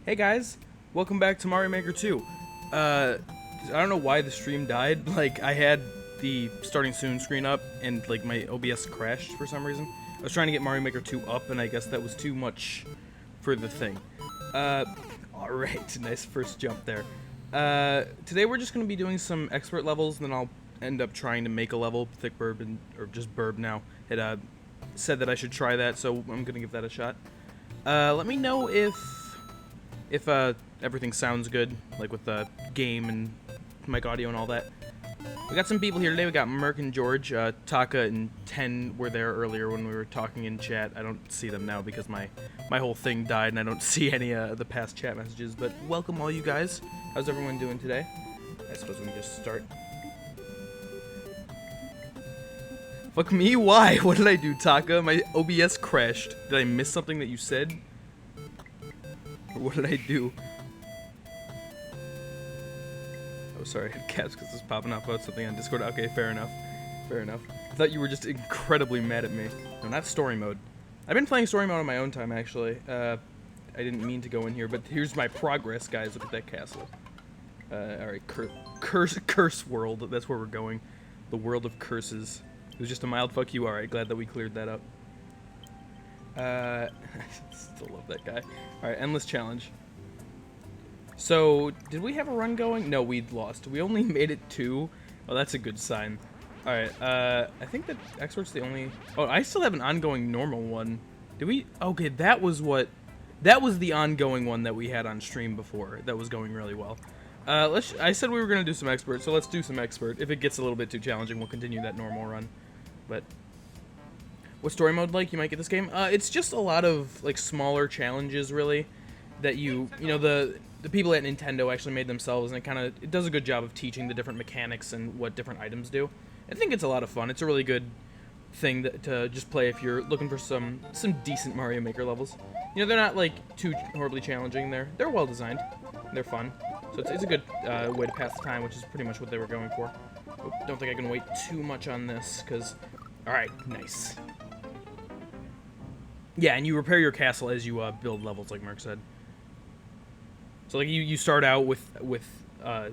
Hey guys, welcome back to Mario Maker 2. I don't know why the stream died. Like, I had the starting soon screen up and like my OBS crashed for some reason. I was trying to get Mario Maker 2 up and I guess that was too much for the thing. Alright, nice first jump there. Today we're just going to be doing some expert levels, and then I'll end up trying to make a level, Thick Burb, or just Burb now. It said that I should try that, so I'm going to give that a shot. Let me know if everything sounds good, like with the game and mic audio and all that. We got some people here today. We got Merc and George. Taka and Ten were there earlier when we were talking in chat. I don't see them now because my whole thing died and I don't see any of the past chat messages. But welcome all you guys. How's everyone doing today? I suppose we can just start. Fuck me, why? What did I do, Taka? My OBS crashed. Did I miss something that you said? What did I do? Oh, sorry, I had caps because it's popping up about something on Discord. Okay, fair enough. Fair enough. I thought you were just incredibly mad at me. No, not story mode. I've been playing story mode on my own time, actually. I didn't mean to go in here, but here's my progress, guys. Look at that castle. Alright, curse world. That's where we're going. The world of curses. It was just a mild fuck you. Alright, glad that we cleared that up. I still love that guy. Alright, endless challenge. So, did we have a run going? No, we'd lost. We only made it 2. Oh, that's a good sign. Alright, I think that Expert's the only... Oh, I still have an ongoing normal one. Did we... Okay, that was what... That was the ongoing one that we had on stream before. That was going really well. I said we were going to do some Expert, so let's do some Expert. If it gets a little bit too challenging, we'll continue that normal run. But... What story mode like you might get this game? It's just a lot of like smaller challenges, really, that you know the people at Nintendo actually made themselves, and it does a good job of teaching the different mechanics and what different items do. I think it's a lot of fun. It's a really good thing to just play if you're looking for some decent Mario Maker levels. You know, they're not like too horribly challenging. They're well designed. They're fun. So it's a good way to pass the time, which is pretty much what they were going for. Oh, don't think I can wait too much on this, because... Alright, nice. Yeah, and you repair your castle as you build levels, like Mark said. So like you start out with a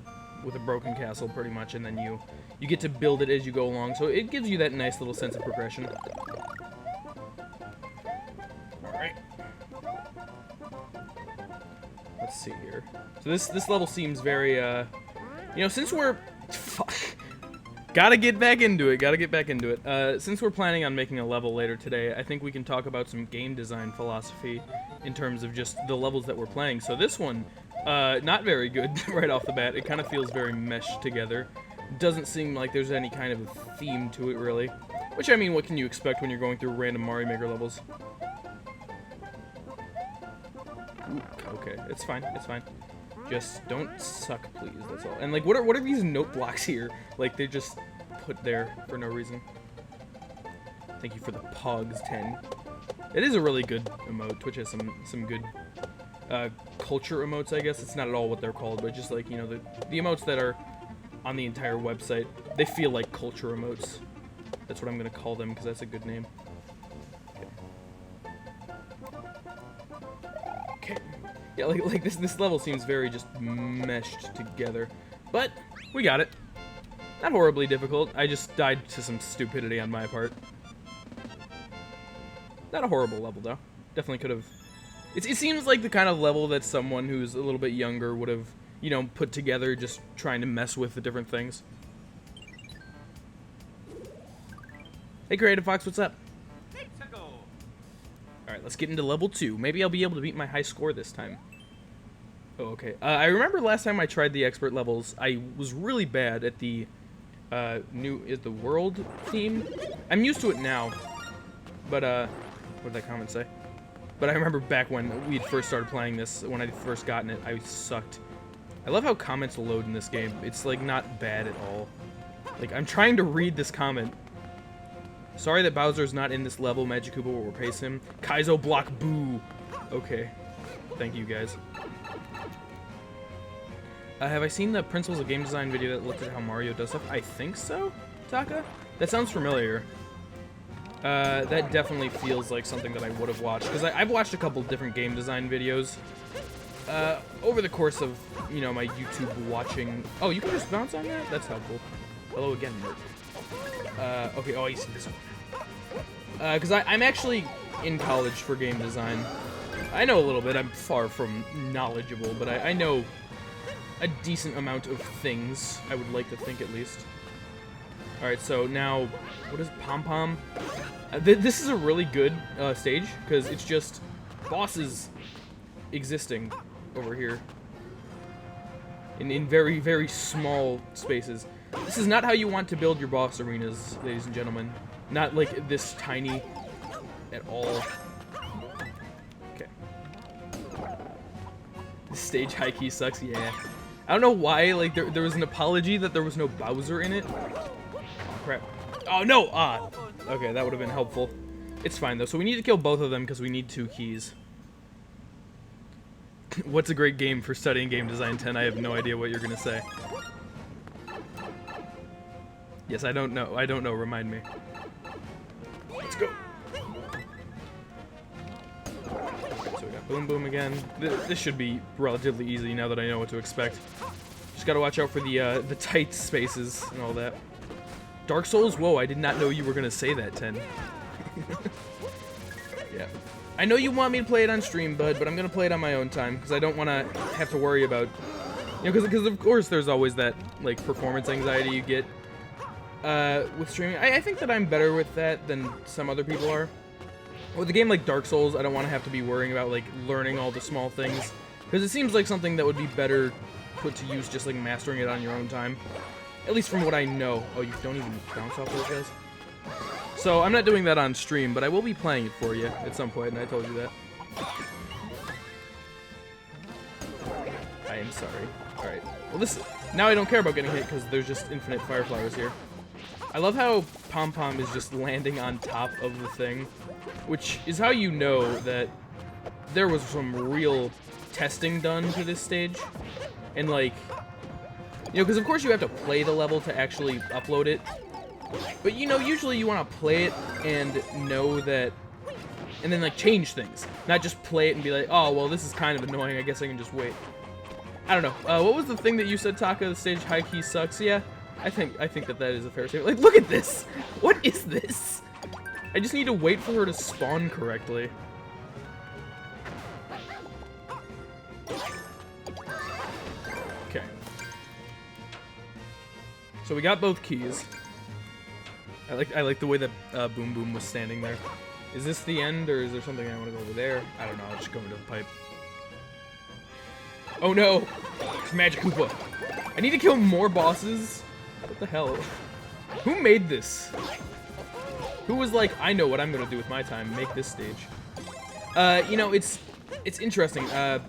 broken castle pretty much, and then you get to build it as you go along. So it gives you that nice little sense of progression. All right. Let's see here. So this level seems very you know, since we're fuck. Gotta get back into it, Since we're planning on making a level later today, I think we can talk about some game design philosophy in terms of just the levels that we're playing. So this one, not very good right off the bat. It kind of feels very meshed together. Doesn't seem like there's any kind of a theme to it, really. Which, I mean, what can you expect when you're going through random Mario Maker levels? Ooh, okay, it's fine, it's fine. Just don't suck, please, that's all. And, like, what are these note blocks here? Like, they're just put there for no reason. Thank you for the Pogs 10. It is a really good emote. Twitch has some good culture emotes, I guess. It's not at all what they're called, but just, like, you know, the emotes that are on the entire website, they feel like culture emotes. That's what I'm going to call them, because that's a good name. Okay. Yeah, like this level seems very just meshed together, but we got it. Not horribly difficult. I just died to some stupidity on my part. Not a horrible level though. Definitely could have. It seems like the kind of level that someone who's a little bit younger would have, you know, put together, just trying to mess with the different things. Hey, Creative Fox, what's up? Alright, let's get into level 2. Maybe I'll be able to beat my high score this time. Oh, okay. I remember last time I tried the expert levels, I was really bad at the the world theme. I'm used to it now, but what did that comment say? But I remember back when we first started playing this, when I first gotten it, I sucked. I love how comments load in this game. It's like not bad at all. Like, I'm trying to read this comment. Sorry that Bowser's not in this level. Magic Koopa will replace him. Kaizo block boo. Okay. Thank you, guys. Have I seen the Principles of Game Design video that looked at how Mario does stuff? I think so, Taka? That sounds familiar. That definitely feels like something that I would have watched, because I've watched a couple different game design videos over the course of, you know, my YouTube watching. Oh, you can just bounce on that? That's helpful. Hello again, nerd. Okay, oh, you see this one. Because I'm actually in college for game design. I know a little bit. I'm far from knowledgeable, but I know a decent amount of things, I would like to think at least. Alright, so now, what is Pom Pom? This is a really good stage, because it's just bosses existing over here. In very, very small spaces. This is not how you want to build your boss arenas, ladies and gentlemen. Not like this tiny at all. Okay. This stage high-key sucks, yeah. I don't know why, like, there was an apology that there was no Bowser in it. Oh, crap. Oh, no! Ah! Okay, that would have been helpful. It's fine, though. So we need to kill both of them because we need 2 keys. What's a great game for studying game design, 10? I have no idea what you're going to say. Yes, I don't know. I don't know. Remind me. Let's go. So we got Boom Boom again. This should be relatively easy now that I know what to expect. Just gotta watch out for the tight spaces and all that. Dark Souls? Whoa, I did not know you were gonna say that, 10. Yeah. I know you want me to play it on stream, bud, but I'm gonna play it on my own time, because I don't want to have to worry about... You know, because of course there's always that, like, performance anxiety you get with streaming. I think that I'm better with that than some other people are. With a game like Dark Souls, I don't want to have to be worrying about, like, learning all the small things. Because it seems like something that would be better put to use just, like, mastering it on your own time. At least from what I know. Oh, you don't even bounce off those guys? So, I'm not doing that on stream, but I will be playing it for you at some point, and I told you that. I am sorry. Alright. Well, this... Now I don't care about getting hit, because there's just infinite fire flowers here. I love how Pom Pom is just landing on top of the thing, which is how you know that there was some real testing done to this stage. And, like, you know, because of course you have to play the level to actually upload it. But, you know, usually you want to play it and know that, and then, like, change things. Not just play it and be like, oh, well, this is kind of annoying, I guess I can just wait. I don't know. What was the thing that you said, Taka? The stage high key sucks? Yeah, I think that is a fair statement. Like, look at this! What is this? I just need to wait for her to spawn correctly. Okay. So we got both keys. I like the way that Boom Boom was standing there. Is this the end, or is there something I want to go over there? I don't know. I'll just go into the pipe. Oh no! It's Magic Koopa. I need to kill more bosses. What the hell? Who made this? Who was like, I know what I'm gonna do with my time. Make this stage. You know, it's interesting. I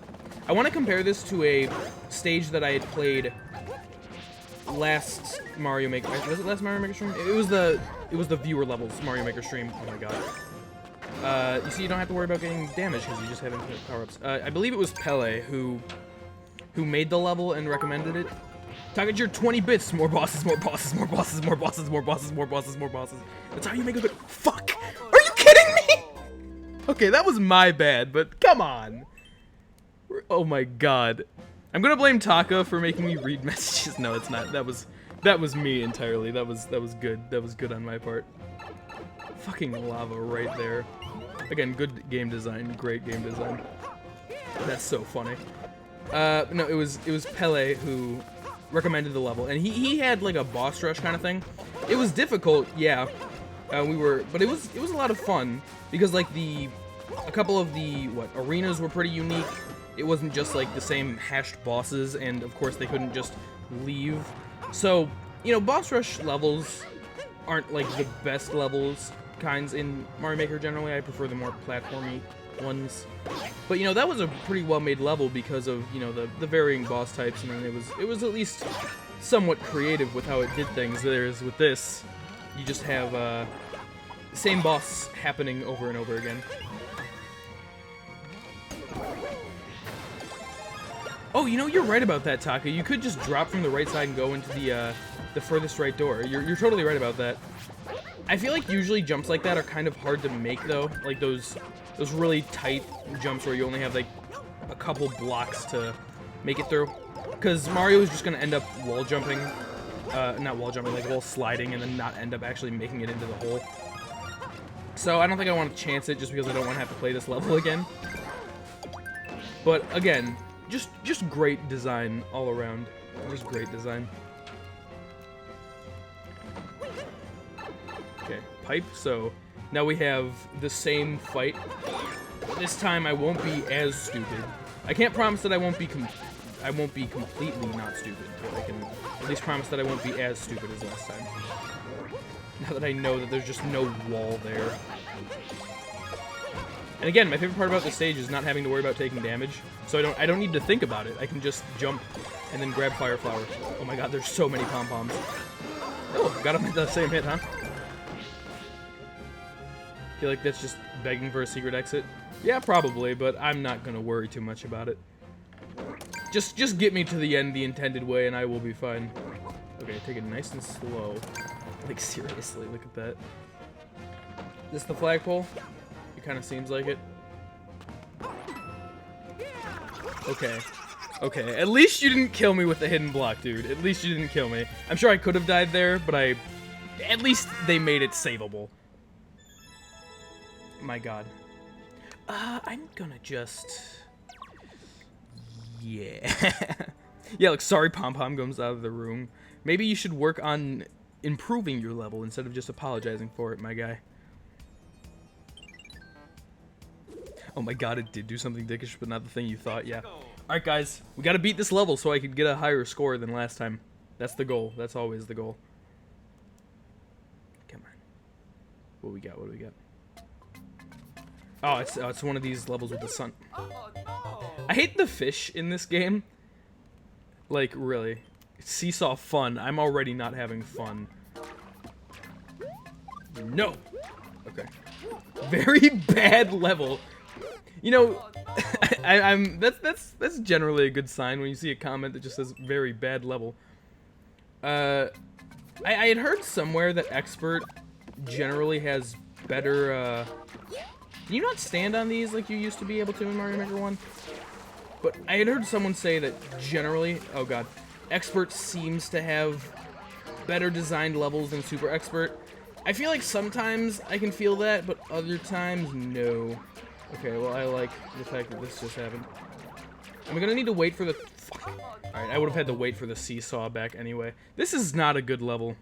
want to compare this to a stage that I had played last Mario Maker. Was it last Mario Maker stream? It was the viewer levels Mario Maker stream. Oh my god. You see, you don't have to worry about getting damaged because you just have infinite power-ups. I believe it was Pele who made the level and recommended it. Target your 20 bits. More bosses, more bosses, more bosses, more bosses, more bosses, more bosses, more bosses. That's how you make a good. Fuck! Are you kidding me? Okay, that was my bad, but come on. Oh my god. I'm gonna blame Taka for making me read messages. No, it's not. That was me entirely. That was good. That was good on my part. Fucking lava right there. Again, good game design. Great game design. That's so funny. No, it was Pele who recommended the level, and he had like a boss rush kind of thing. It was difficult, yeah. But it was a lot of fun because like a couple of the arenas were pretty unique. It wasn't just like the same hashed bosses, and of course they couldn't just leave. So, you know, boss rush levels aren't like the best levels kinds in Mario Maker generally. I prefer the more platformy ones. But you know, that was a pretty well made level because of, you know, the varying boss types, and then it was at least somewhat creative with how it did things. There's with this, you just have the same boss happening over and over again. Oh, you know, you're right about that, Taka. You could just drop from the right side and go into the furthest right door. You're totally right about that. I feel like usually jumps like that are kind of hard to make, though. Like those really tight jumps where you only have, like, a couple blocks to make it through. Because Mario is just going to end up wall jumping. Not wall jumping, like wall sliding, and then not end up actually making it into the hole. So I don't think I want to chance it just because I don't want to have to play this level again. But again, just great design all around. Just great design. Okay, pipe. So now we have the same fight. This time I won't be as stupid. I can't promise that I won't be completely not stupid, but I can at least promise that I won't be as stupid as last time. Now that I know that there's just no wall there. And again, my favorite part about this stage is not having to worry about taking damage. So I don't need to think about it. I can just jump and then grab fire flowers. Oh my god, there's so many Pom Poms. Oh, got him at the same hit, huh? Feel like that's just begging for a secret exit. Yeah, probably, but I'm not gonna worry too much about it. Just get me to the end the intended way and I will be fine. Okay, take it nice and slow. Like, seriously, look at that. Is this the flagpole? It kind of seems like it. Okay. Okay, at least you didn't kill me with the hidden block, dude. At least you didn't kill me. I'm sure I could have died there, but at least they made it savable. My god. I'm gonna just... Yeah. Yeah, like, sorry Pom Pom comes out of the room. Maybe you should work on improving your level instead of just apologizing for it, my guy. Oh my god, it did do something dickish, but not the thing you thought, yeah. Alright guys, we gotta beat this level so I could get a higher score than last time. That's the goal. That's always the goal. Come on. What do we got? What do we got? Oh, it's one of these levels with the sun. I hate the fish in this game. Like, really. Seesaw fun. I'm already not having fun. No! Okay. Very bad level. You know, that's generally a good sign when you see a comment that just says very bad level. I had heard somewhere that Expert generally has better, can you not stand on these like you used to be able to in Mario Maker 1? But I had heard someone say that generally, oh god, Expert seems to have better designed levels than Super Expert. I feel like sometimes I can feel that, but other times, no. Okay, well, I like the fact that this just happened. I'm gonna need to wait for the... Fuck. Alright, I would have had to wait for the seesaw back anyway. This is not a good level.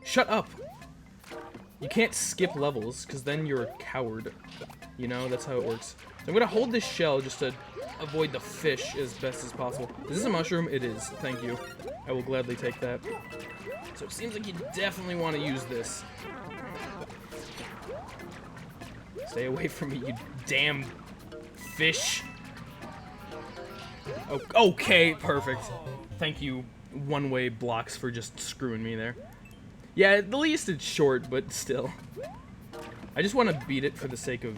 Shut up! You can't skip levels, because then you're a coward. You know, that's how it works. So I'm gonna hold this shell just to avoid the fish as best as possible. Is this a mushroom? It is. Thank you. I will gladly take that. So it seems like you definitely want to use this. Stay away from me, you damn fish. Oh, okay, perfect. Thank you, one-way blocks, for just screwing me there. Yeah, at least it's short, but still. I just want to beat it for the sake of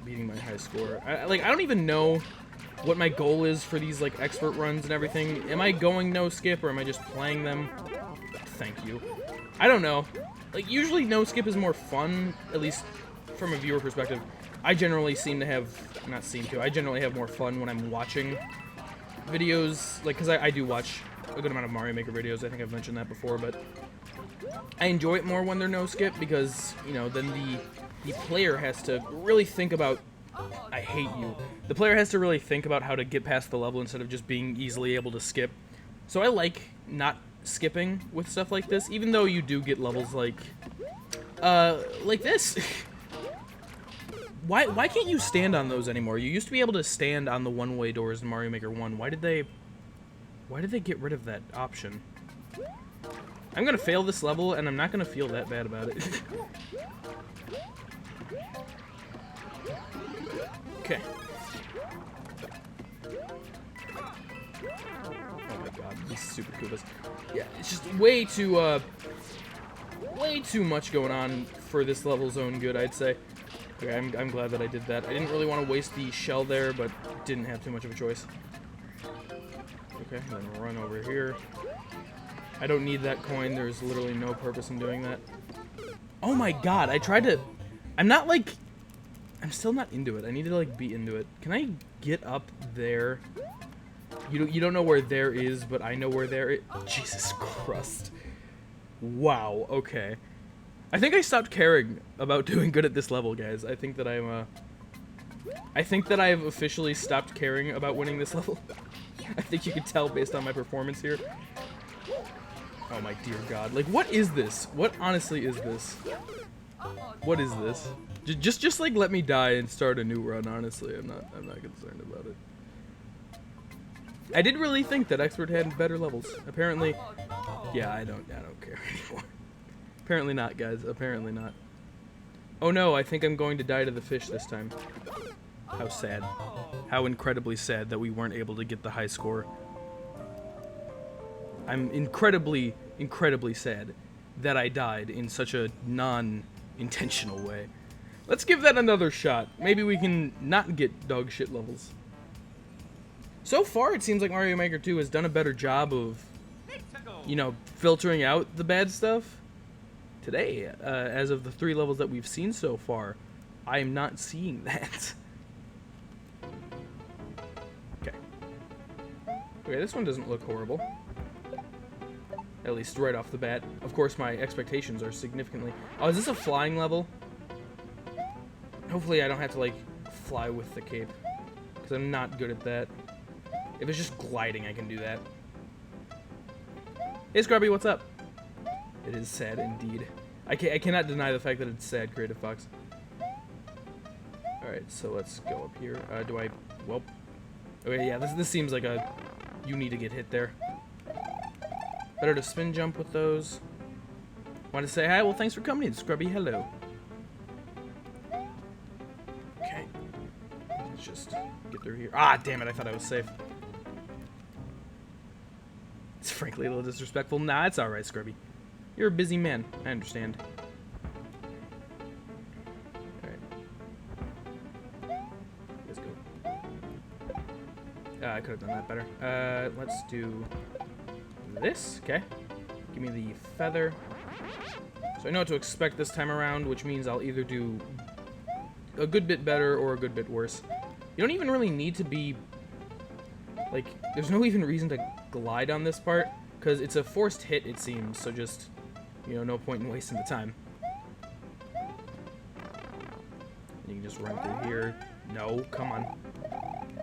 beating my high score. I don't even know what my goal is for these, like, expert runs and everything. Am I going no skip, or am I just playing them? Thank you. I don't know. Like, usually no skip is more fun, at least from a viewer perspective. I generally seem to have, not seem to, I generally have more fun when I'm watching videos, like, because I do watch a good amount of Mario Maker videos. I think I've mentioned that before, but I enjoy it more when they're no skip because, you know, then the player has to really think about, I hate you. The player has to really think about how to get past the level instead of just being easily able to skip. So I like not skipping with stuff like this, even though you do get levels like this. Why can't you stand on those anymore? You used to be able to stand on the one-way doors in Mario Maker 1. Why did they get rid of that option? I'm gonna fail this level, and I'm not gonna feel that bad about it. Okay. Oh my god, these super Koopas. Yeah, it's just way too much going on for this level's own good, I'd say. Okay, I'm glad that I did that. I didn't really want to waste the shell there, but didn't have too much of a choice. Okay, then we'll run over here. I don't need that coin. There's literally no purpose in doing that. Oh my god, I tried to... I'm not like... I'm still not into it. I need to like be into it. Can I get up there? You don't know where there is, but I know where there is. Jesus Christ. Wow, okay. I think I stopped caring about doing good at this level, guys. I think that I think that I have officially stopped caring about winning this level. I think you can tell based on my performance here. Oh my dear god. Like, what is this? What honestly is this? What is this? Just like let me die and start a new run, honestly. I'm not concerned about it. I did really think that Expert had better levels. Apparently, yeah, I don't care anymore. Apparently not, guys. Apparently not. Oh no, I think I'm going to die to the fish this time. How sad. How incredibly sad that we weren't able to get the high score. I'm incredibly sad that I died in such a non-intentional way. Let's give that another shot. Maybe we can not get dog shit levels. So far, it seems like Mario Maker 2 has done a better job of, you know, filtering out the bad stuff. Today, as of the 3 levels that we've seen so far, I am not seeing that. Okay. Okay, this one doesn't look horrible. At least right off the bat. Of course, my expectations are significantly... Oh, is this a flying level? Hopefully I don't have to, like, fly with the cape. Because I'm not good at that. If it's just gliding, I can do that. Hey, Scrubby, what's up? It is sad indeed. I cannot deny the fact that it's sad, Creative Fox. Alright, so let's go up here. Do I... Well... Okay, yeah, this seems like a... You need to get hit there. Better to spin jump with those. Want to say hi? Well, thanks for coming in, Scrubby. Hello. Okay. Let's just get through here. Ah, damn it. I thought I was safe. It's frankly a little disrespectful. Nah, it's alright, Scrubby. You're a busy man. I understand. Alright. Let's go. I could have done that better. Let's do... this. Okay. Give me the feather. So I know what to expect this time around, which means I'll either do a good bit better or a good bit worse. You don't even really need to be... Like, there's no even reason to glide on this part, because it's a forced hit, it seems, so just, you know, no point in wasting the time. You can just run through here. No, come on.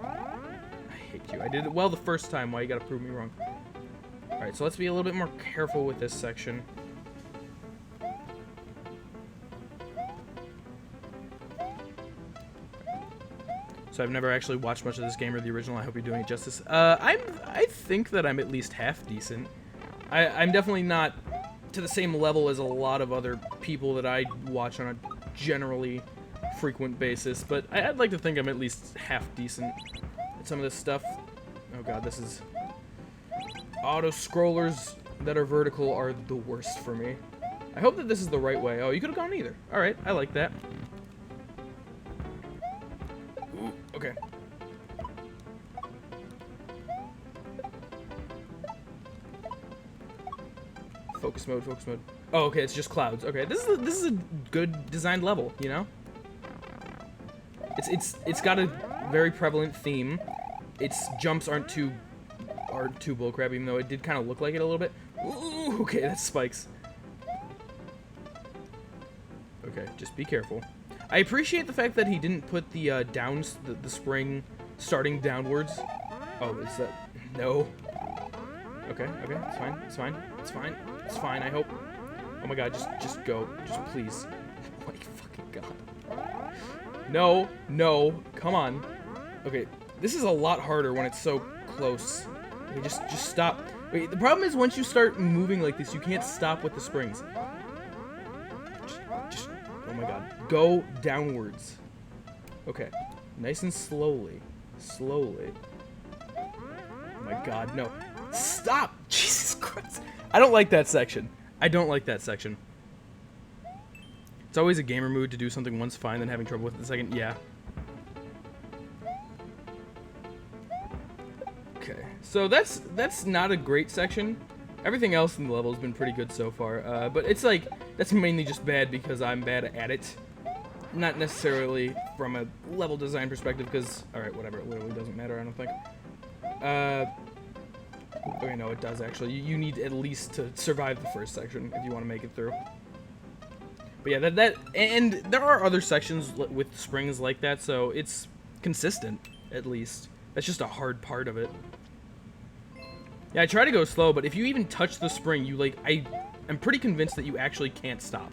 I hate you. I did it well the first time, why you gotta prove me wrong? Alright, so let's be a little bit more careful with this section. So I've never actually watched much of this game or the original. I hope you're doing it justice. I think that I'm at least half decent. I'm definitely not to the same level as a lot of other people that I watch on a generally frequent basis, but I'd like to think I'm at least half decent at some of this stuff. Oh god, this is... Auto-scrollers that are vertical are the worst for me. I hope that this is the right way. Oh, you could have gone either. Alright, I like that. Ooh, okay. Focus mode, focus mode. Oh, okay, it's just clouds. Okay, this is a good designed level, you know? It's got a very prevalent theme. Its jumps aren't too bullcrap, even though it did kind of look like it a little bit. Ooh, okay, that's spikes. Okay, just be careful. I appreciate the fact that he didn't put the the spring starting downwards. Oh, is that... No. Okay, okay, it's fine, it's fine, it's fine, it's fine, I hope. Oh my god, just go. Just please. Oh my fucking god. No, no, come on. Okay, this is a lot harder when it's so close. Okay, just stop. Wait, the problem is once you start moving like this, you can't stop with the springs. Just, oh my god. Go downwards. Okay. Nice and slowly. Slowly. Oh my god, no. Stop! Jesus Christ. I don't like that section. I don't like that section. It's It's always a gamer mood to do something once fine, then having trouble with it the second. Yeah. Okay, so that's not a great section. Everything else in the level has been pretty good so far, but it's like, that's mainly just bad because I'm bad at it. Not necessarily from a level design perspective, because, alright, whatever, it literally doesn't matter, I don't think. Okay, no, it does actually. You need at least to survive the first section if you want to make it through. But yeah, and there are other sections with springs like that, so it's consistent, at least. That's just a hard part of it. Yeah, I try to go slow, but if you even touch the spring, you, like, I'm pretty convinced that you actually can't stop.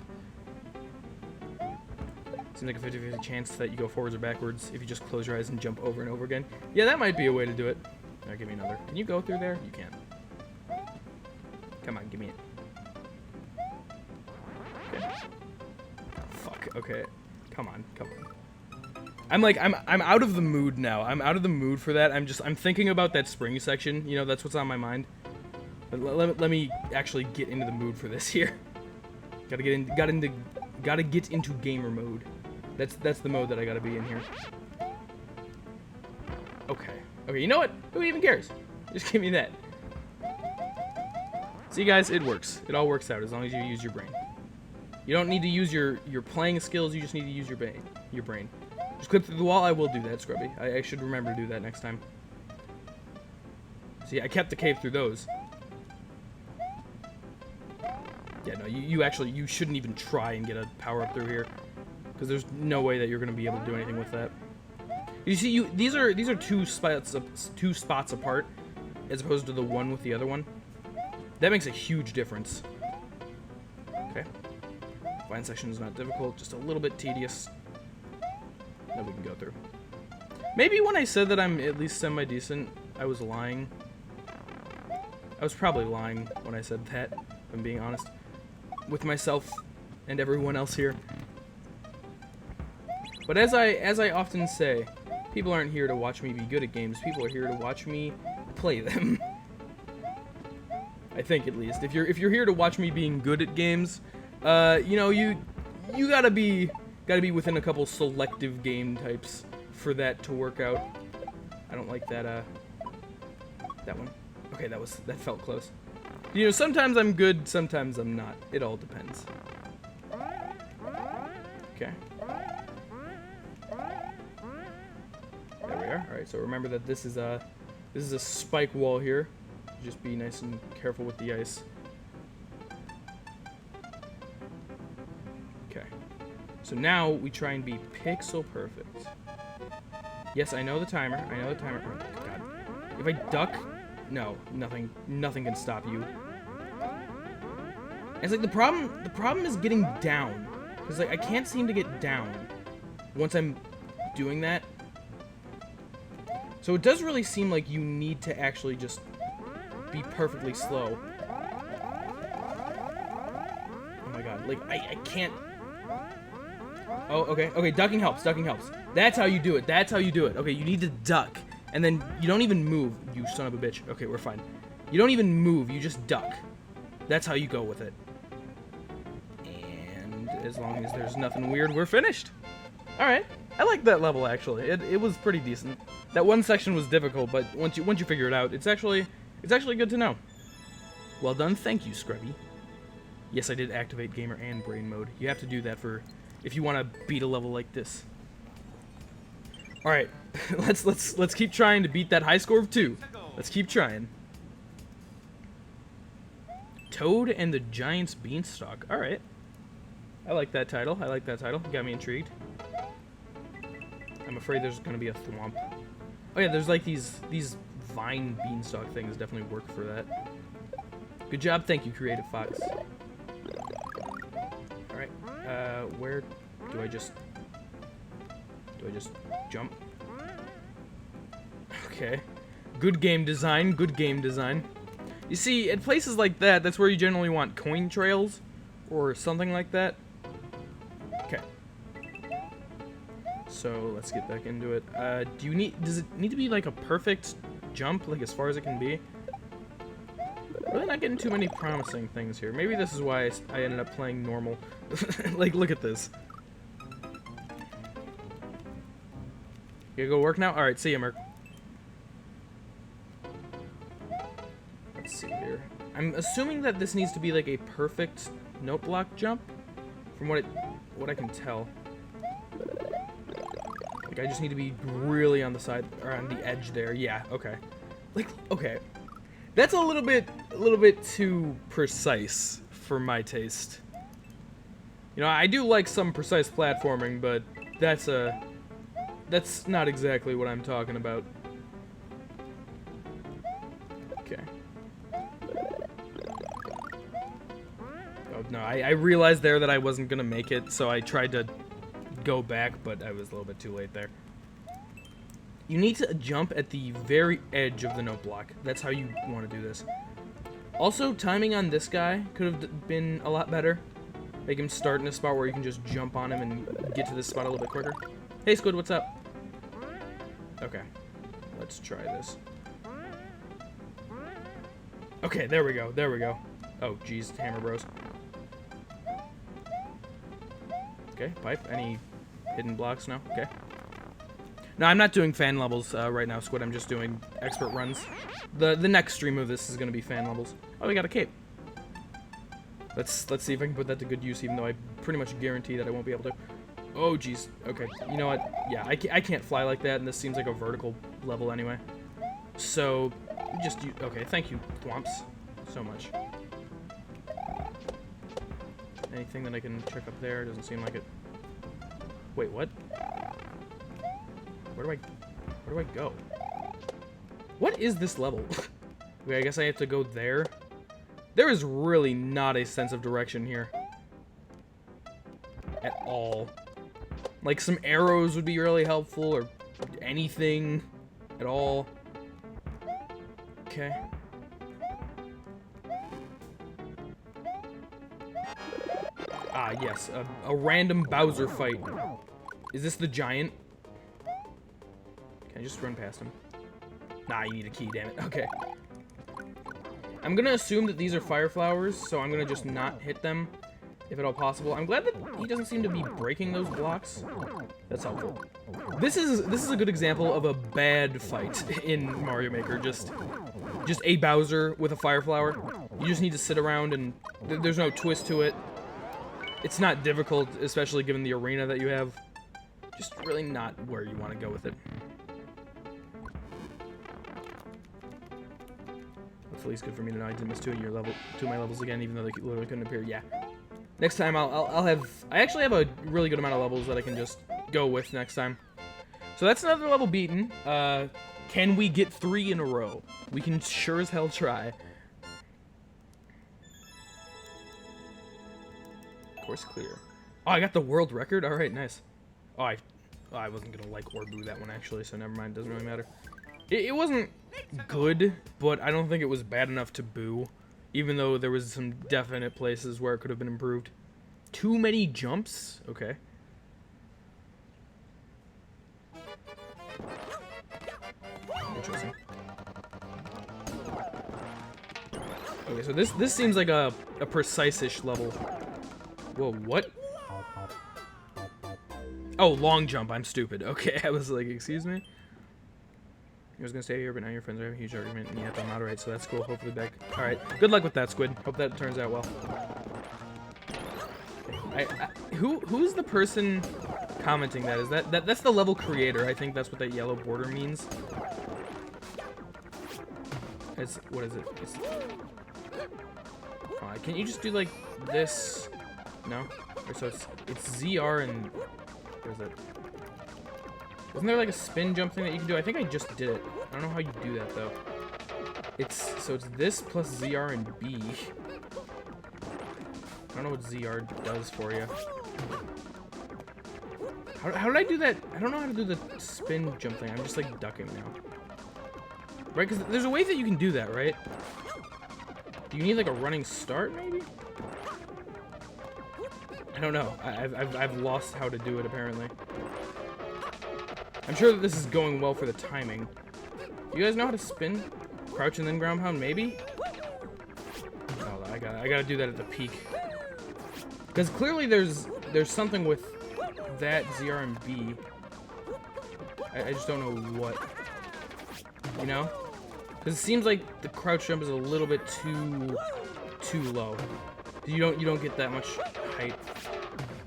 Seems like a 50-50 chance that you go forwards or backwards if you just close your eyes and jump over and over again. Yeah, that might be a way to do it. Alright, give me another. Can you go through there? You can. Come on, give me it. Okay. Fuck, okay. Come on, come on. I'm out of the mood now. I'm out of the mood for that. I'm thinking about that spring section. You know, that's what's on my mind. But let me actually get into the mood for this here. Gotta get into gamer mode. That's the mode that I gotta be in here. Okay. Okay, you know what? Who even cares? Just give me that. See, guys, it works. It all works out as long as you use your brain. You don't need to use your playing skills. You just need to use your brain. Just clip through the wall. I will do that, Scrubby. I should remember to do that next time. See, I kept the cave through those. Yeah, no, you shouldn't even try and get a power up through here, because there's no way that you're gonna be able to do anything with that. You see, these are two spots apart, as opposed to the one with the other one. That makes a huge difference. Okay. Vine section is not difficult, just a little bit tedious. That we can go through. Maybe when I said that I'm at least semi-decent, I was lying. I was probably lying when I said that, if I'm being honest. With myself and everyone else here. But as I often say, people aren't here to watch me be good at games. People are here to watch me play them. I think, at least. If you're here to watch me being good at games, you know, you gotta be within a couple selective game types for that to work out. I don't like that that one. Okay, that felt close. You know, sometimes I'm good, sometimes I'm not. It all depends. Okay. There we are. All right, so remember that this is a spike wall here. Just be nice and careful with the ice. Okay. So now we try and be pixel perfect. Yes, I know the timer. I know the timer. Oh, God. If I duck, no, nothing can stop you. It's like the problem is getting down, because like I can't seem to get down once I'm doing that. So it does really seem like you need to actually just be perfectly slow. Oh my God, like I can't. Oh, okay, okay, ducking helps, That's how you do it, Okay, you need to duck, and then you don't even move, you son of a bitch. Okay, we're fine. You don't even move, you just duck. That's how you go with it. And as long as there's nothing weird, we're finished. Alright, I like that level, actually. It was pretty decent. That one section was difficult, but once you figure it out, it's actually good to know. Well done, thank you, Scrubby. Yes, I did activate gamer and brain mode. You have to do that if you want to beat a level like this. All right, let's keep trying to beat that high score of 2. Let's keep trying. Toad and the Giant's Beanstalk. All right, I like that title. Got me intrigued. I'm afraid there's gonna be a thwomp. Oh yeah, there's like these vine beanstalk things definitely work for that. Good job, thank you, Creative Fox. All right, where do I just jump? Okay, good game design. You see, at places like that, that's where you generally want coin trails or something like that. Okay. So let's get back into it. Does it need to be like a perfect jump, like as far as it can be? Really not getting too many promising things here. Maybe this is why I ended up playing normal. Like, look at this. You gotta go work now? Alright, see ya, Merc. Let's see here. I'm assuming that this needs to be like a perfect note block jump. From what I can tell. Like, I just need to be really on the side, or on the edge there. Yeah, okay. Like, okay. That's a little bit too precise for my taste. You know, I do like some precise platforming, but that's not exactly what I'm talking about. Okay. Oh, no, I realized there that I wasn't gonna make it, so I tried to go back, but I was a little bit too late there. You need to jump at the very edge of the note block. That's how you want to do this. Also, timing on this guy could have been a lot better. Make him start in a spot where you can just jump on him and get to this spot a little bit quicker. Hey, Squid, what's up? Okay, let's try this. Okay, there we go, there we go. Oh, geez, Hammer Bros. Okay, pipe. Any hidden blocks? No? Okay. No, I'm not doing fan levels right now, Squid. I'm just doing expert runs. The next stream of this is going to be fan levels. Oh, we got a cape. Let's see if I can put that to good use, even though I pretty much guarantee that I won't be able to. Oh, jeez. Okay. You know what? Yeah, I can't fly like that, and this seems like a vertical level anyway. So, just... Okay, thank you, Thwomps, so much. Anything that I can check up there? Doesn't seem like it. Wait, what? Where do I go? What is this level? Okay, I guess I have to go there. There is really not a sense of direction here. At all. Like, some arrows would be really helpful, or anything at all. Okay. Ah, yes. A random Bowser fight. Is this the giant? Can I just run past him? Nah, you need a key, damn it. Okay. I'm gonna assume that these are fire flowers, so I'm gonna just not hit them, if at all possible. I'm glad that he doesn't seem to be breaking those blocks. That's helpful. This is a good example of a bad fight in Mario Maker. Just a Bowser with a fire flower. You just need to sit around, and there's no twist to it. It's not difficult, especially given the arena that you have. Just really not where you want to go with it. Hopefully it's good for me to know I didn't miss two of my levels again, even though they literally couldn't appear. Yeah. Next time I actually have a really good amount of levels that I can just go with next time. So that's another level beaten. Can we get 3 in a row? We can sure as hell try. Course clear. Oh, I got the world record? Alright, nice. Oh, I wasn't gonna like or boo that one actually, so never mind, doesn't really matter. It wasn't good, but I don't think it was bad enough to boo, even though there was some definite places where it could have been improved. Too many jumps? Okay. Interesting. Okay, so this seems like a precise-ish level. Whoa, what? Oh, long jump. I'm stupid. Okay, I was like, excuse me? I was gonna stay here, but now your friends are having a huge argument, and you have to moderate, so that's cool. Hopefully back. Alright, good luck with that, Squid. Hope that turns out well. Okay. Who's the person commenting that? Is that's the level creator. I think that's what that yellow border means. What is it? Can you just do like this? No? Or so it's ZR and what is it? Wasn't there like a spin jump thing that you can do? I think I just did it. I don't know how you do that though. It's this plus ZR and B. I don't know what ZR does for you. How did I do that? I don't know how to do the spin jump thing. I'm just like ducking now. Right? Because there's a way that you can do that, right? Do you need like a running start maybe? I don't know. I've lost how to do it apparently. I'm sure that this is going well for the timing. Do you guys know how to spin? Crouch and then ground pound, maybe? I gotta do that at the peak. Because clearly there's something with that ZR and B. I just don't know what. You know? Because it seems like the crouch jump is a little bit too low. You don't get that much height.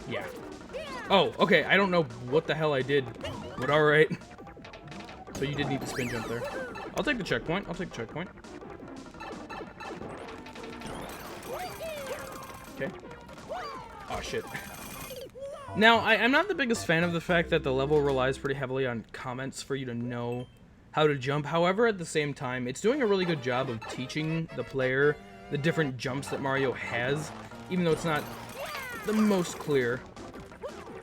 Yeah. Oh, okay. I don't know what the hell I did, but all right. So you did need to spin jump there. I'll take the checkpoint. I'll take the checkpoint. Okay. Oh shit. Now, I'm not the biggest fan of the fact that the level relies pretty heavily on comments for you to know how to jump. However, at the same time, it's doing a really good job of teaching the player the different jumps that Mario has, even though it's not the most clear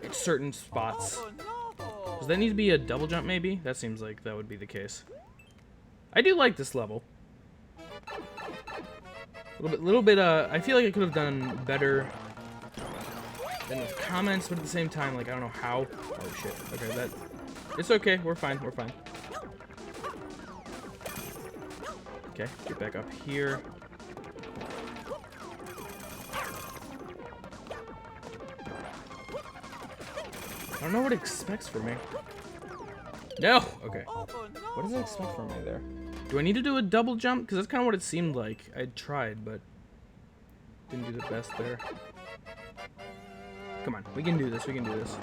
at certain spots. Does that need to be a double jump, maybe? That seems like that would be the case. I do like this level. Little bit, I feel like I could have done better than with comments, but at the same time, like, I don't know how. Oh, shit. Okay, it's okay. We're fine. We're fine. Okay, get back up here. I don't know what it expects from me. No! Okay. What does it expect from me there? Do I need to do a double jump? Because that's kind of what it seemed like. I tried, but didn't do the best there. Come on, we can do this. We can do this.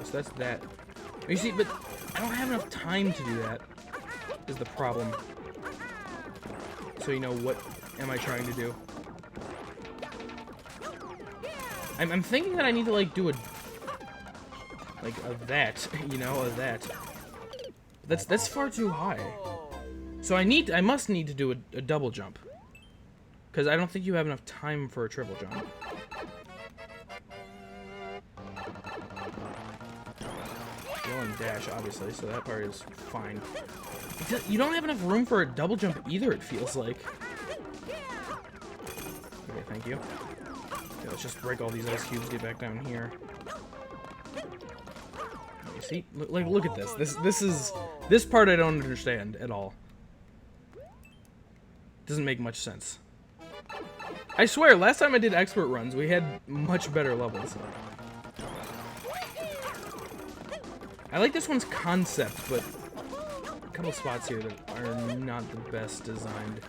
So that's that. You see, but I don't have enough time to do that. Is the problem. So you know, what am I trying to do? I'm thinking that I need to like do a that, you know, a that. That's far too high. So I must need to do a double jump. Because I don't think you have enough time for a triple jump. Roll and dash, obviously, so that part is fine. You don't have enough room for a double jump either, it feels like. Okay, thank you. Okay, let's just break all these ice cubes, get back down here. You see? Look at this. This part I don't understand at all. Doesn't make much sense. I swear, last time I did expert runs, we had much better levels. I like this one's concept, but a couple spots here that are not the best designed.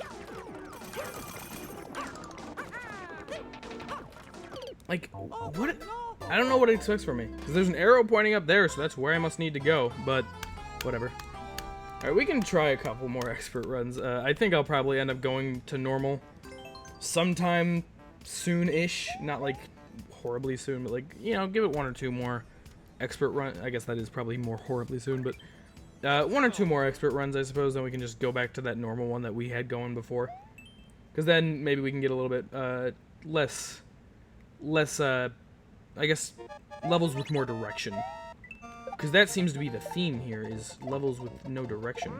Like, what? I don't know what it expects from me. Because there's an arrow pointing up there, so that's where I must need to go, but whatever. Alright, we can try a couple more expert runs. I think I'll probably end up going to normal sometime soon-ish. Not like horribly soon, but like, you know, give it one or two more expert run. I guess that is probably more horribly soon, but one or two more expert runs, I suppose, then we can just go back to that normal one that we had going before. Because then maybe we can get a little bit less, I guess, levels with more direction. Because that seems to be the theme here, is levels with no direction.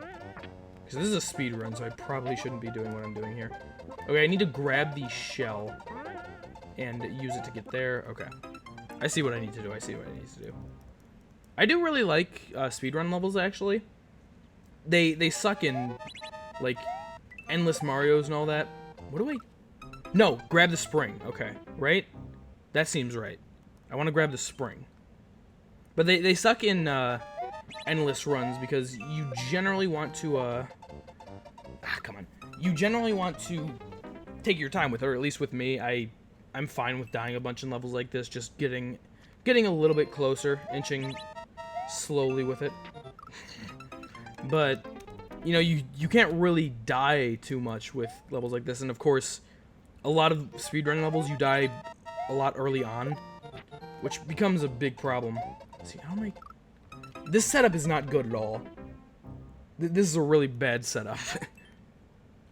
Because this is a speed run, so I probably shouldn't be doing what I'm doing here. Okay, I need to grab the shell and use it to get there. Okay. I see what I need to do. I see what I need to do. I do really like speedrun levels, actually. They suck in, like, endless Marios and all that. What do I... No, grab the spring. Okay, right? That seems right. I want to grab the spring. But they suck in endless runs because you generally want to... come on. You generally want to take your time with it, or at least with me. I'm fine with dying a bunch in levels like this, just getting a little bit closer, inching slowly with it. But, you know, you can't really die too much with levels like this, and of course, a lot of speedrun levels, you die a lot early on, which becomes a big problem. Let's see, how am I... This setup is not good at all. This is a really bad setup.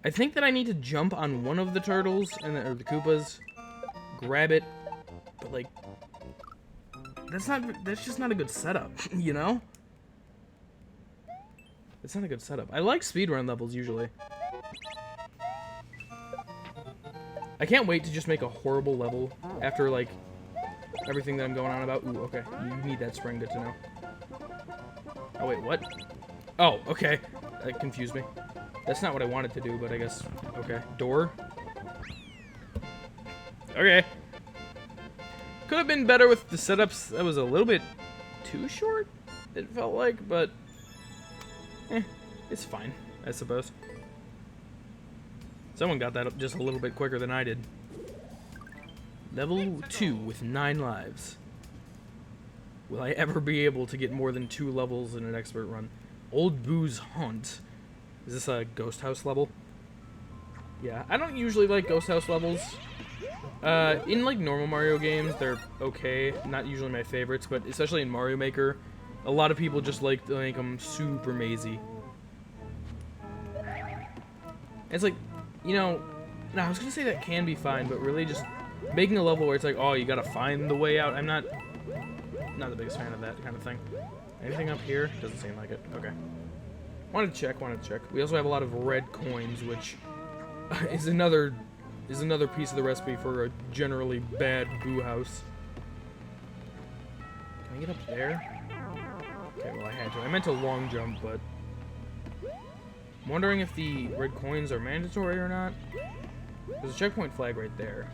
I think that I need to jump on one of the turtles, or the Koopas, grab it, but like, that's just not a good setup, you know? It's not a good setup. I like speedrun levels usually. I can't wait to just make a horrible level after like everything that I'm going on about. Ooh, okay. You need that spring, good to know. Oh wait, what? Oh, okay. That confused me. That's not what I wanted to do, but I guess Okay. Door. Okay. Could have been better with the setups. That was a little bit too short, it felt like, but it's fine, I suppose. Someone got that up just a little bit quicker than I did. Level 2 with 9 lives. Will I ever be able to get more than 2 levels in an expert run? Old Boo's Haunt. Is this a ghost house level? Yeah, I don't usually like ghost house levels. In like normal Mario games, they're okay. Not usually my favorites, but especially in Mario Maker, a lot of people just like to make them super mazy. It's like, you know, I was gonna say that can be fine, but really just making a level where it's like, oh, you gotta find the way out. I'm not the biggest fan of that kind of thing. Anything up here? Doesn't seem like it. Okay. Wanted to check. We also have a lot of red coins, which is another piece of the recipe for a generally bad Boo house. Can I get up there? Okay, well I had to. I meant to long jump, but I'm wondering if the red coins are mandatory or not. There's a checkpoint flag right there.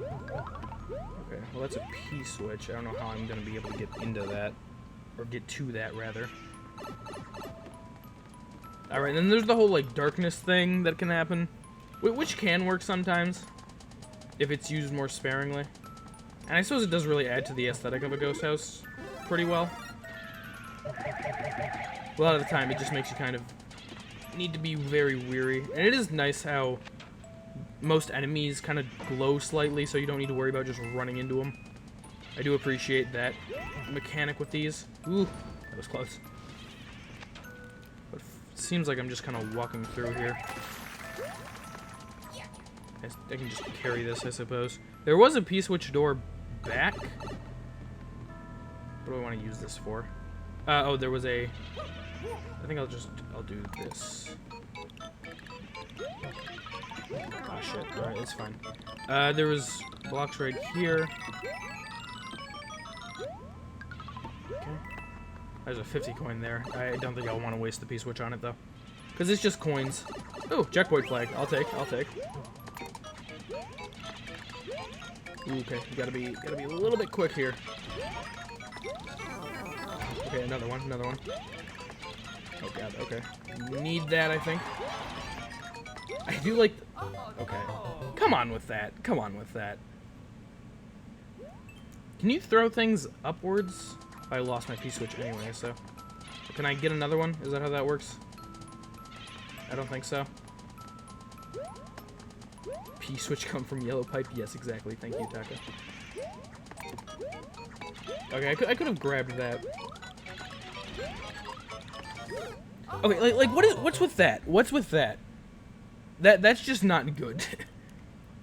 Okay, well that's a P-switch. I don't know how I'm going to be able to get into that. Or get to that, rather. Alright, then there's the whole, like, darkness thing that can happen. Which can work sometimes. If it's used more sparingly. And I suppose it does really add to the aesthetic of a ghost house pretty well. A lot of the time, it just makes you kind of need to be very weary. And it is nice how most enemies kind of glow slightly, so you don't need to worry about just running into them. I do appreciate that mechanic with these. Ooh, that was close. But it seems like I'm just kind of walking through here. I can just carry this, I suppose. There was a P-switch door back. What do I want to use this for? Oh, there was a... I think I'll do this. Oh shit, alright, it's fine. There was blocks right here. Okay. There's a 50 coin there. I don't think I'll want to waste the P-switch on it, though. Because it's just coins. Oh, checkpoint flag. I'll take. Ooh, okay, you gotta be a little bit quick here. Okay, another one. Oh god, okay. Need that, I think. I do like... Okay. Come on with that. Can you throw things upwards? I lost my P-switch anyway, so... Can I get another one? Is that how that works? I don't think so. P-switch come from yellow pipe? Yes, exactly. Thank you, Taka. Okay, I could have grabbed that. Okay, like what's with that? That's just not good.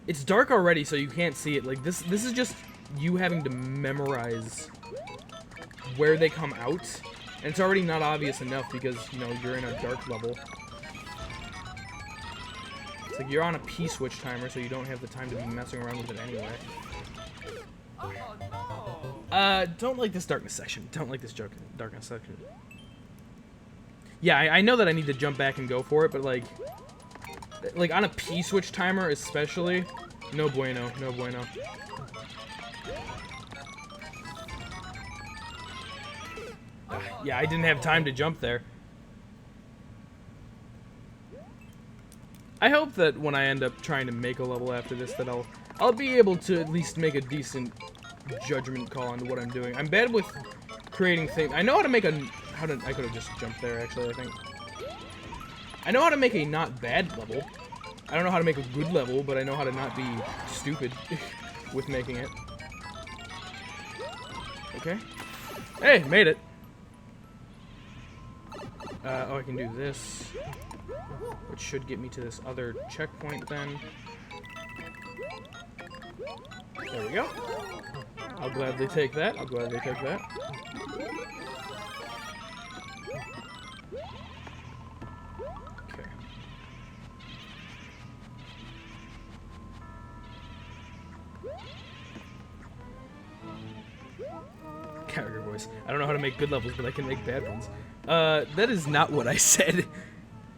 It's dark already, so you can't see it. Like this is just you having to memorize where they come out, and it's already not obvious enough because, you know, you're in a dark level. It's like you're on a P-switch timer, so you don't have the time to be messing around with it anyway. Don't like this darkness section. Darkness section. Yeah, I know that I need to jump back and go for it, but like on a P-switch timer especially, no bueno. Yeah, I didn't have time to jump there. I hope that when I end up trying to make a level after this, that I'll be able to at least make a decent judgment call on what I'm doing. I'm bad with creating things. I know how to make I could have just jumped there, actually, I think. I know how to make a not bad level. I don't know how to make a good level, but I know how to not be stupid with making it. Okay. Hey, made it. Oh, I can do this, which should get me to this other checkpoint then. There we go. I'll gladly take that. Okay. Character voice. I don't know how to make good levels, but I can make bad ones. That is not what I said.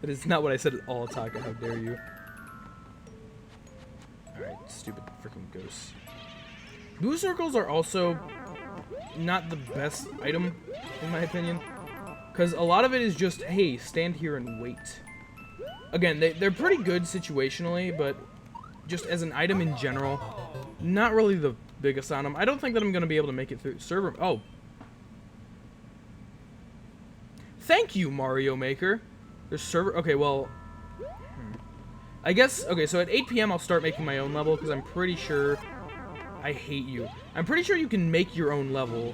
That is not what I said at all, Taka. How dare you? Alright, stupid freaking ghosts. Blue circles are also not the best item, in my opinion. Because a lot of it is just, hey, stand here and wait. Again, they're pretty good situationally, but just as an item in general, not really the biggest on them. I don't think that I'm going to be able to make it through server. Oh. Thank you, Mario Maker. There's server. Okay, well. I guess. Okay, so at 8 p.m. I'll start making my own level because I'm pretty sure. I hate you. I'm pretty sure you can make your own level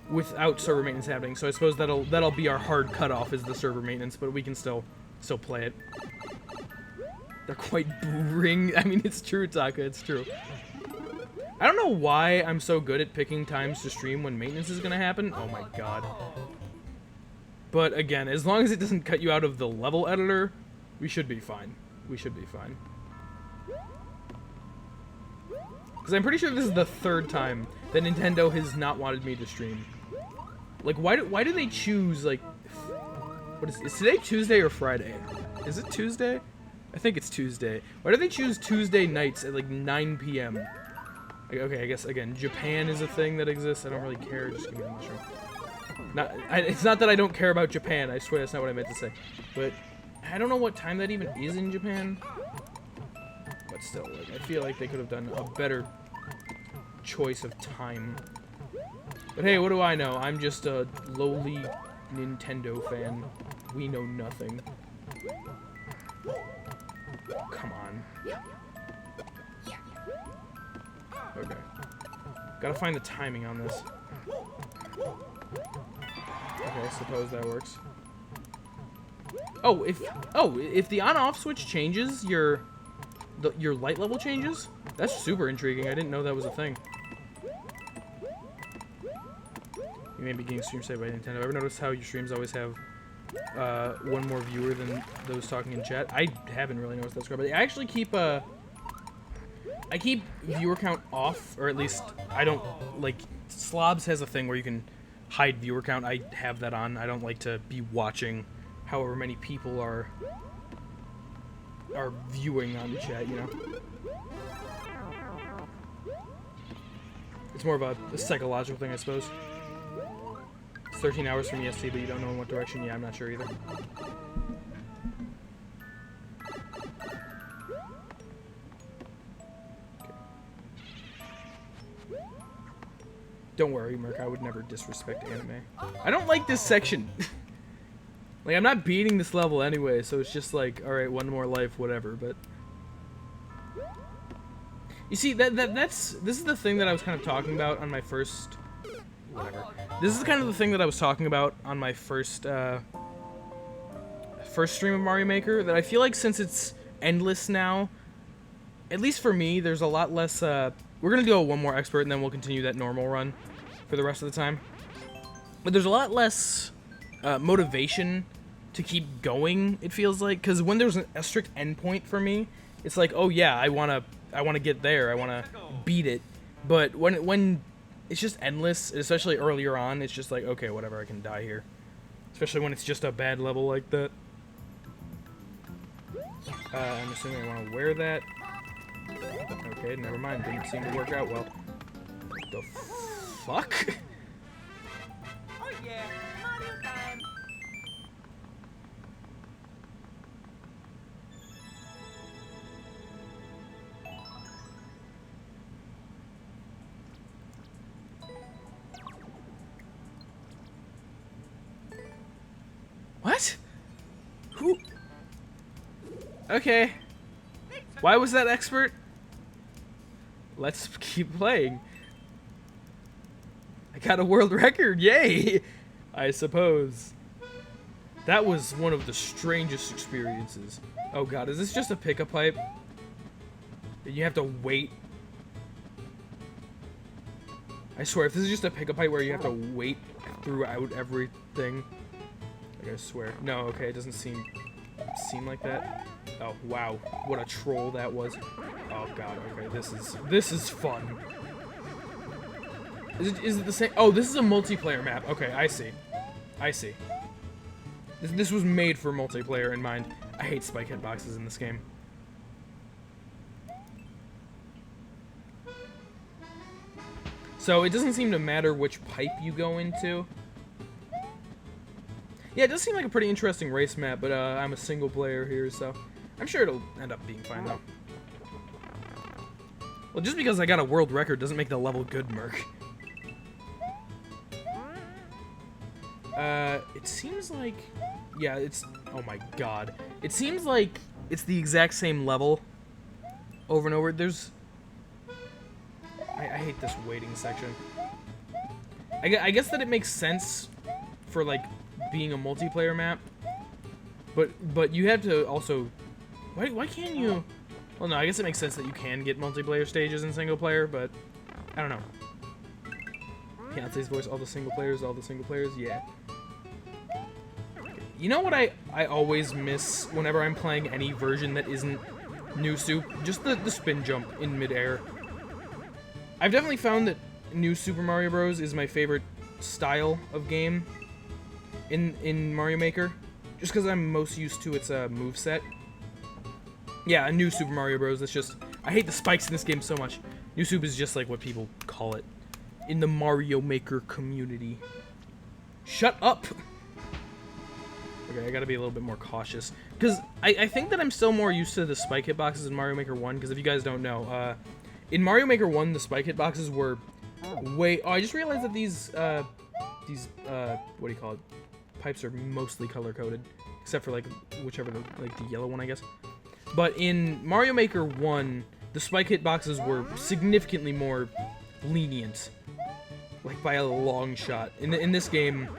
without server maintenance happening. So I suppose that'll be our hard cutoff is the server maintenance, but we can still play it. They're quite boring. I mean, it's true, Taka. It's true. I don't know why I'm so good at picking times to stream when maintenance is gonna happen. Oh my god. But again, as long as it doesn't cut you out of the level editor, we should be fine. We should be fine. Because I'm pretty sure this is the third time that Nintendo has not wanted me to stream. Like, why do they choose, like... What is today Tuesday or Friday? Is it Tuesday? I think it's Tuesday. Why do they choose Tuesday nights at, like, 9 p.m.? Like, okay, I guess, again, Japan is a thing that exists. I don't really care. Just give me the mushroom. It's not that I don't care about Japan. I swear that's not what I meant to say. But I don't know what time that even is in Japan. But still, like, I feel like they could have done a better choice of time. But hey, what do I know? I'm just a lowly Nintendo fan. We know nothing. Come on. Okay. Gotta find the timing on this. Okay, I suppose that works. Oh, if the on-off switch changes, your light level changes? That's super intriguing. I didn't know that was a thing. You may be getting stream saved by Nintendo. Ever notice how your streams always have one more viewer than those talking in chat? I haven't really noticed that, Scrubby. I actually keep I keep viewer count off, or at least I don't like. Slobs has a thing where you can hide viewer count. I have that on. I don't like to be watching however many people are viewing on the chat, you know. It's more of a psychological thing, I suppose. It's 13 hours from EST, but you don't know in what direction. Yeah, I'm not sure either. Don't worry, Merc, I would never disrespect anime. I don't like this section. Like, I'm not beating this level anyway, so it's just like, alright, one more life, whatever, but... You see, this is the thing that I was kind of talking about on my first... Whatever. This is kind of the thing that I was talking about on my first stream of Mario Maker, that I feel like since it's endless now, at least for me, there's a lot less, we're gonna do a one more expert and then we'll continue that normal run for the rest of the time. But there's a lot less motivation to keep going, it feels like, because when there's a strict endpoint for me, it's like, oh yeah, I wanna get there, I wanna beat it. But when it's just endless, especially earlier on, it's just like, okay, whatever, I can die here. Especially when it's just a bad level like that. I'm assuming I want to wear that. Okay, never mind. Didn't seem to work out well. What the fuck? Oh yeah, Mario time. What? Who? Okay. Why was that expert? Let's keep playing. I got a world record, yay! I suppose. That was one of the strangest experiences. Oh god, is this just a pickup pipe? That you have to wait? I swear, if this is just a pickup pipe where you have to wait throughout everything. I swear. No, okay, it doesn't seem like that. Oh wow, what a troll that was. Oh god, okay, this is fun. Is it the same? Oh, this is a multiplayer map. Okay, I see. This was made for multiplayer in mind. I hate spike hitboxes in this game. So it doesn't seem to matter which pipe you go into. Yeah, it does seem like a pretty interesting race map, but I'm a single player here, so I'm sure it'll end up being fine, though. Well, just because I got a world record doesn't make the level good, Merc. It seems like... Yeah, it's... Oh my god. It seems like it's the exact same level over and over. There's... I hate this waiting section. I guess that it makes sense for, like, being a multiplayer map. But you have to also... Why can't you... Well, no, I guess it makes sense that you can get multiplayer stages in single player, but... I don't know. Beyonce's voice, all the single players, yeah. You know what I always miss whenever I'm playing any version that isn't New Soup? Just the spin jump in midair. I've definitely found that New Super Mario Bros. Is my favorite style of game in Mario Maker, just because I'm most used to its moveset. Yeah, a New Super Mario Bros. That's just... I hate the spikes in this game so much. New Soup is just like what people call it in the Mario Maker community. Shut up! Okay, I gotta be a little bit more cautious. Because I think that I'm still more used to the spike hitboxes in Mario Maker 1, because if you guys don't know, in Mario Maker 1, the spike hitboxes were way... Oh, I just realized that these what do you call it? Pipes are mostly color-coded. Except for, like, whichever, like, the yellow one, I guess. But in Mario Maker 1, the spike hitboxes were significantly more lenient. Like, by a long shot. In this game,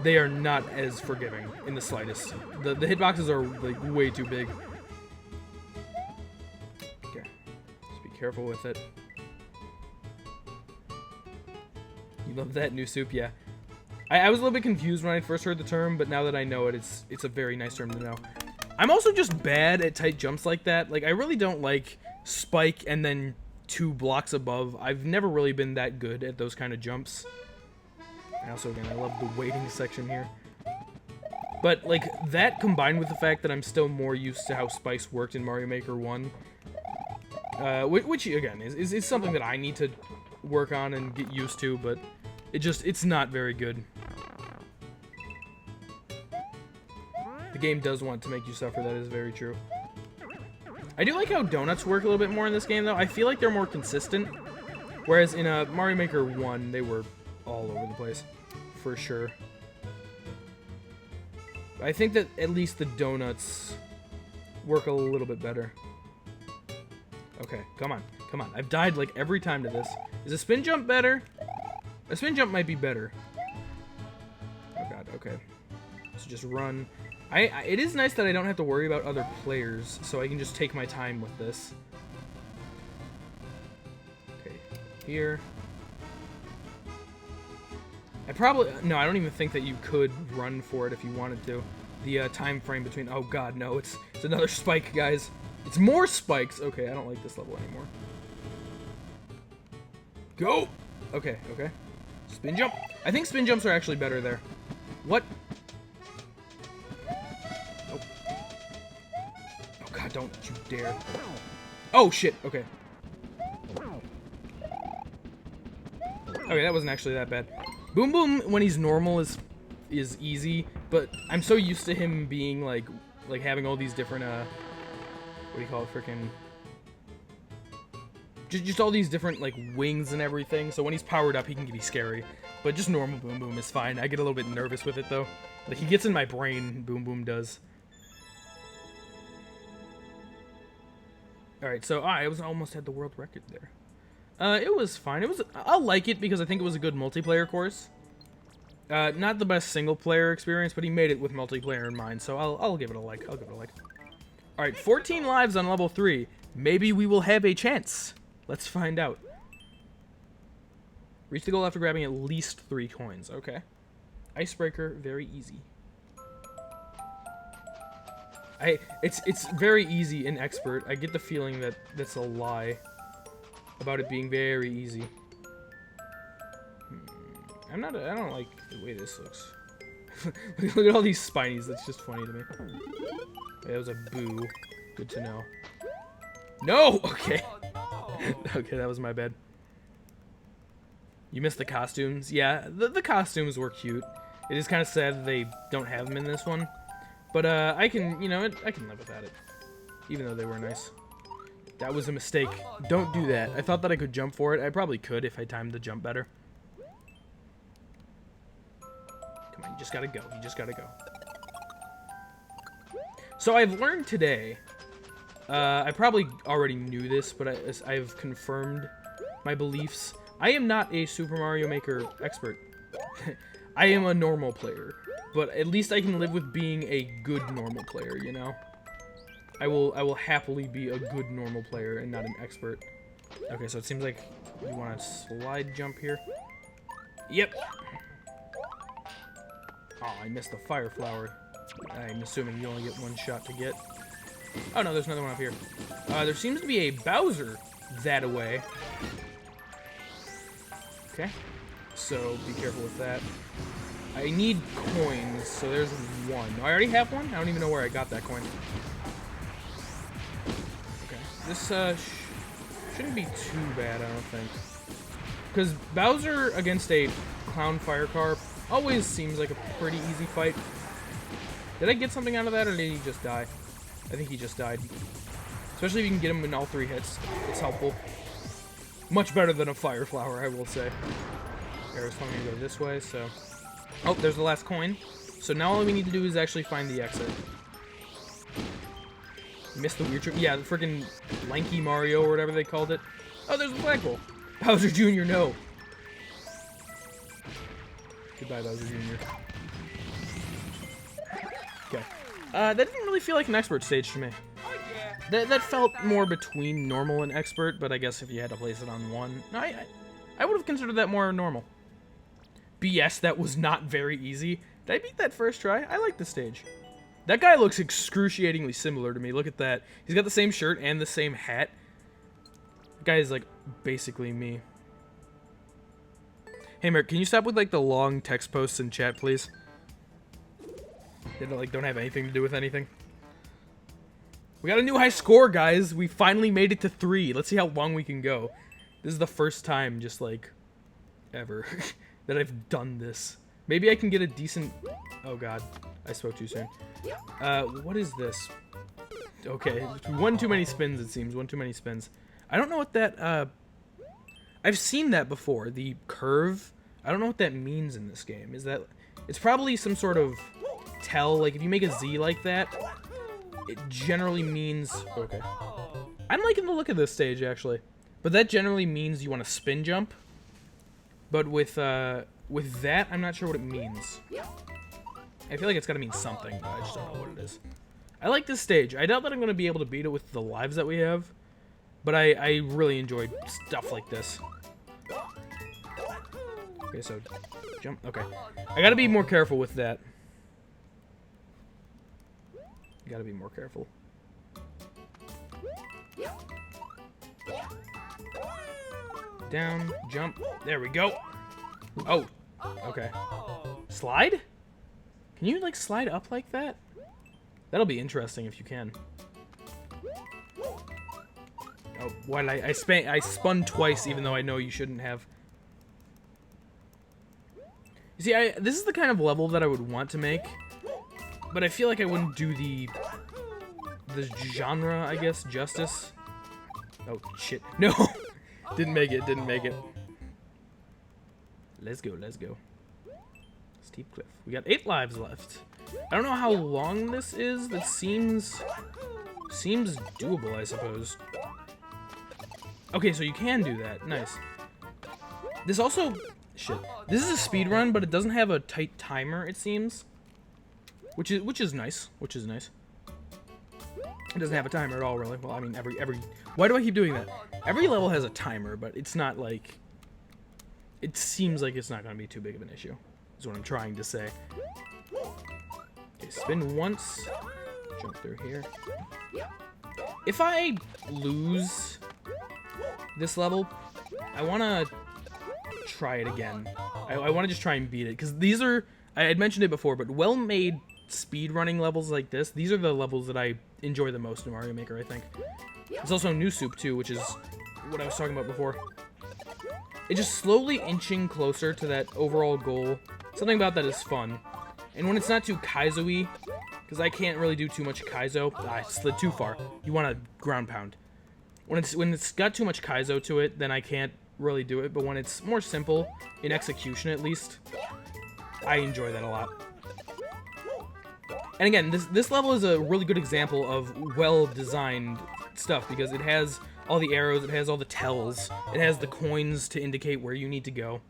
they are not as forgiving in the slightest. The hitboxes are, like, way too big. Okay. Just be careful with it. You love that, New Soup? Yeah. I was a little bit confused when I first heard the term, but now that I know it, it's a very nice term to know. I'm also just bad at tight jumps like that. Like, I really don't like spike and then 2 blocks above. I've never really been that good at those kind of jumps. And also, again, I love the waiting section here. But, like, that combined with the fact that I'm still more used to how spikes worked in Mario Maker 1, which again, is something that I need to work on and get used to, but it's not very good. The game does want to make you suffer, that is very true. I do like how donuts work a little bit more in this game, though. I feel like they're more consistent, whereas in Mario Maker 1, they were all over the place, for sure. I think that at least the donuts work a little bit better. Okay, come on, come on. I've died, like, every time to this. Is a spin jump better? A spin jump might be better. Oh god, okay. So just run. It is nice that I don't have to worry about other players, so I can just take my time with this. Okay, here. No, I don't even think that you could run for it if you wanted to. The time frame between... Oh god, no, it's another spike, guys. It's more spikes! Okay, I don't like this level anymore. Go! Okay, okay. Spin jump. I think spin jumps are actually better there. What? Oh. Oh god, don't you dare. Oh shit, okay. Okay, that wasn't actually that bad. Boom Boom, when he's normal, is easy, but I'm so used to him being, like having all these different, what do you call it, frickin'... Just all these different, like, wings and everything, so when he's powered up, he can be scary. But just normal Boom Boom is fine. I get a little bit nervous with it, though. Like, he gets in my brain, Boom Boom does. Alright, so, I almost had the world record there. It was fine. I'll like it because I think it was a good multiplayer course. Not the best single-player experience, but he made it with multiplayer in mind, so I'll give it a like. Alright, 14 lives on level 3. Maybe we will have a chance. Let's find out. Reach the goal after grabbing at least 3 coins. Okay. Icebreaker, very easy. It's very easy in Expert. I get the feeling that that's a lie about it being very easy. I don't like the way this looks. Look at all these spinies. That's just funny to me. That was a boo. Good to know. No! Okay. Okay, that was my bad. You missed the costumes? Yeah, the costumes were cute. It is kind of sad that they don't have them in this one. But, I can, you know, I can live without it. Even though they were nice. That was a mistake. Don't do that. I thought that I could jump for it. I probably could if I timed the jump better. Come on, you just gotta go. You just gotta go. So I've learned today... I probably already knew this, but I've confirmed my beliefs. I am not a Super Mario Maker expert. I am a normal player, but at least I can live with being a good normal player, you know? I will happily be a good normal player and not an expert. Okay, so it seems like you want to slide jump here. Yep. Oh, I missed the fire flower. I'm assuming you only get one shot to get. Oh no, there's another one up here. There seems to be a Bowser that away. Okay, so be careful with that. I need coins, so there's one. I already have one? I don't even know where I got that coin. Okay, this shouldn't be too bad, I don't think. Because Bowser against a clown fire car always seems like a pretty easy fight. Did I get something out of that, or did he just die? I think he just died. Especially if you can get him in all 3 hits. It's helpful. Much better than a fire flower, I will say. Arrow's telling me to go this way, so... Oh, there's the last coin. So now all we need to do is actually find the exit. Missed the weird trick. Yeah, the freaking lanky Mario or whatever they called it. Oh, there's the flagpole. Bowser Jr., no. Goodbye, Bowser Jr. Okay. That didn't really feel like an expert stage to me. That felt more between normal and expert, but I guess if you had to place it on one... No, I would have considered that more normal. BS, that was not very easy. Did I beat that first try? I like the stage. That guy looks excruciatingly similar to me. Look at that. He's got the same shirt and the same hat. The guy is, like, basically me. Hey, Merrick, can you stop with, like, the long text posts in chat, please? They don't have anything to do with anything. We got a new high score, guys. We finally made it to 3. Let's see how long we can go. This is the first time, just, like, ever, that I've done this. Maybe I can get a decent... Oh, God. I spoke too soon. What is this? Okay. One too many spins, it seems. One too many spins. I don't know what that... I've seen that before. The curve. I don't know what that means in this game. Is that... It's probably some sort of tell. Like, if you make a Z like that, it generally means... Okay. I'm liking the look of this stage, actually. But that generally means you want to spin jump. But with that, I'm not sure what it means. I feel like it's got to mean something, but I just don't know what it is. I like this stage. I doubt that I'm going to be able to beat it with the lives that we have. But I really enjoyed stuff like this. Okay, so jump. Okay. I got to be more careful with that. Got to be more careful. Down, jump. There we go. Oh, okay. Slide? Can you, like, slide up like that? That'll be interesting if you can. Oh, why did I spun twice, even though I know you shouldn't have. You see, this is the kind of level that I would want to make, but I feel like I wouldn't do the genre, I guess, justice. Oh, shit. No! Didn't make it, didn't make it. Let's go, let's go. Steep cliff. We got 8 lives left. I don't know how long this is. That seems doable, I suppose. Okay, so you can do that. Nice. This also... Shit. This is a speed run, but it doesn't have a tight timer, it seems. Which is nice. Which is nice. It doesn't have a timer at all, really. Well, I mean, every... Why do I keep doing that? Every level has a timer, but it's not like... It seems like it's not going to be too big of an issue. Is what I'm trying to say. Okay, spin once. Jump through here. If I lose this level, I want to try it again. I want to just try and beat it. Because these are... I had mentioned it before, but well-made speedrunning levels like this, these are the levels that I enjoy the most in Mario Maker, I think. There's also New Soup, too, which is what I was talking about before. It's just slowly inching closer to that overall goal. Something about that is fun. And when it's not too Kaizo-y, because I can't really do too much Kaizo. I slid too far. You want to ground pound. When it's got too much Kaizo to it, then I can't really do it. But when it's more simple, in execution at least, I enjoy that a lot. And again, this level is a really good example of well-designed stuff, because it has all the arrows, it has all the tells, it has the coins to indicate where you need to go.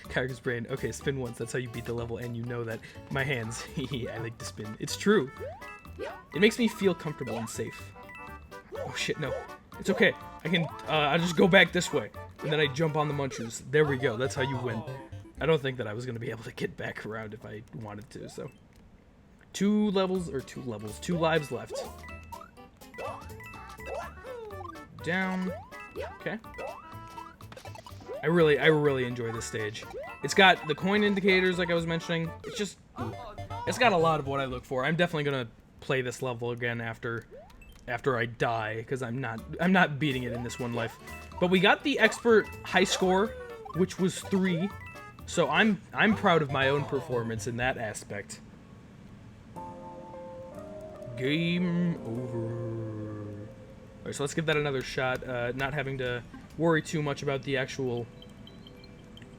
Character's brain. Okay, spin once, that's how you beat the level, and you know that. My hands. I like to spin. It's true. It makes me feel comfortable and safe. Oh shit, no. It's okay. I can, I'll just go back this way. And then I jump on the munchers. There we go, that's how you win. I don't think that I was going to be able to get back around if I wanted to, so. Two lives left. Down. Okay. I really enjoy this stage. It's got the coin indicators, like I was mentioning. It's got a lot of what I look for. I'm definitely gonna play this level again after I die, because I'm not beating it in this one life. But we got the expert high score, which was 3. So I'm proud of my own performance in that aspect. Game over. Alright, so let's give that another shot, not having to worry too much about the actual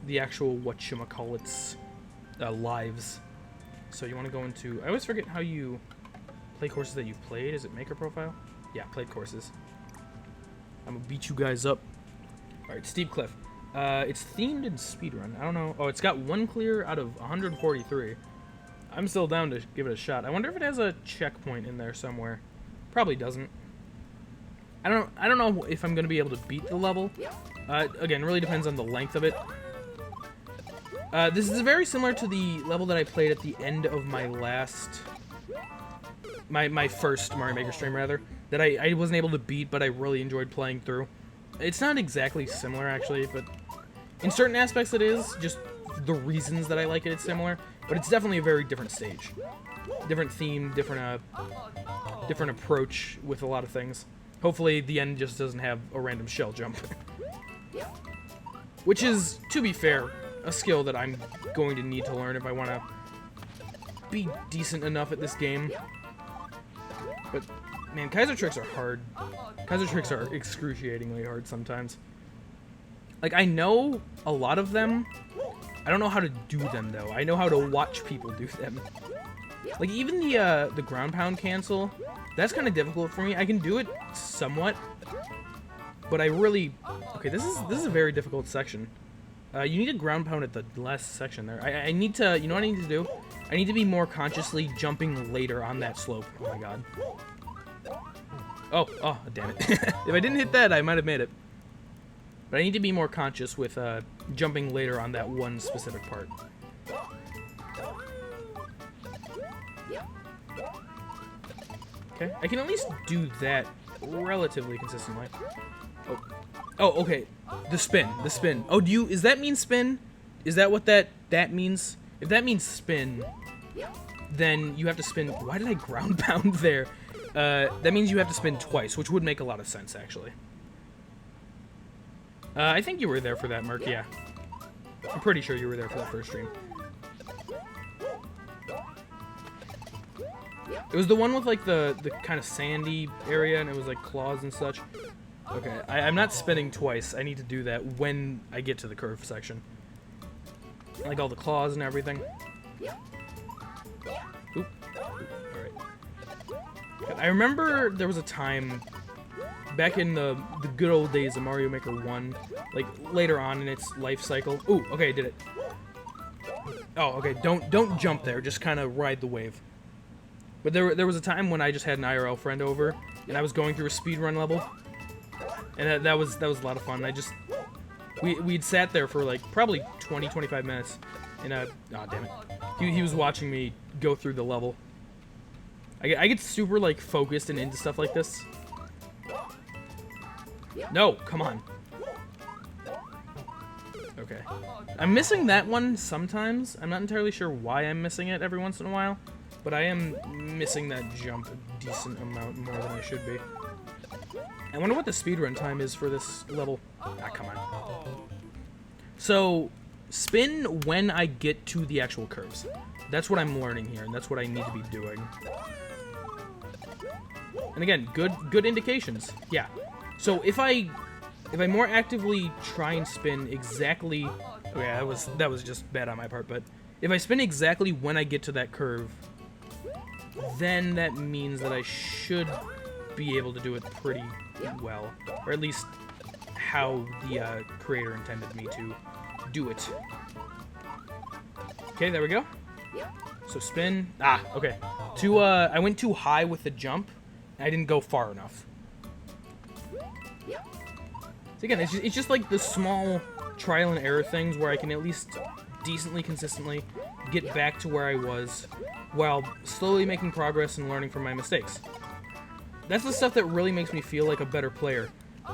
whatchamacallits, lives. So you want to go into, I always forget how you play courses that you've played. Is it Maker Profile? Yeah, played courses. I'm gonna beat you guys up. Alright, Steep Cliff. It's themed in speedrun. I don't know. Oh, it's got 1 clear out of 143. I'm still down to give it a shot. I wonder if it has a checkpoint in there somewhere. Probably doesn't. I don't know if I'm gonna be able to beat the level. Again, it really depends on the length of it. This is very similar to the level that I played at the end of my last, my first Mario Maker stream, rather, that I wasn't able to beat, but I really enjoyed playing through. It's not exactly similar, actually, but in certain aspects it is. Just the reasons that I like it, it's similar, but it's definitely a very different stage, different theme, different approach with a lot of things. Hopefully the end just doesn't have a random shell jump. Which is, to be fair, a skill that I'm going to need to learn if I want to be decent enough at this game. But, man, Kaiser tricks are hard. Kaiser tricks are excruciatingly hard sometimes. Like, I know a lot of them. I don't know how to do them, though. I know how to watch people do them. Like, even the ground pound cancel, that's kind of difficult for me. I can do it somewhat, but I really... Okay, this is a very difficult section. You need to ground pound at the last section there. I need to... You know what I need to do? I need to be more consciously jumping later on that slope. Oh my god. Oh, damn it. If I didn't hit that, I might have made it. But I need to be more conscious with jumping later on that one specific part. Okay, I can at least do that relatively consistently. Oh, okay. The spin. Oh, does that mean spin? Is that what that means? If that means spin, then you have to spin. Why did I ground pound there? That means you have to spin twice, which would make a lot of sense, actually. I think you were there for that, Merc, yeah. I'm pretty sure you were there for that first stream. It was the one with, like, the kind of sandy area, and it was, like, claws and such. Okay, I'm not spinning twice. I need to do that when I get to the curve section. Like, all the claws and everything. Oop. Alright. I remember there was a time back in the good old days of Mario Maker 1, like, later on in its life cycle. Ooh, okay, I did it. Oh, okay, don't jump there. Just kind of ride the wave. But there was a time when I just had an IRL friend over, and I was going through a speedrun level, and that was a lot of fun. We'd sat there for like probably 20-25 minutes, and oh damn it, he was watching me go through the level. I get super like focused and into stuff like this. No, come on. Okay. I'm missing that one sometimes. I'm not entirely sure why I'm missing it every once in a while, but I am missing that jump a decent amount more than I should be. I wonder what the speedrun time is for this level. Ah, come on. So, spin when I get to the actual curves. That's what I'm learning here, and that's what I need to be doing. And again, good indications. Yeah. So if I more actively try and spin exactly, okay, that was just bad on my part, but if I spin exactly when I get to that curve, then that means that I should be able to do it pretty well, or at least how the creator intended me to do it. Okay, there we go. So spin. Ah, okay. I went too high with the jump. I didn't go far enough. So again, it's just like the small trial and error things where I can at least decently consistently get back to where I was while slowly making progress and learning from my mistakes. That's the stuff that really makes me feel like a better player.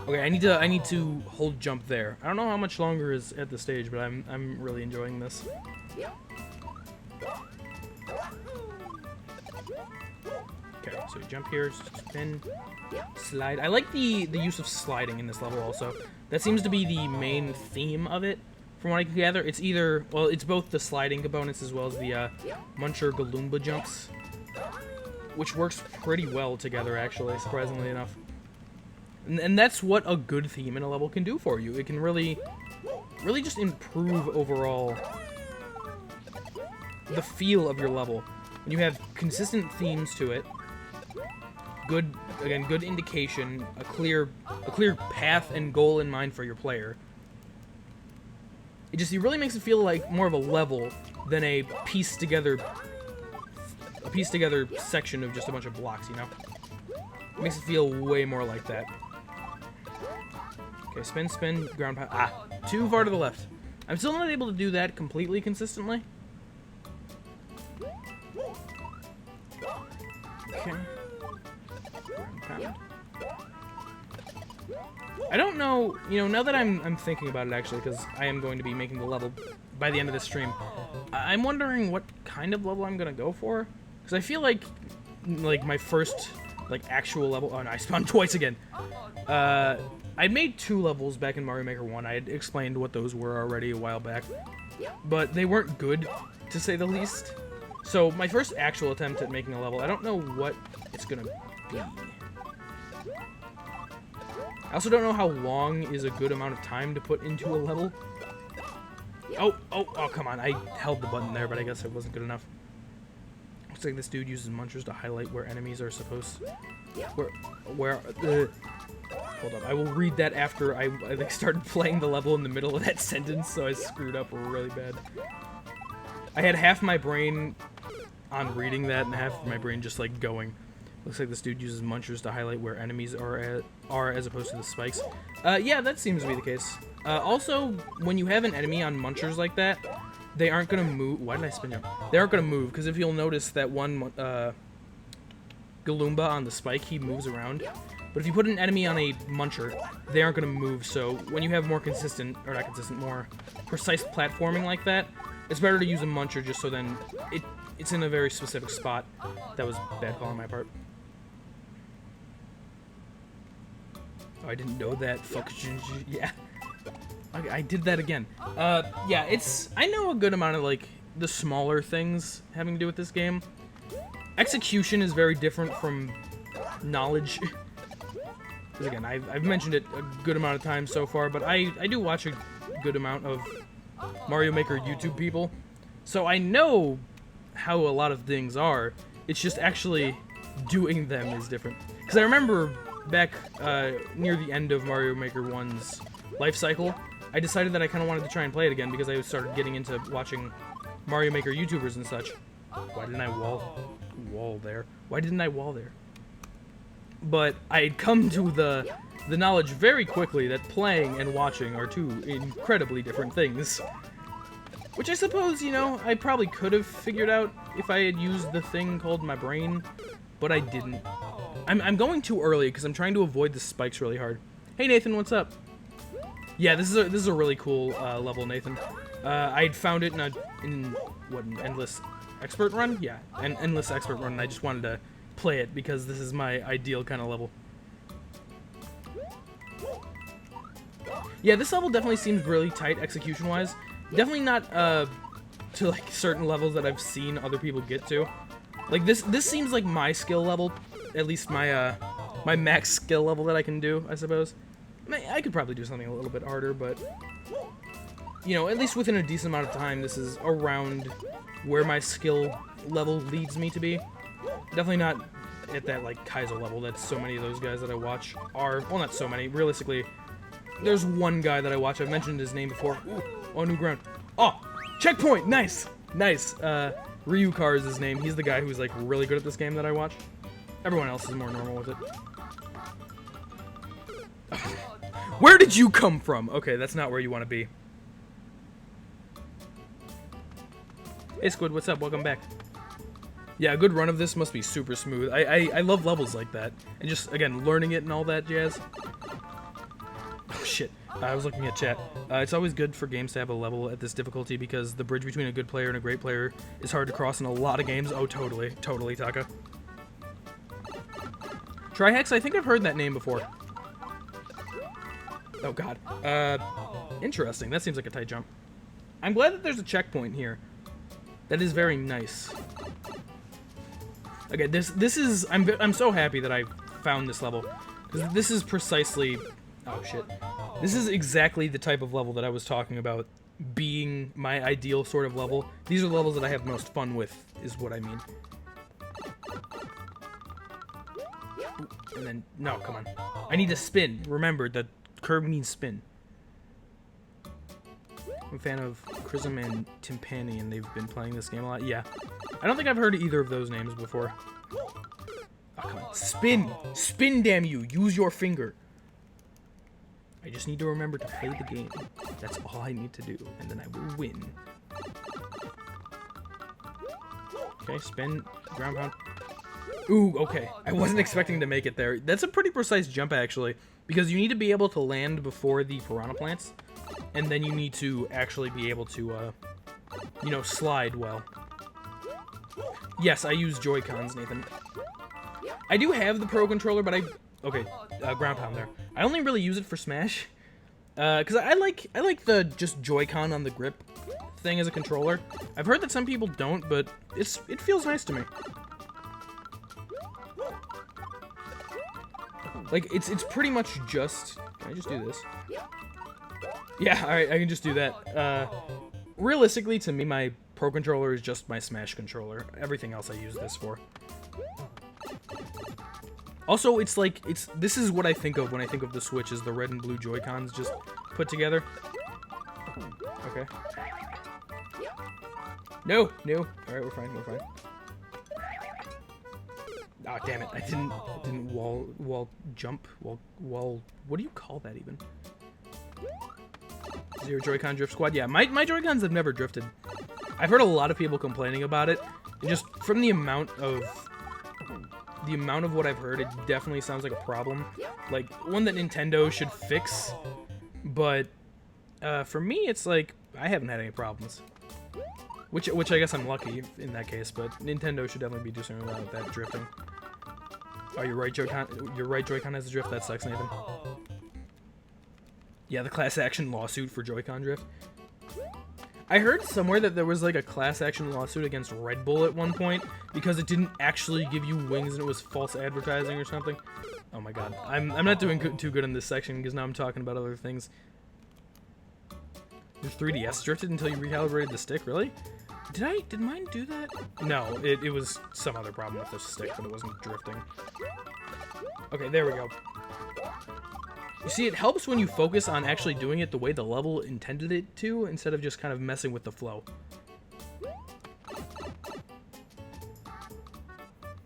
Okay, I need to hold jump there. I don't know how much longer is at the stage, but I'm really enjoying this. Okay, so jump here, spin, slide. I like the use of sliding in this level also. That seems to be the main theme of it, from what I can gather. It's either, well, it's both the sliding components as well as the Muncher Galoomba jumps, which works pretty well together, actually, surprisingly enough. And that's what a good theme in a level can do for you. It can really just improve overall the feel of your level. When you have consistent themes to it, good indication, a clear path and goal in mind for your player. It really makes it feel like more of a level than a pieced together section of just a bunch of blocks, you know? It makes it feel way more like that. Okay, spin, spin, ground pound. Ah, too far to the left. I'm still not able to do that completely consistently. Okay. Ground pound. I don't know, you know, now that I'm thinking about it actually, because I am going to be making the level by the end of this stream, I'm wondering what kind of level I'm going to go for. Because I feel like my first, actual level... Oh, no, I spawned twice again. I made 2 levels back in Mario Maker 1. I had explained what those were already a while back. But they weren't good, to say the least. So, my first actual attempt at making a level, I don't know what it's going to be. I also don't know how long is a good amount of time to put into a level. Oh, come on. I held the button there, but I guess it wasn't good enough. Looks like this dude uses munchers to highlight where enemies are supposed... Hold up, I will read that after I started playing the level in the middle of that sentence, so I screwed up really bad. I had half my brain on reading that and half of my brain just, going. Looks like this dude uses munchers to highlight where enemies are as opposed to the spikes. Yeah, that seems to be the case. Also, when you have an enemy on munchers like that, they aren't going to move. Why did I spin jump? They aren't going to move, because if you'll notice that one Galoomba on the spike, he moves around. But if you put an enemy on a muncher, they aren't going to move, so when you have more consistent, or not consistent, more precise platforming like that, it's better to use a muncher just so then it's in a very specific spot. That was a bad call on my part. Oh, I didn't know that. Fuck. Yeah. Okay, I did that again. Yeah, I know a good amount of, the smaller things having to do with this game. Execution is very different from knowledge. Because again, I've mentioned it a good amount of times so far, but I do watch a good amount of Mario Maker YouTube people. So I know how a lot of things are. It's just actually doing them is different. Because I remember back near the end of Mario Maker 1's life cycle, I decided that I kind of wanted to try and play it again because I started getting into watching Mario Maker YouTubers and such. Why didn't I wall there? Why didn't I wall there? But I had come to the knowledge very quickly that playing and watching are 2 incredibly different things. Which I suppose, you know, I probably could have figured out if I had used the thing called my brain, but I didn't. I'm going too early because I'm trying to avoid the spikes really hard. Hey Nathan, what's up? Yeah, this is a really cool level, Nathan. I'd found it in what, an endless expert run? Yeah, an endless expert run, and I just wanted to play it because this is my ideal kind of level. Yeah, this level definitely seems really tight execution-wise. Definitely not to like certain levels that I've seen other people get to. Like this seems like my skill level, at least my my max skill level that I can do, I suppose. I could probably do something a little bit harder, but you know, at least within a decent amount of time, this is around where my skill level leads me to be. Definitely not at that like Kaiser level that so many of those guys that I watch are. Well, not so many. Realistically, there's one guy that I watch. I've mentioned his name before. Ooh, on new ground. Oh, checkpoint. Nice, nice. Ryukar is his name. He's the guy who's like really good at this game that I watch. Everyone else is more normal with it. Where did you come from? Okay, that's not where you want to be. Hey Squid, what's up? Welcome back. Yeah, a good run of this must be super smooth. I love levels like that. And just, again, learning it and all that jazz. Oh shit, I was looking at chat. It's always good for games to have a level at this difficulty because the bridge between a good player and a great player is hard to cross in a lot of games. Oh, totally. Totally, Taka. Trihex, I think I've heard that name before. Oh god. Interesting. That seems like a tight jump. I'm glad that there's a checkpoint here. That is very nice. Okay, this is I'm so happy that I found this level, because this is precisely, oh shit, this is exactly the type of level that I was talking about being my ideal sort of level. These are levels that I have most fun with, is what I mean. Ooh, and then no, come on, I need to spin. Remember that curve means spin. I'm a fan of Chrism and Timpani, and they've been playing this game a lot. Yeah. I don't think I've heard either of those names before. Oh, come on. Spin! Spin, damn you! Use your finger! I just need to remember to play the game. That's all I need to do, and then I will win. Okay, spin, ground pound. Ooh, okay. I wasn't expecting to make it there. That's a pretty precise jump, actually, because you need to be able to land before the piranha plants. And then you need to actually be able to, you know, slide well. Yes, I use Joy-Cons, Nathan. I do have the Pro Controller, but okay, ground pound there. I only really use it for Smash. Because I like the just Joy-Con on the grip thing as a controller. I've heard that some people don't, but it feels nice to me. Like, it's pretty much just... Can I just do this? Yeah, alright, I can just do that. Realistically, to me, my Pro Controller is just my Smash controller. Everything else I use this for. Also, it's like, this is what I think of when I think of the Switch, is the red and blue Joy-Cons just put together. Okay. No, no. Alright, we're fine, we're fine. Ah, oh, damn it, I didn't wall jump, wall, what do you call that even? Zero Joy-Con drift squad? Yeah, my Joy-Cons have never drifted. I've heard a lot of people complaining about it, and just from the amount of what I've heard, it definitely sounds like a problem. Like, one that Nintendo should fix, but for me, it's like, I haven't had any problems. Which I guess I'm lucky in that case, but Nintendo should definitely be doing something about that drifting. Oh, your right Joy-Con has a drift? That sucks, Nathan. Yeah, the class action lawsuit for Joy-Con drift. I heard somewhere that there was like a class action lawsuit against Red Bull at one point because it didn't actually give you wings and it was false advertising or something. Oh my god. I'm not doing too good in this section because now I'm talking about other things. Your 3DS drifted until you recalibrated the stick? Really? Did mine do that? No, it was some other problem with the stick, but it wasn't drifting. Okay, there we go. You see, it helps when you focus on actually doing it the way the level intended it to, instead of just kind of messing with the flow. Yeah,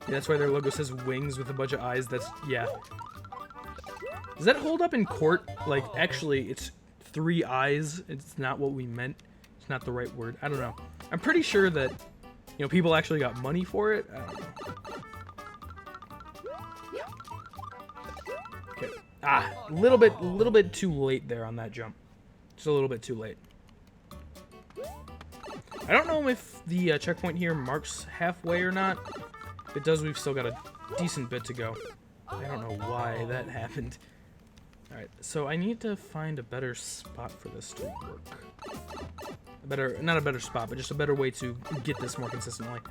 that's why their logo says wings with a bunch of eyes. That's, yeah. Does that hold up in court? Like, actually, it's 3 eyes. It's not what we meant. It's not the right word. I don't know. I'm pretty sure that, you know, people actually got money for it. I don't know. Okay. Ah, a little bit too late there on that jump. Just a little bit too late. I don't know if the checkpoint here marks halfway or not. If it does, we've still got a decent bit to go. I don't know why that happened. Alright, so I need to find a better spot for this to work. Not a better spot, but just a better way to get this more consistently.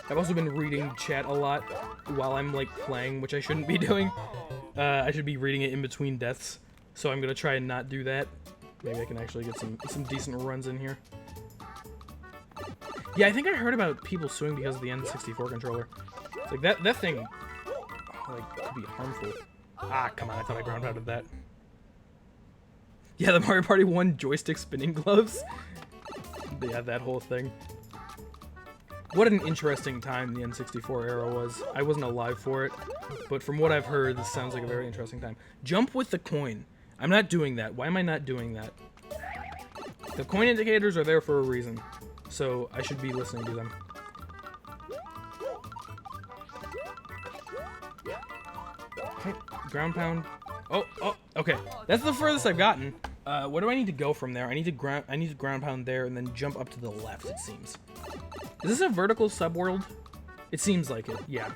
I've also been reading chat a lot while I'm, like, playing, which I shouldn't be doing. I should be reading it in between deaths, so I'm gonna try and not do that. Maybe I can actually get some decent runs in here. Yeah, I think I heard about people suing because of the N64 controller. It's like, that thing, like, could be harmful. Ah, come on, I thought I ground pounded that. Yeah, the Mario Party 1 joystick spinning gloves. Yeah, that whole thing. What an interesting time the N64 era was. I wasn't alive for it, but from what I've heard, this sounds like a very interesting time. Jump with the coin. I'm not doing that. Why am I not doing that? The coin indicators are there for a reason, so I should be listening to them. Okay, ground pound. Oh, okay. That's the furthest I've gotten. Where do I need to go from there? I need to ground pound there and then jump up to the left, it seems. Is this a vertical subworld? It seems like it, yeah.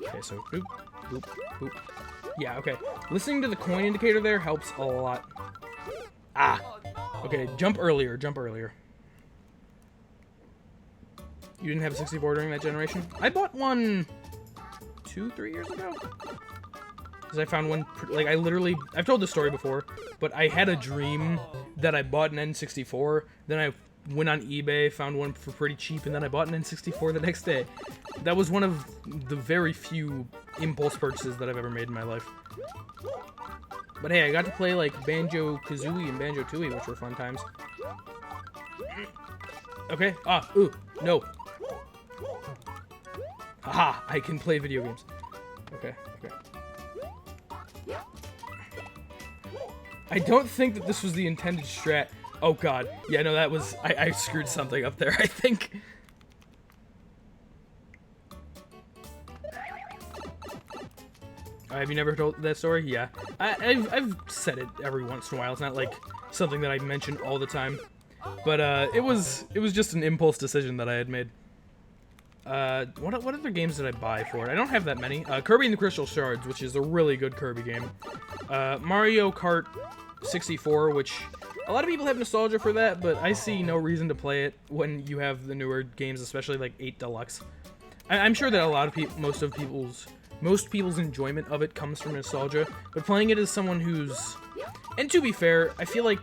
Okay, so boop, boop, boop. Yeah, okay. Listening to the coin indicator there helps a lot. Ah! Okay, jump earlier, jump earlier. You didn't have a 64 during that generation? I bought one 2-3 years ago? Because I found one, like, I've told this story before, but I had a dream that I bought an N64, then I went on eBay, found one for pretty cheap, and then I bought an N64 the next day. That was one of the very few impulse purchases that I've ever made in my life. But hey, I got to play, like, Banjo-Kazooie and Banjo-Tooie, which were fun times. Okay, ooh, no. Haha, I can play video games. Okay. I don't think that this was the intended strat. Oh god. Yeah, no, that was... I screwed something up there, I think. Have you never told that story? Yeah. I've said it every once in a while. It's not like something that I mention all the time. But it was just an impulse decision that I had made. What other games did I buy for it? I don't have that many. Kirby and the Crystal Shards, which is a really good Kirby game. Mario Kart 64, which a lot of people have nostalgia for that, but I see no reason to play it when you have the newer games, especially like 8 Deluxe. I'm sure that a lot of most people's enjoyment of it comes from nostalgia, but playing it as someone who's... And to be fair, I feel like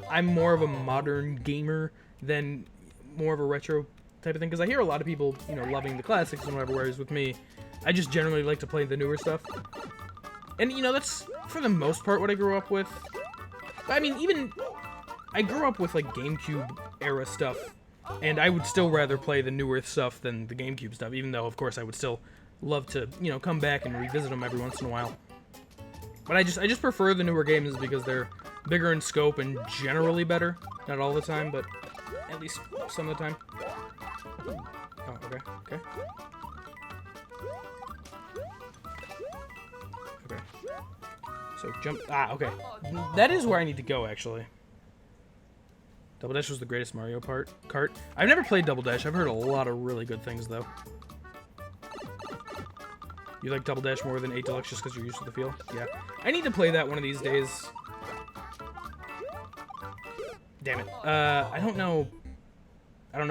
I'm more of a modern gamer than more of a retro type of thing, because I hear a lot of people, you know, loving the classics and whatever, whereas with me, I just generally like to play the newer stuff. And, you know, that's, for the most part, what I grew up with. I mean, even... I grew up with, like, GameCube-era stuff, and I would still rather play the newer stuff than the GameCube stuff, even though, of course, I would still love to, you know, come back and revisit them every once in a while. But I just prefer the newer games because they're bigger in scope and generally better. Not all the time, but at least some of the time. Oh, okay. So jump, okay. That is where I need to go, actually. Double Dash was the greatest Mario Kart. I've never played Double Dash. I've heard a lot of really good things, though. You like Double Dash more than 8 Deluxe just because you're used to the feel? Yeah. I need to play that one of these days. Damn it. I don't know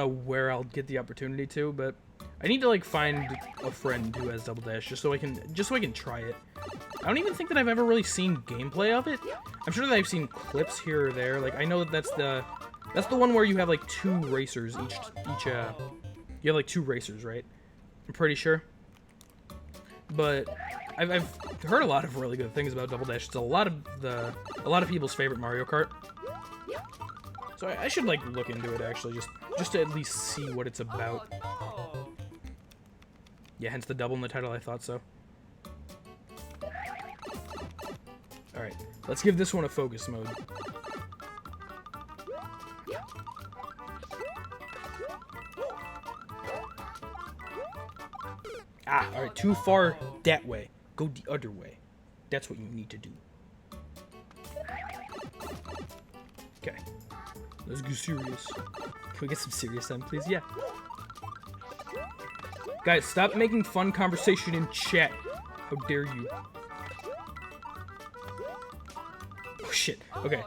where I'll get the opportunity to, but I need to, like, find a friend who has Double Dash just so I can try it. I don't even think that I've ever really seen gameplay of it. I'm sure that I've seen clips here or there. Like, I know that that's the one where you have, like, 2 racers you have, like, 2 racers, right? I'm pretty sure. But I've heard a lot of really good things about Double Dash. It's a lot of people's favorite Mario Kart. So I should, like, look into it, actually, just to at least see what it's about. Yeah, hence the double in the title, I thought so. Alright, let's give this one a focus mode. Alright, too far that way. Go the other way. That's what you need to do. Okay. Let's go serious. Can we get some serious then, please? Yeah. Guys, stop making fun conversation in chat. How dare you? Oh, shit. Okay.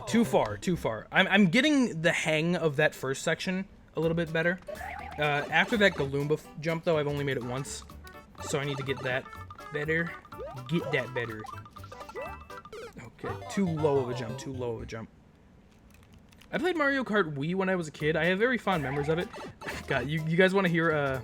Too far, too far. I'm getting the hang of that first section a little bit better. After that Galumba jump, though, I've only made it once. So I need to get that better. Get that better. Okay, too low of a jump, too low of a jump. I played Mario Kart Wii when I was a kid. I have very fond memories of it. God, you guys want to hear,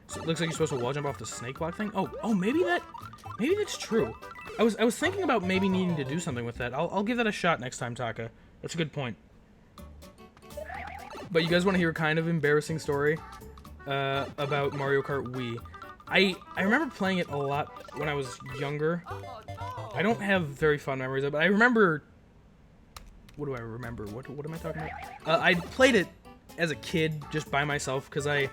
so it looks like you're supposed to wall jump off the snake block thing? Oh, maybe that's true. I was thinking about maybe needing to do something with that. I'll give that a shot next time, Taka. That's a good point. But you guys want to hear a kind of embarrassing story about Mario Kart Wii? I remember playing it a lot when I was younger. I don't have very fond memories of it, but I remember... What do I remember? What am I talking about? I played it as a kid just by myself because I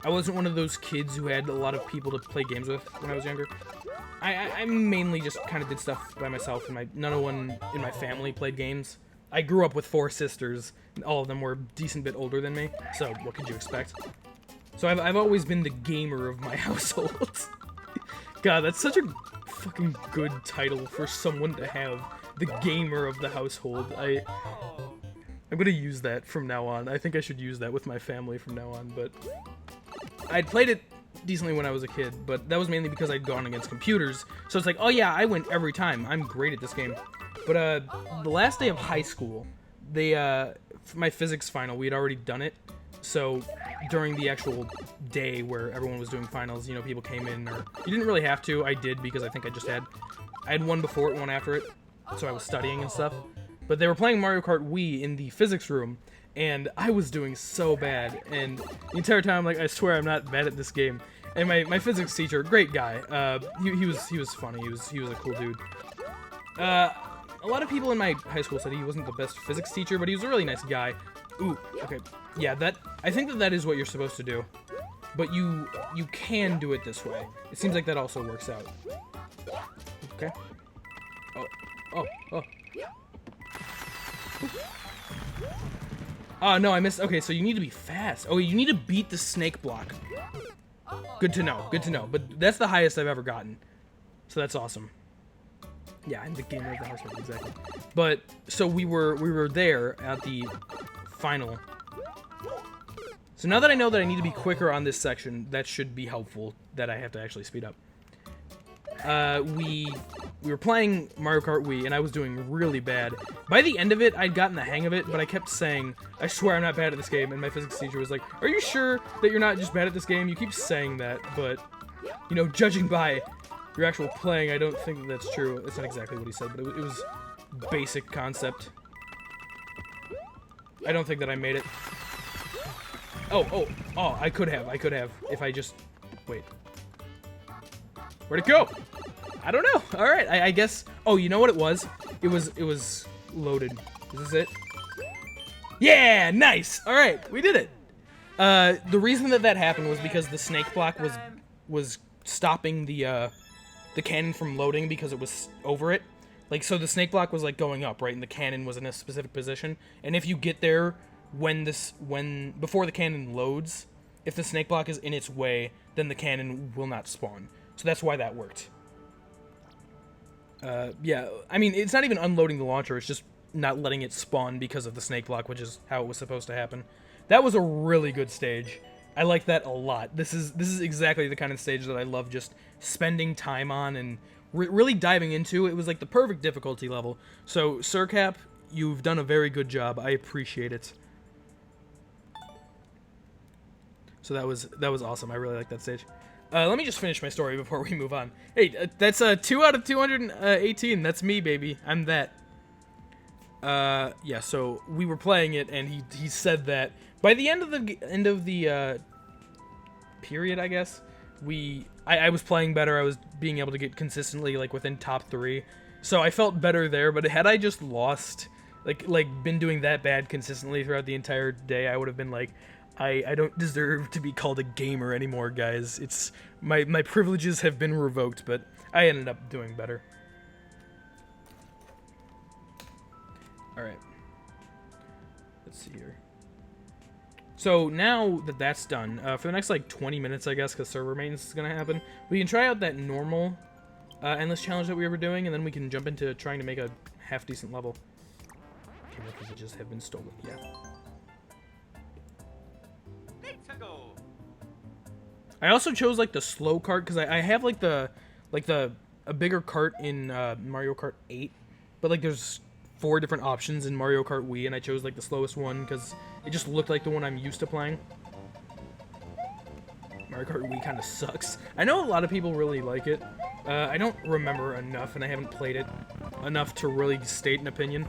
wasn't one of those kids who had a lot of people to play games with when I was younger. I mainly just kind of did stuff by myself, and no one in my family played games. I grew up with 4 sisters, and all of them were a decent bit older than me, so what could you expect? So I've always been the gamer of my household. God, that's such a fucking good title for someone to have. The gamer of the household. I'm gonna use that from now on. I think I should use that with my family from now on, but... I'd played it decently when I was a kid, but that was mainly because I'd gone against computers. So it's like, oh yeah, I win every time. I'm great at this game. But the last day of high school, for my physics final, we had already done it. So during the actual day where everyone was doing finals, you know, people came in, or you didn't really have to. I did because I think I had one before it, one after it. So I was studying and stuff. But they were playing Mario Kart Wii in the physics room, and I was doing so bad. And the entire time, like, I swear I'm not bad at this game. And my physics teacher, great guy. He was funny. He was a cool dude. A lot of people in my high school said he wasn't the best physics teacher, but he was a really nice guy. Ooh, okay. Yeah, I think that is what you're supposed to do. But you can do it this way. It seems like that also works out. Okay. Oh. Oh, no, I missed. Okay, so you need to be fast. Oh, you need to beat the snake block. Good to know. Good to know. But that's the highest I've ever gotten. So that's awesome. Yeah, I'm the gamer of the household, exactly. But, so we were there at the final. So now that I know that I need to be quicker on this section, that should be helpful, that I have to actually speed up. We were playing Mario Kart Wii, and I was doing really bad. By the end of it, I'd gotten the hang of it, but I kept saying, I swear I'm not bad at this game, and my physics teacher was like, are you sure that you're not just bad at this game? You keep saying that, but, you know, judging by your actual playing, I don't think that's true. That's not exactly what he said, but it was basic concept. I don't think that I made it. Oh, I could have, if I just, wait. Where'd it go? I don't know. All right, I guess. Oh, you know what it was? It was loaded. Is this it? Yeah, nice. All right, we did it. The reason that happened was because the snake block was stopping the cannon from loading because it was over it. Like, so the snake block was like going up, right, and the cannon was in a specific position. And if you get there before the cannon loads, if the snake block is in its way, then the cannon will not spawn. So that's why that worked. Yeah, I mean, it's not even unloading the launcher, it's just not letting it spawn because of the snake block, which is how it was supposed to happen. That was a really good stage. I like that a lot. This is exactly the kind of stage that I love just spending time on and really diving into. It was like the perfect difficulty level. So, Sircap, you've done a very good job. I appreciate it. So that was awesome. I really like that stage. Let me just finish my story before we move on. Hey, that's 2 out of 218. That's me, baby. I'm that. Yeah. So we were playing it, and he said that by the end of the period, I guess I was playing better. I was being able to get consistently like within top 3, so I felt better there. But had I just lost, like been doing that bad consistently throughout the entire day, I would have been like, I don't deserve to be called a gamer anymore, guys. It's my privileges have been revoked, but I ended up doing better. Alright. Let's see here. So now that that's done, for the next like 20 minutes, I guess, because server maintenance is going to happen, we can try out that normal endless challenge that we were doing, and then we can jump into trying to make a half-decent level. Okay, because it just have been stolen. Yeah. I also chose like the slow cart because I have like a bigger cart in Mario Kart 8, but like there's 4 different options in Mario Kart Wii, and I chose like the slowest one because it just looked like the one I'm used to playing. Mario Kart Wii kind of sucks. I know a lot of people really like it. I don't remember enough, and I haven't played it enough to really state an opinion.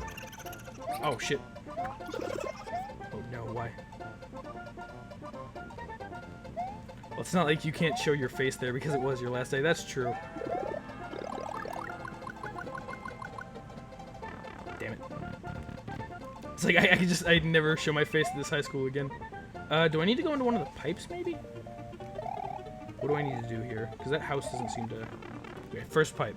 Oh shit. Oh no, why? Well, it's not like you can't show your face there because it was your last day. That's true. Damn it. It's like I'd never show my face at this high school again. Do I need to go into one of the pipes, maybe? What do I need to do here? Because that house doesn't seem to... Okay, first pipe.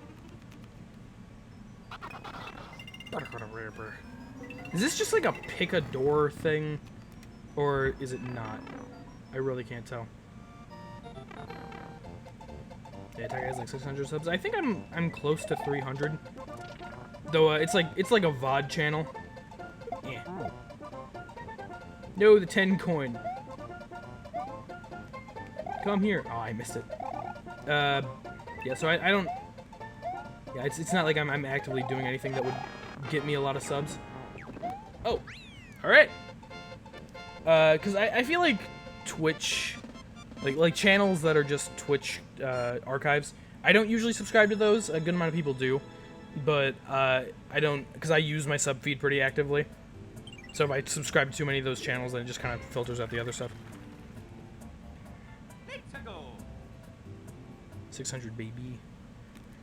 Is this just like a pick a door thing? Or is it not? I really can't tell. Yeah, Tiger has like 600 subs. I think I'm close to 300. Though it's like a VOD channel. Yeah. No, the 10 coin. Come here. Oh, I missed it. Yeah, so I don't... Yeah, it's not like I'm actively doing anything that would get me a lot of subs. Oh, alright. Because I feel like Twitch... Like channels that are just Twitch archives, I don't usually subscribe to those. A good amount of people do. But I don't... Because I use my sub feed pretty actively. So if I subscribe to too many of those channels, then it just kind of filters out the other stuff. 600 baby.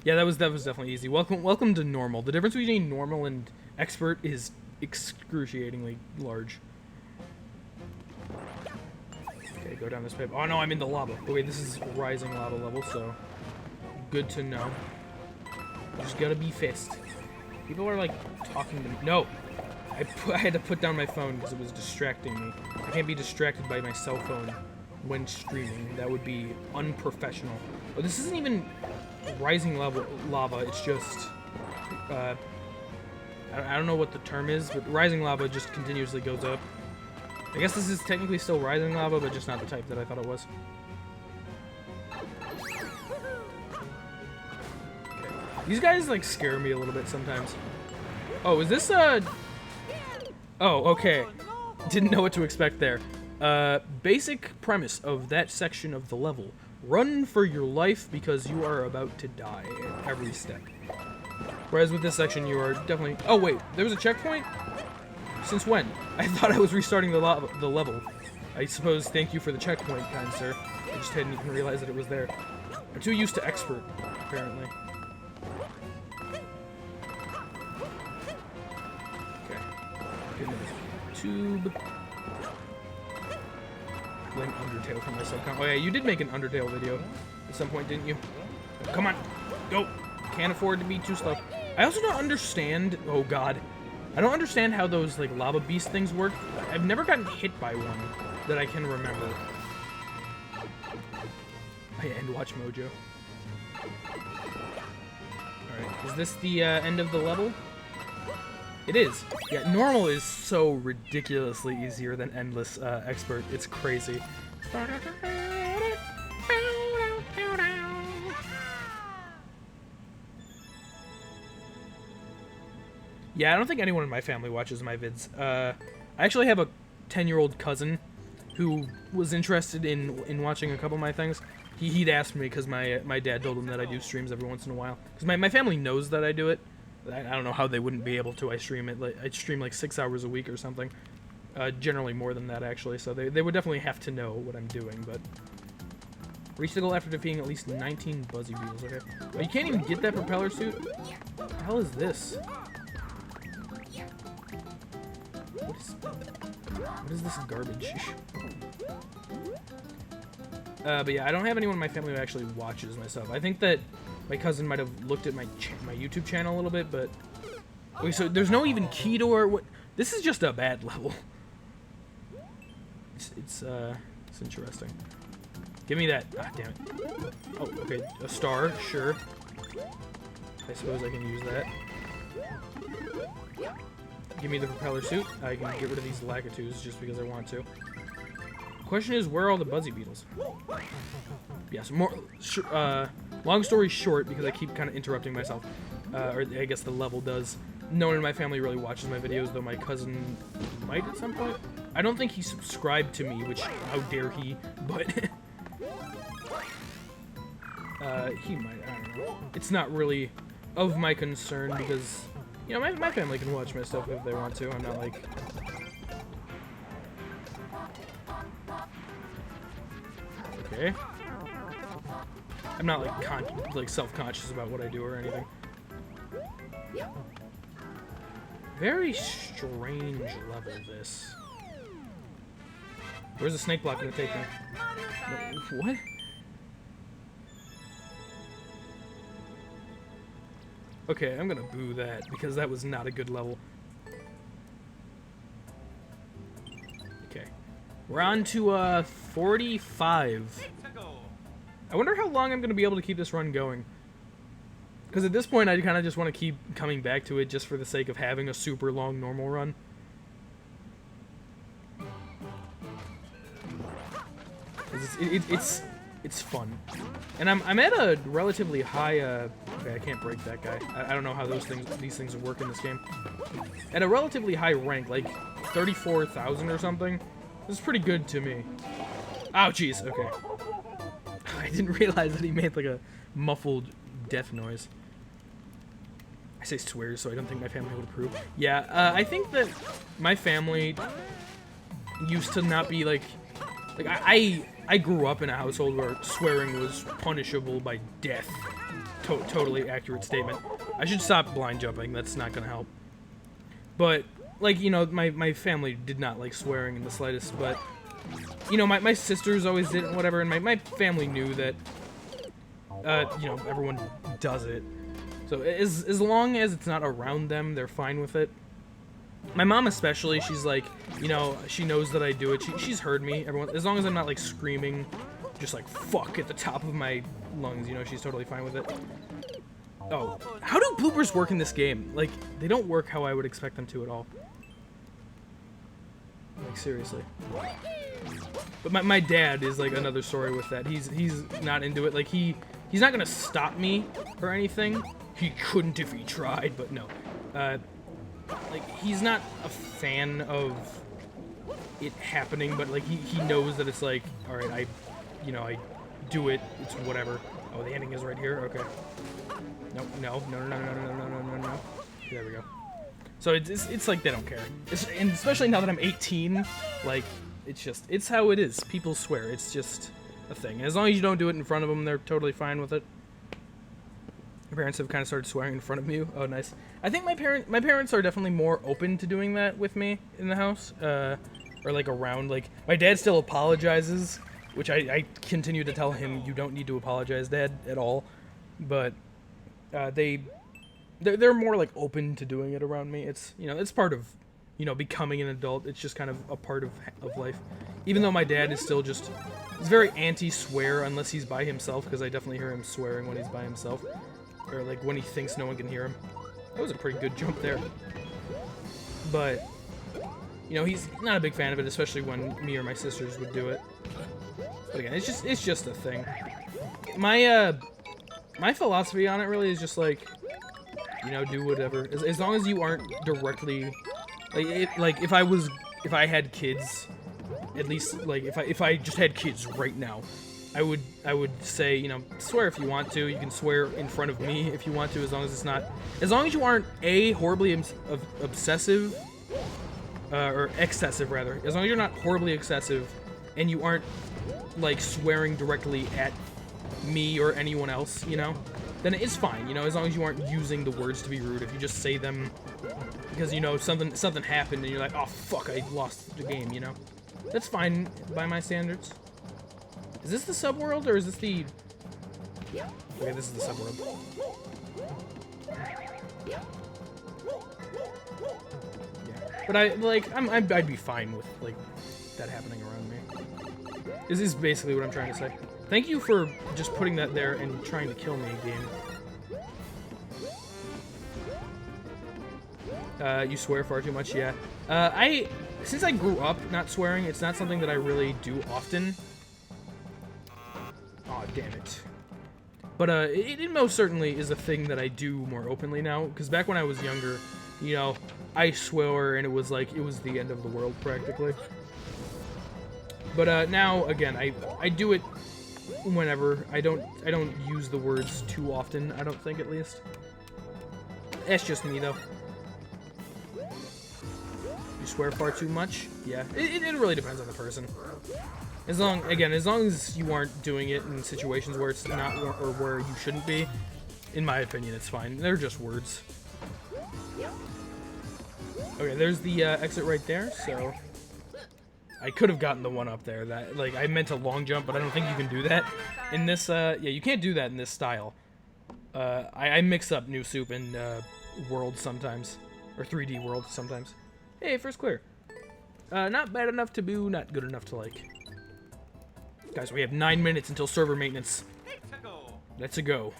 Yeah, that was definitely easy. Welcome to normal. The difference between normal and expert is excruciatingly large. Okay, go down this pipe. Oh no, I'm in the lava. Oh wait, this is rising lava level, so good to know. Just gotta be fast. People are like talking to me. No, I had to put down my phone because it was distracting me. I can't be distracted by my cell phone when streaming. That would be unprofessional. But this isn't even rising lava. It's just I don't know what the term is, but rising lava just continuously goes up. I guess this is technically still rising lava, but just not the type that I thought it was. Okay. These guys like scare me a little bit sometimes. Oh, is this Oh, okay. Didn't know what to expect there. Basic premise of that section of the level. Run for your life because you are about to die at every step. Whereas with this section, you are definitely... Oh, wait. There was a checkpoint? Since when? I thought I was restarting the level. I suppose thank you for the checkpoint, kind sir. I just hadn't even realized that it was there. I'm too used to expert, apparently. Okay. Get into the tube. Playing Undertale for my subcon. Oh yeah, you did make an Undertale video at some point, didn't you? Come on, go! Can't afford to be too slow. I also don't understand. Oh god, I don't understand how those like lava beast things work. I've never gotten hit by one that I can remember. Oh yeah, and watch Mojo. All right, is this the end of the level? It is. Yeah, normal is so ridiculously easier than endless expert. It's crazy. Yeah, I don't think anyone in my family watches my vids. I actually have a 10-year-old cousin who was interested in watching a couple of my things. He'd asked me because my dad told him that I do streams every once in a while. Because my family knows that I do it. I don't know how they wouldn't be able to. I stream like 6 hours a week or something. Generally more than that, actually. So they would definitely have to know what I'm doing, but... Reach the goal after defeating at least 19 Buzzy Beetles. Okay. Oh, you can't even get that propeller suit? What the hell is this? What is this garbage? But yeah, I don't have anyone in my family who actually watches my stuff. I think that my cousin might have looked at my YouTube channel a little bit, but okay, so there's no even key door. What? This is just a bad level. It's interesting. Give me that. Ah, damn it. Oh, okay, a star, sure. I suppose I can use that. Give me the propeller suit. I can get rid of these Lakitus just because I want to. The question is, where are all the Buzzy Beetles? Yes, more. Long story short, because I keep kind of interrupting myself, or I guess the level does. No one in my family really watches my videos, though my cousin might at some point. I don't think he subscribed to me, which, how dare he, but he might, I don't know. It's not really of my concern because, you know, my family can watch my stuff if they want to. I'm not like... Okay. I'm not like self-conscious about what I do or anything. Very strange level, this. Where's the snake block gonna take me? No, what? Okay, I'm gonna boo that because that was not a good level. Okay. We're on to 45. I wonder how long I'm gonna be able to keep this run going. Because at this point, I kind of just want to keep coming back to it just for the sake of having a super long normal run. It's fun, and I'm at a relatively high. Okay, I can't break that guy. I don't know how these things work in this game. At a relatively high rank, like 34,000 or something. This is pretty good to me. Oh jeez. Okay. I didn't realize that he made like a muffled death noise. I say swears, so I don't think my family would approve. Yeah, I think that my family used to not be like I grew up in a household where swearing was punishable by death. Totally accurate statement. I should stop blind jumping. That's not gonna help. But like, you know, my family did not like swearing in the slightest. But you know, my sisters always did it, whatever, and my family knew that you know, everyone does it. So as long as it's not around them, they're fine with it. My mom especially, she's like, you know, she knows that I do it. She's heard me. Everyone, as long as I'm not like screaming, just like fuck at the top of my lungs, you know, she's totally fine with it. Oh, how do bloopers work in this game? Like, they don't work how I would expect them to at all. Like, seriously. But my dad is like another story with that. He's not into it. Like, he's not gonna stop me or anything. He couldn't if he tried, but no. Like, he's not a fan of it happening, but like he knows that it's like, all right, I do it. It's whatever. Oh, the ending is right here. Okay. Nope. No. There we go. So it's like they don't care. And especially now that I'm 18, like it's how it is. People swear. It's just a thing. And as long as you don't do it in front of them, they're totally fine with it. My parents have kind of started swearing in front of me. Oh, nice. I think my parents are definitely more open to doing that with me in the house, or like around. Like, my dad still apologizes, which I continue to tell him, you don't need to apologize, Dad, at all. But they're more like open to doing it around me. It's, you know, it's part of, you know, becoming an adult. It's just kind of a part of life. Even though my dad is still just, he's very anti-swear unless he's by himself, because I definitely hear him swearing when he's by himself. Or like when he thinks no one can hear him. That was a pretty good jump there. But, you know, he's not a big fan of it, especially when me or my sisters would do it. But again, it's just a thing. My philosophy on it really is just like, you know, do whatever. As long as you aren't directly, like if I had kids, at least like if I just had kids right now, I would say, you know, swear if you want to. You can swear in front of me if you want to, as long as it's not, as long as you aren't horribly obsessive, or excessive rather. As long as you're not horribly excessive, and you aren't like swearing directly at me or anyone else, you know, then it's fine. You know, as long as you aren't using the words to be rude. If you just say them because, you know, something happened and you're like, oh fuck, I lost the game, you know, that's fine by my standards. Is this the subworld, or is this the... Okay, this is the subworld. Yeah. But I'd be fine with, like, that happening around me. This is basically what I'm trying to say. Thank you for just putting that there and trying to kill me, game. You swear far too much, yeah. Since I grew up not swearing, it's not something that I really do often. Aw, damn it. But it most certainly is a thing that I do more openly now, because back when I was younger, you know, I swore and it was like, it was the end of the world, practically. But now, again, I do it whenever. I don't use the words too often, I don't think, at least. That's just me, though. You swear far too much? Yeah, it really depends on the person. As long as you aren't doing it in situations where it's not, or where you shouldn't be, in my opinion, it's fine. They're just words. Okay, there's the exit right there, so I could have gotten the one up there. That, like, I meant a long jump, but I don't think you can do that in this. Yeah, you can't do that in this style. I mix up New Soup and World sometimes, or 3D World sometimes. Hey, first clear. Not bad enough to boo, not good enough to like. Guys, we have 9 minutes until server maintenance. Let's go.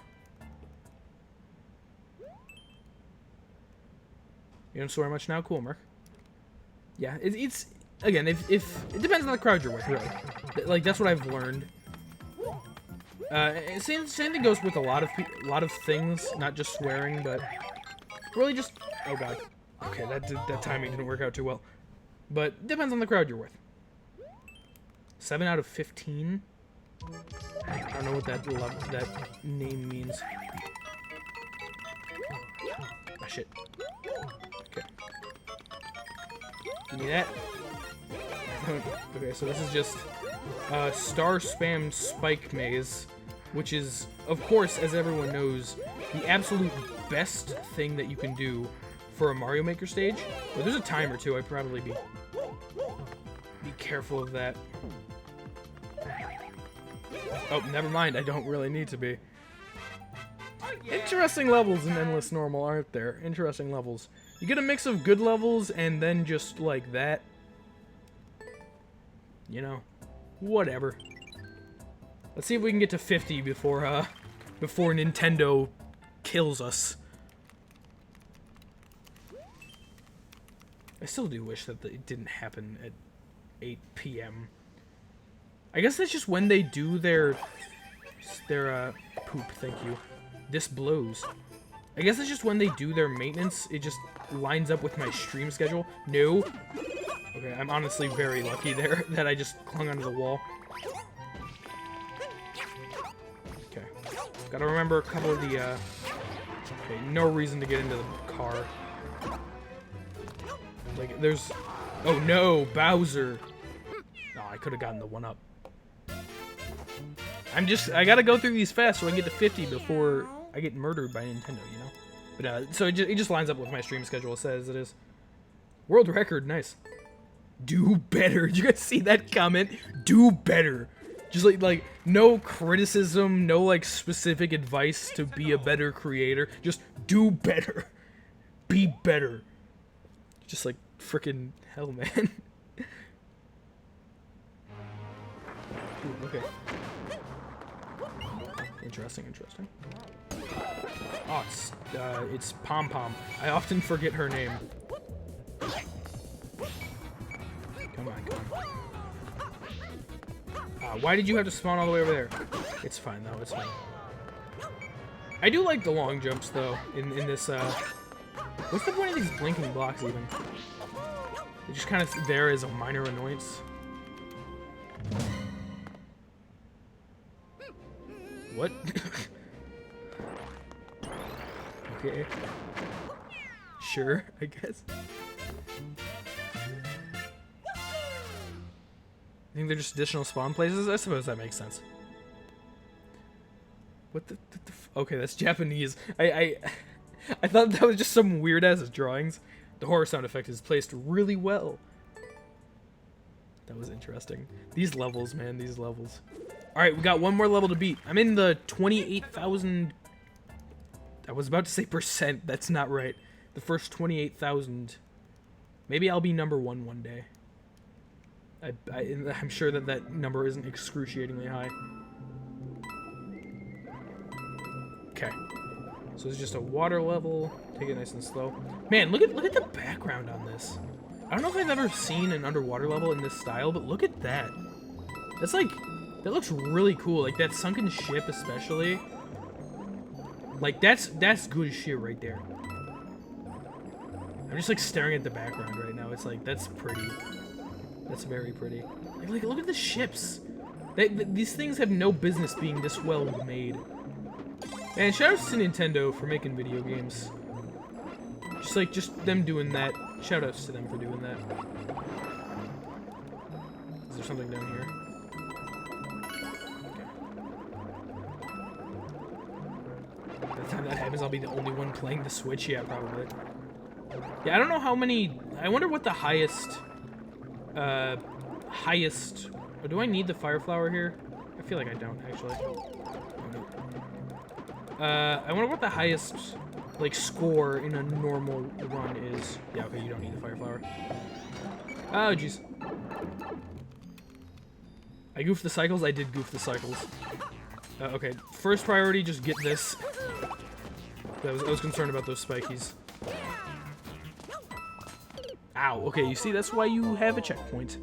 You don't swear much now? Cool, Mark. Yeah, it's again, if it depends on the crowd you're with, really. Like, that's what I've learned. Same thing goes with a lot of things, not just swearing, but really just. Oh god. Okay, that timing didn't work out too well. But depends on the crowd you're with. 7 out of 15. I don't know what that name means. Ah, shit. Okay. Give me that. Okay, so this is just Star Spam Spike Maze, which is, of course, as everyone knows, the absolute best thing that you can do for a Mario Maker stage. But there's a timer too. I'd probably be careful of that. Oh, never mind. I don't really need to be. Interesting levels in Endless Normal, aren't there? Interesting levels. You get a mix of good levels and then just like that. You know, whatever. Let's see if we can get to 50 before Nintendo kills us. I still do wish that it didn't happen at 8 p.m. I guess that's just when they do their poop, thank you. This blows. I guess that's just when they do their maintenance. It just lines up with my stream schedule. No. Okay, I'm honestly very lucky there that I just clung onto the wall. Okay. Gotta remember a couple of the, okay, no reason to get into the car. Like, there's... Oh no, Bowser! Oh, I could have gotten the one up. I gotta go through these fast so I can get to 50 before I get murdered by Nintendo, you know? But, so it just lines up with my stream schedule, it says it is. World record, nice. Do better. Did you guys see that comment? Do better. Just like, no criticism, no, like, specific advice to be a better creator. Just do better. Be better. Just like, frickin' hell, man. Ooh, okay. Interesting. Oh, it's Pom Pom. I often forget her name. Come on. Why did you have to spawn all the way over there? It's fine, though. It's fine. I do like the long jumps, though, in this, What's the point of these blinking blocks, even? They're just kind of there as a minor annoyance. What? Okay. Sure, I guess. I think they're just additional spawn places? I suppose that makes sense. What the okay, that's Japanese. I thought that was just some weird-ass drawings. The horror sound effect is placed really well. That was interesting. These levels, man, these levels. Alright, we got one more level to beat. I'm in the 28,000... I was about to say percent. That's not right. The first 28,000. Maybe I'll be number one day. I'm sure that that number isn't excruciatingly high. Okay. So it's just a water level. Take it nice and slow. Man, look at the background on this. I don't know if I've ever seen an underwater level in this style, but look at that. That's like... That looks really cool. Like, that sunken ship especially. Like, that's good as shit right there. I'm just, like, staring at the background right now. It's like, that's pretty. That's very pretty. Like, look at the ships. These things have no business being this well made. And shoutouts to Nintendo for making video games. Just them doing that. Shoutouts to them for doing that. Is there something down here? By the time that happens, I'll be the only one playing the Switch. Yeah, probably. Yeah, I don't know how many... I wonder what the highest... Oh, do I need the Fire Flower here? I feel like I don't, actually. Oh, no. I wonder what the highest, like, score in a normal run is. Yeah, okay, you don't need the Fire Flower. Oh, jeez. I goofed the cycles? I did goof the cycles. Okay, first priority, just get this. I was concerned about those spikies. Ow, okay, you see, that's why you have a checkpoint.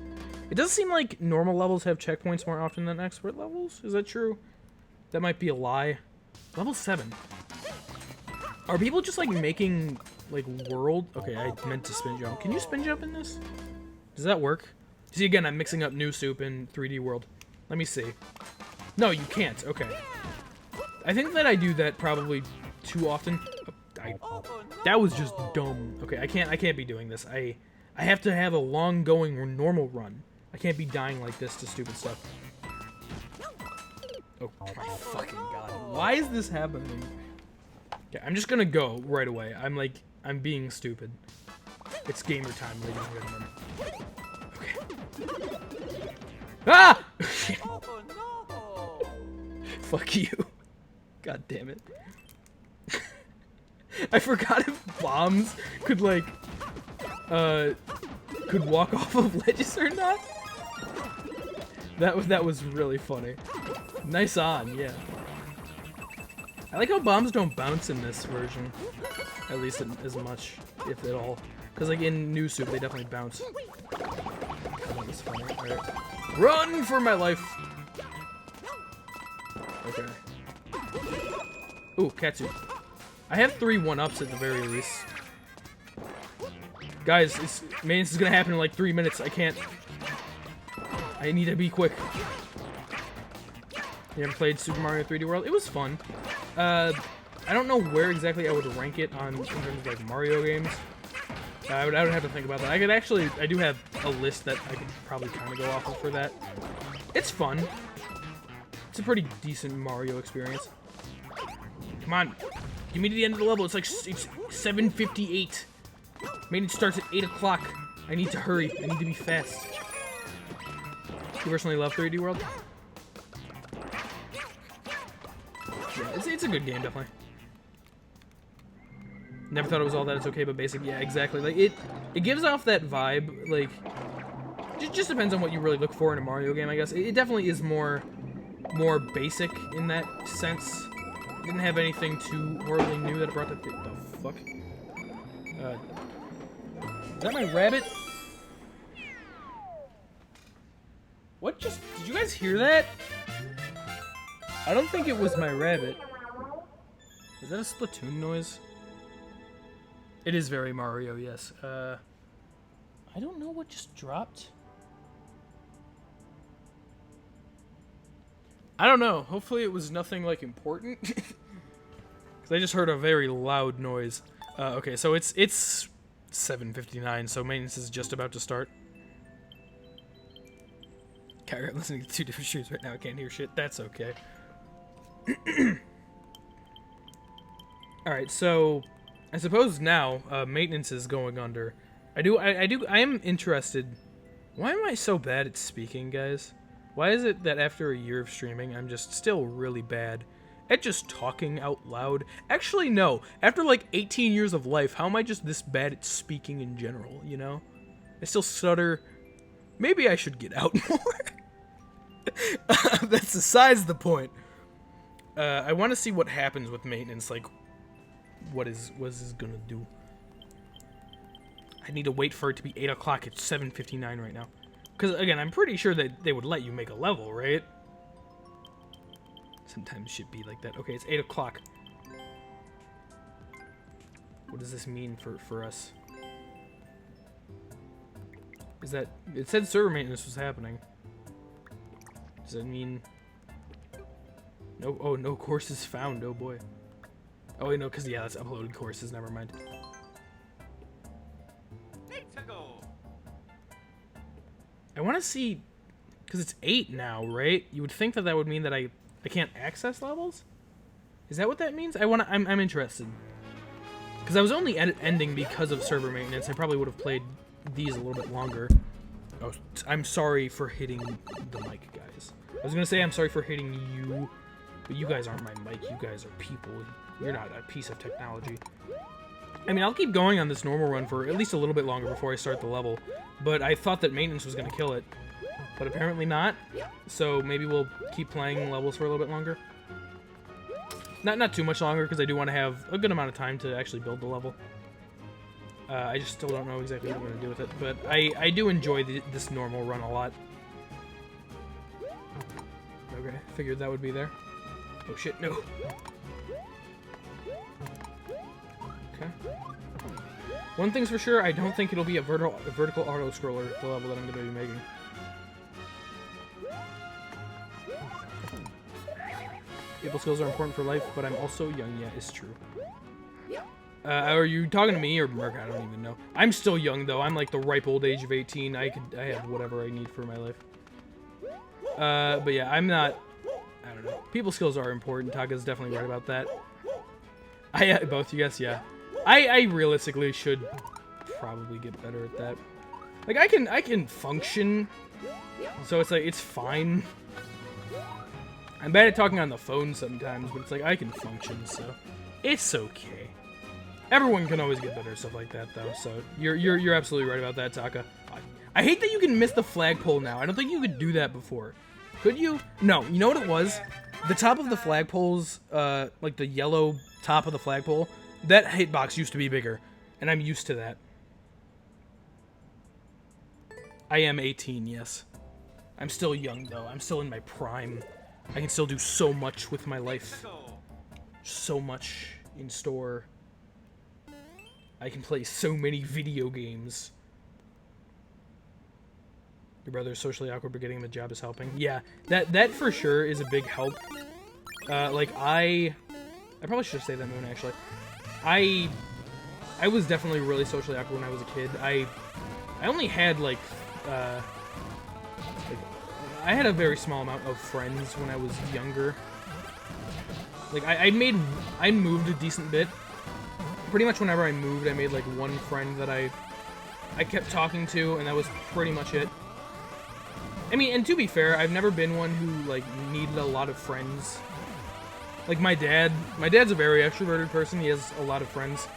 It does seem like normal levels have checkpoints more often than expert levels. Is that true? That might be a lie. Level 7. Are people just, like, making, like, world... Okay, I meant to spin jump. Can you spin jump in this? Does that work? See, again, I'm mixing up New Soup and 3D World. Let me see. No, you can't. Okay. I think that I do that probably too often. That was just dumb. Okay, I can't be doing this. I have to have a long-going normal run. I can't be dying like this to stupid stuff. Oh my fucking god. Why is this happening? Okay, I'm just gonna go right away. I'm being stupid. It's gamer time, ladies and gentlemen. Okay. Ah! Fuck you. God damn it. I forgot if bombs could, like, could walk off of ledges or not. That was really funny. Nice on, yeah. I like how bombs don't bounce in this version. At least as much, if at all. Because, like, in New Soup, they definitely bounce. That was funny. Alright. Run for my life! Okay. Ooh, Katsu. I have 3 1-ups at the very least. Guys, maintenance is gonna happen in like 3 minutes. I can't. I need to be quick. You ever played Super Mario 3D World? It was fun. I don't know where exactly I would rank it in terms of like Mario games. I would have to think about that. I do have a list that I could probably kind of go off of for that. It's fun. It's a pretty decent Mario experience. Come on. Get me to the end of the level. It's 7:58. Maintenance starts at 8 o'clock. I need to hurry. I need to be fast. You personally love 3D World? Yeah, it's a good game, definitely. Never thought it was all that it's okay, but basic. Yeah, exactly. Like it gives off that vibe. Like, just depends on what you really look for in a Mario game, I guess. It definitely is more basic in that sense. Didn't have anything too horribly new that brought the fuck. Is that my rabbit? What just... Did you guys hear that? I don't think it was my rabbit. Is that a Splatoon noise? It is very Mario, yes. I don't know what just dropped. I don't know. Hopefully it was nothing, like, important. Because I just heard a very loud noise. Okay, so it's 7:59, so maintenance is just about to start. Okay, I'm listening to 2 different streams right now. I can't hear shit. That's okay. Alright, so I suppose now maintenance is going under. I am interested. Why am I so bad at speaking, guys? Why is it that after a year of streaming, I'm just still really bad at just talking out loud? Actually, no. After like 18 years of life, how am I just this bad at speaking in general, you know? I still stutter. Maybe I should get out more. That's besides the point. I want to see what happens with maintenance, like what is this gonna do? I need to wait for it to be 8 o'clock. It's 7:59 right now. Because, again, I'm pretty sure that they would let you make a level, right? Sometimes it should be like that. Okay, it's 8 o'clock. What does this mean for us? Is that... It said server maintenance was happening. Does that mean... No, oh, no courses found. Oh, boy. Oh, wait, no, because, yeah, that's uploaded courses. Never mind. I want to see... Because it's 8 now, right? You would think that that would mean that I can't access levels? Is that what that means? I'm interested. Because I was only ending because of server maintenance. I probably would have played these a little bit longer. Oh, I'm sorry for hitting the mic, guys. I was going to say I'm sorry for hitting you, but you guys aren't my mic. You guys are people. You're not a piece of technology. I mean, I'll keep going on this normal run for at least a little bit longer before I start the level, but I thought that maintenance was going to kill it. But apparently not, so maybe we'll keep playing levels for a little bit longer. Not too much longer, because I do want to have a good amount of time to actually build the level. I just still don't know exactly what I'm going to do with it, but I do enjoy this normal run a lot. Okay, figured that would be there. Oh shit, no. Okay. One thing's for sure, I don't think it'll be a vertical auto-scroller, the level that I'm going to be making. People skills are important for life, but I'm also young. Yeah, it's true. Are you talking to me or Merc? I don't even know. I'm still young though. I'm like the ripe old age of 18. I have whatever I need for my life. But yeah, I'm not. I don't know. People skills are important. Taka's definitely right about that. Both you guys, yeah. I realistically should probably get better at that. Like I can function, so it's like it's fine. I'm bad at talking on the phone sometimes, but it's like I can function, so it's okay. Everyone can always get better at stuff like that, though. So you're absolutely right about that, Taka. I hate that you can miss the flagpole now. I don't think you could do that before. Could you? No. You know what it was? The top of the flagpoles, like the yellow top of the flagpole, that hitbox used to be bigger, and I'm used to that. I am 18, yes. I'm still young, though. I'm still in my prime. I can still do so much with my life. So much in store. I can play so many video games. Your brother's socially awkward, but getting him a job is helping. Yeah, that for sure is a big help. Like I probably should have saved that moon, actually. I was definitely really socially awkward when I was a kid. I only had like I had a very small amount of friends when I was younger. Like, I moved a decent bit. Pretty much whenever I moved, I made, like, one friend that I kept talking to, and that was pretty much it. I mean, and to be fair, I've never been one who, like, needed a lot of friends. Like, my dad's a very extroverted person. He has a lot of friends.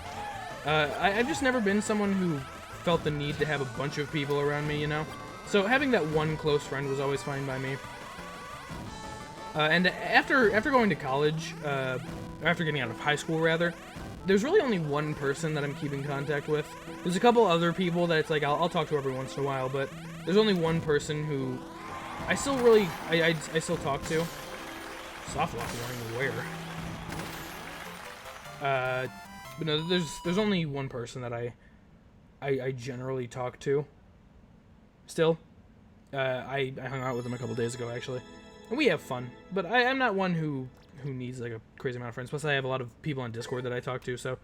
I've just never been someone who felt the need to have a bunch of people around me, you know? So having that one close friend was always fine by me. And after going to college, or after getting out of high school rather, there's really only one person that I'm keeping contact with. There's a couple other people that it's like I'll talk to every once in a while, but there's only one person who I still really I still talk to. Soft lock warning where? But no, there's only one person that I generally talk to. Still, I hung out with him a couple days ago, actually. And we have fun. But I'm not one who needs, like, a crazy amount of friends. Plus, I have a lot of people on Discord that I talk to, so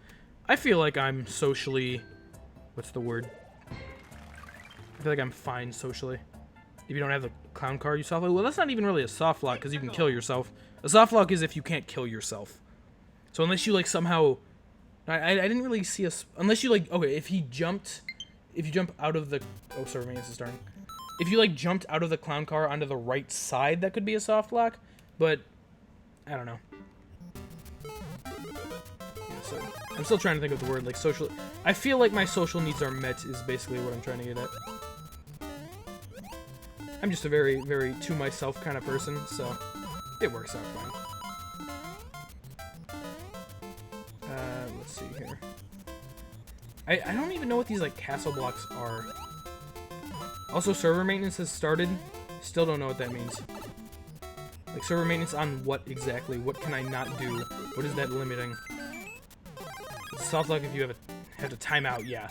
I feel like I'm socially... What's the word? I feel like I'm fine socially. If you don't have the clown car, you soft lock. Well, that's not even really a soft lock, because you can kill yourself. A soft lock is if you can't kill yourself. So unless you, like, somehow... I didn't really see a... Unless you, like... Okay, if you jump out of the... Oh, sorry, maintenance is starting. If you, like, jumped out of the clown car onto the right side, that could be a soft lock. But, I don't know. Yeah, so, I'm still trying to think of the word, like, social... I feel like my social needs are met is basically what I'm trying to get at. I'm just a very, very to-myself kind of person, so it works out fine. Let's see here. I don't even know what these, like, castle blocks are. Also, server maintenance has started. Still don't know what that means. Like, server maintenance on what exactly? What can I not do? What is that limiting? It's soft lock if you have to time out, yeah.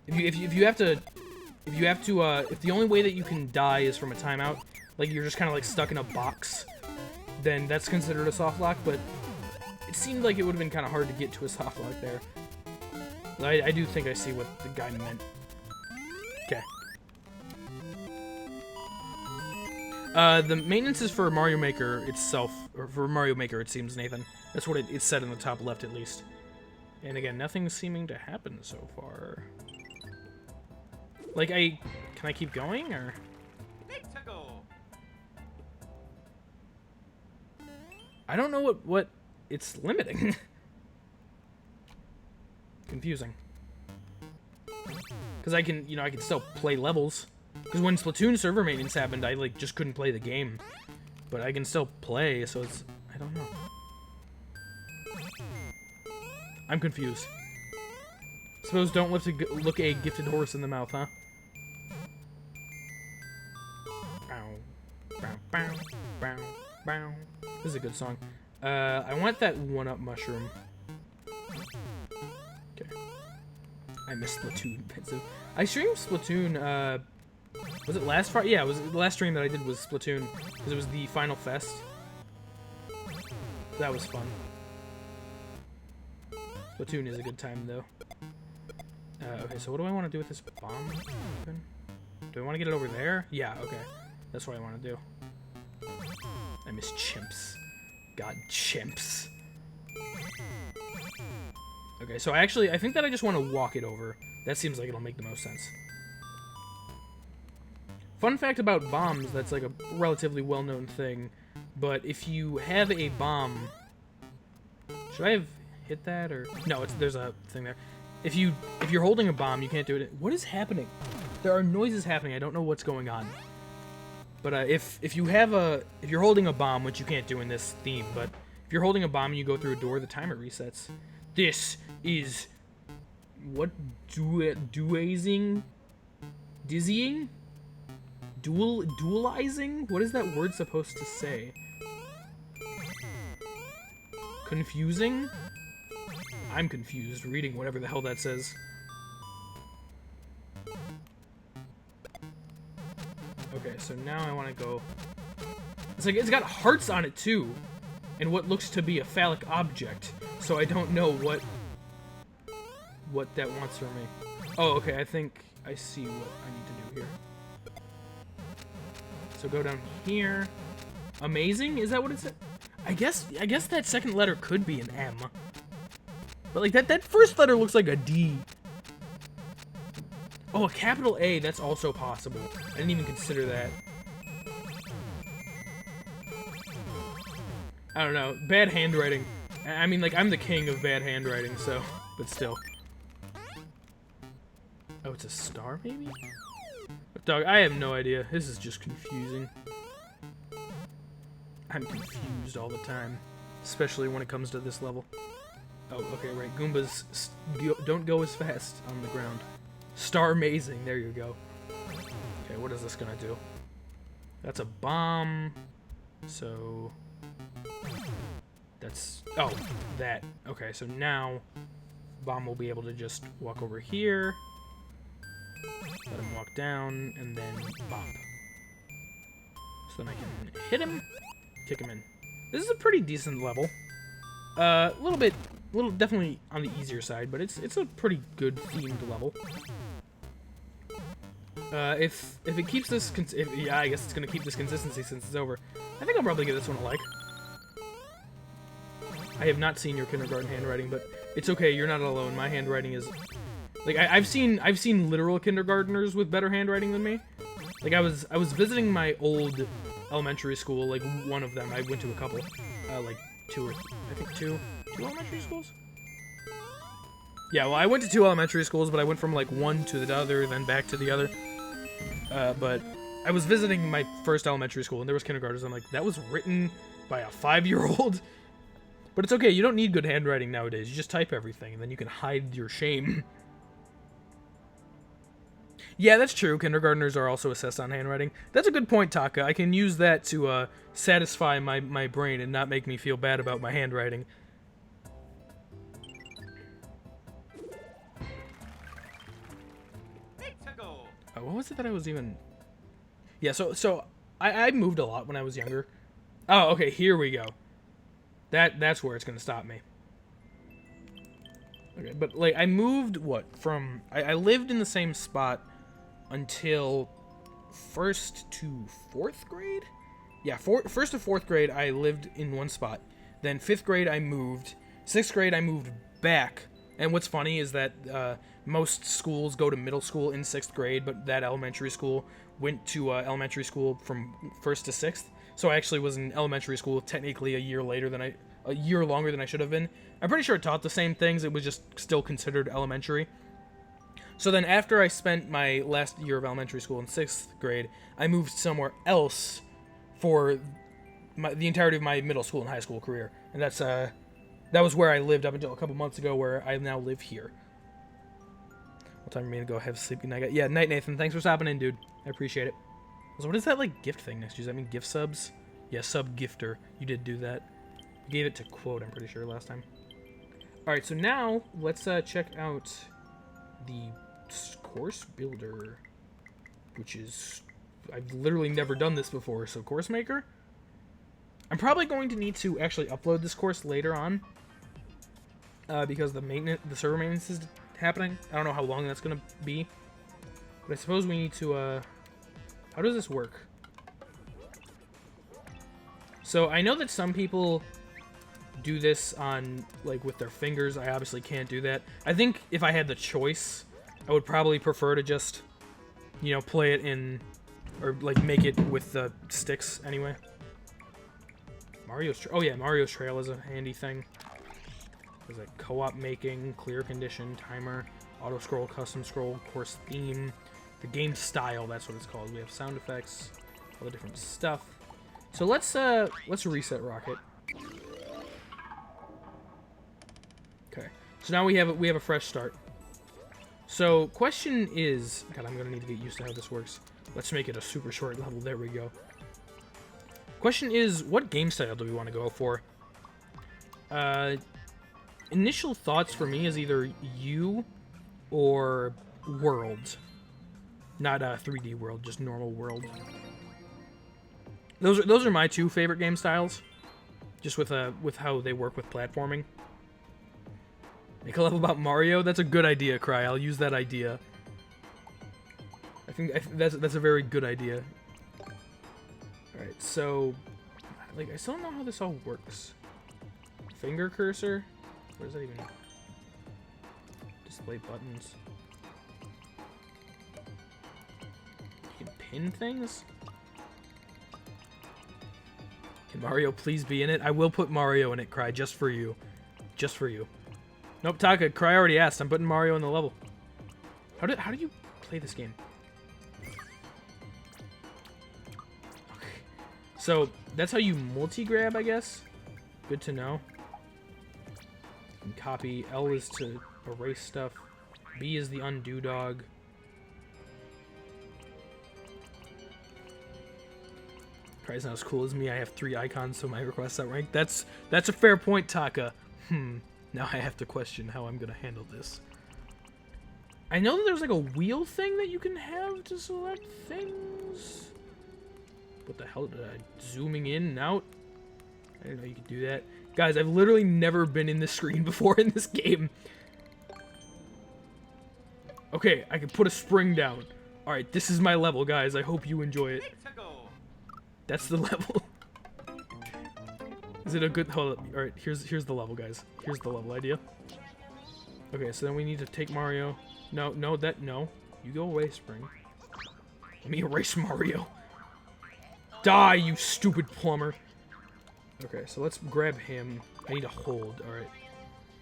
If the only way that you can die is from a timeout, like you're just kind of like stuck in a box, then that's considered a soft lock, but it seemed like it would have been kind of hard to get to a soft lock there. I do think I see what the guy meant. Okay. The maintenance is for Mario Maker itself, or for Mario Maker it seems, Nathan. That's what it said in the top left at least. And again, nothing's seeming to happen so far. Like, can I keep going, or? I don't know what it's limiting. Confusing. Because I can still play levels. Because when Splatoon server maintenance happened, I, like, just couldn't play the game. But I can still play, so it's, I don't know. I'm confused. Suppose don't look a gifted horse in the mouth, huh? This is a good song. I want that 1-up mushroom. Okay. I missed Splatoon. I streamed Splatoon, was it last Friday? Yeah, it was the last stream that I did was Splatoon, because it was the final fest. That was fun. Splatoon is a good time, though. Okay, so what do I want to do with this bomb? Do I want to get it over there? Yeah, okay. That's what I want to do. I miss chimps. God, chimps. Okay, so I think that I just want to walk it over. That seems like it'll make the most sense. Fun fact about bombs, that's like a relatively well-known thing, but if you have a bomb... Should I have hit that, or... No, there's a thing there. If you're holding a bomb, you can't do it... What is happening? There are noises happening, I don't know what's going on. But if you're holding a bomb, which you can't do in this theme, but if you're holding a bomb and you go through a door, the timer resets. This is... What? Dizzying? Dualizing? What is that word supposed to say? Confusing? I'm confused reading whatever the hell that says. Okay, so now I want to go... It's like, it's got hearts on it too, and what looks to be a phallic object, so I don't know what that wants from me. Oh, okay, I think I see what I need to do here. So go down here. Amazing? Is that what it said? I guess that second letter could be an M. But like that first letter looks like a D. Oh, a capital A, that's also possible. I didn't even consider that. I don't know. Bad handwriting. I mean, like, I'm the king of bad handwriting, so... But still. Oh, it's a star, maybe? Dog, I have no idea. This is just confusing. I'm confused all the time. Especially when it comes to this level. Oh, okay, right. Goombas don't go as fast on the ground. Star amazing. There you go. Okay, what is this gonna do? That's a bomb. So... That's... Oh, that. Okay, so now... Bomb will be able to just walk over here. Let him walk down, and then bop. So then I can hit him, kick him in. This is a pretty decent level. Definitely on the easier side, but it's a pretty good themed level. If it keeps this, yeah, I guess it's gonna keep this consistency since it's over. I think I'll probably give this one a like. I have not seen your kindergarten handwriting, but it's okay. You're not alone. My handwriting is Like I've seen literal kindergartners with better handwriting than me. Like I was visiting my old elementary school, like one of them. I went to a couple, like I think two elementary schools. Yeah, well, I went to 2 elementary schools, but I went from like one to the other, then back to the other. But I was visiting my first elementary school, and there was kindergartners. I'm like, that was written by a 5-year-old. But it's okay. You don't need good handwriting nowadays. You just type everything, and then you can hide your shame. Yeah, that's true. Kindergartners are also assessed on handwriting. That's a good point, Taka. I can use that to satisfy my brain and not make me feel bad about my handwriting. What was it that I was even... Yeah, so I moved a lot when I was younger. Oh, okay, here we go. That's where it's going to stop me. Okay, but, like, I moved, what, from... I lived in the same spot until 1st to 4th grade? Yeah, 1st to 4th grade, I lived in one spot. Then 5th grade, I moved. 6th grade, I moved back. And what's funny is that most schools go to middle school in 6th grade, but that elementary school went to elementary school from 1st to 6th. So I actually was in elementary school technically a year longer than I should have been. I'm pretty sure it taught the same things. It was just still considered elementary. So then after I spent my last year of elementary school in 6th grade, I moved somewhere else for the entirety of my middle school and high school career. And that was where I lived up until a couple months ago, where I now live here. What time are we gonna go have a sleepy night? Yeah, night, Nathan. Thanks for stopping in, dude. I appreciate it. So what is that, like, gift thing next to you? Does that mean gift subs? Yeah, sub gifter. You did do that. You gave it to Quote, I'm pretty sure, last time. Alright, so now, let's check out the course builder, which is... I've literally never done this before, so course maker? I'm probably going to need to actually upload this course later on, because the server maintenance is happening. I don't know how long that's going to be, but I suppose we need to, how does this work? So I know that some people do this on, like, with their fingers. I obviously can't do that. I think if I had the choice, I would probably prefer to just, you know, play it in, or, like, make it with the sticks anyway. Oh yeah, Mario's Trail is a handy thing. There's like co-op making, clear condition, timer, auto scroll, custom scroll, course theme, the game style, that's what it's called. We have sound effects, all the different stuff. So let's reset Rocket. Okay. So now we have a fresh start. So question is, God, I'm gonna need to get used to how this works. Let's make it a super short level. There we go. Question is, what game style do we want to go for? Initial thoughts for me is either U or World. Not a 3D World, just normal World. Those are my 2 favorite game styles. Just with how they work with platforming. Make a level about Mario? That's a good idea, Cry. I'll use that idea. I think that's a very good idea. Alright, so, like, I still don't know how this all works. Finger cursor? What does that even... Display buttons. You can pin things? Can Mario please be in it? I will put Mario in it, Cry, just for you. Just for you. Nope, Taka, Cry already asked. I'm putting Mario in the level. How do you play this game? So, that's how you multi-grab, I guess. Good to know. You can copy. L is to erase stuff. B is the undo dog. Cry's not as cool as me. I have 3 icons, so my request's outranked. That's a fair point, Taka. Now I have to question how I'm going to handle this. I know that there's like a wheel thing that you can have to select things. What the hell? Zooming in and out? I didn't know you could do that. Guys, I've literally never been in this screen before in this game. Okay, I can put a spring down. Alright, this is my level, guys. I hope you enjoy it. That's the level. Is it a good... Hold up. Alright, here's the level, guys. Here's the level idea. Okay, so then we need to take Mario. No, no, no. You go away, Spring. Let me erase Mario. Die, you stupid plumber. Okay, so let's grab him. I need to hold. Alright.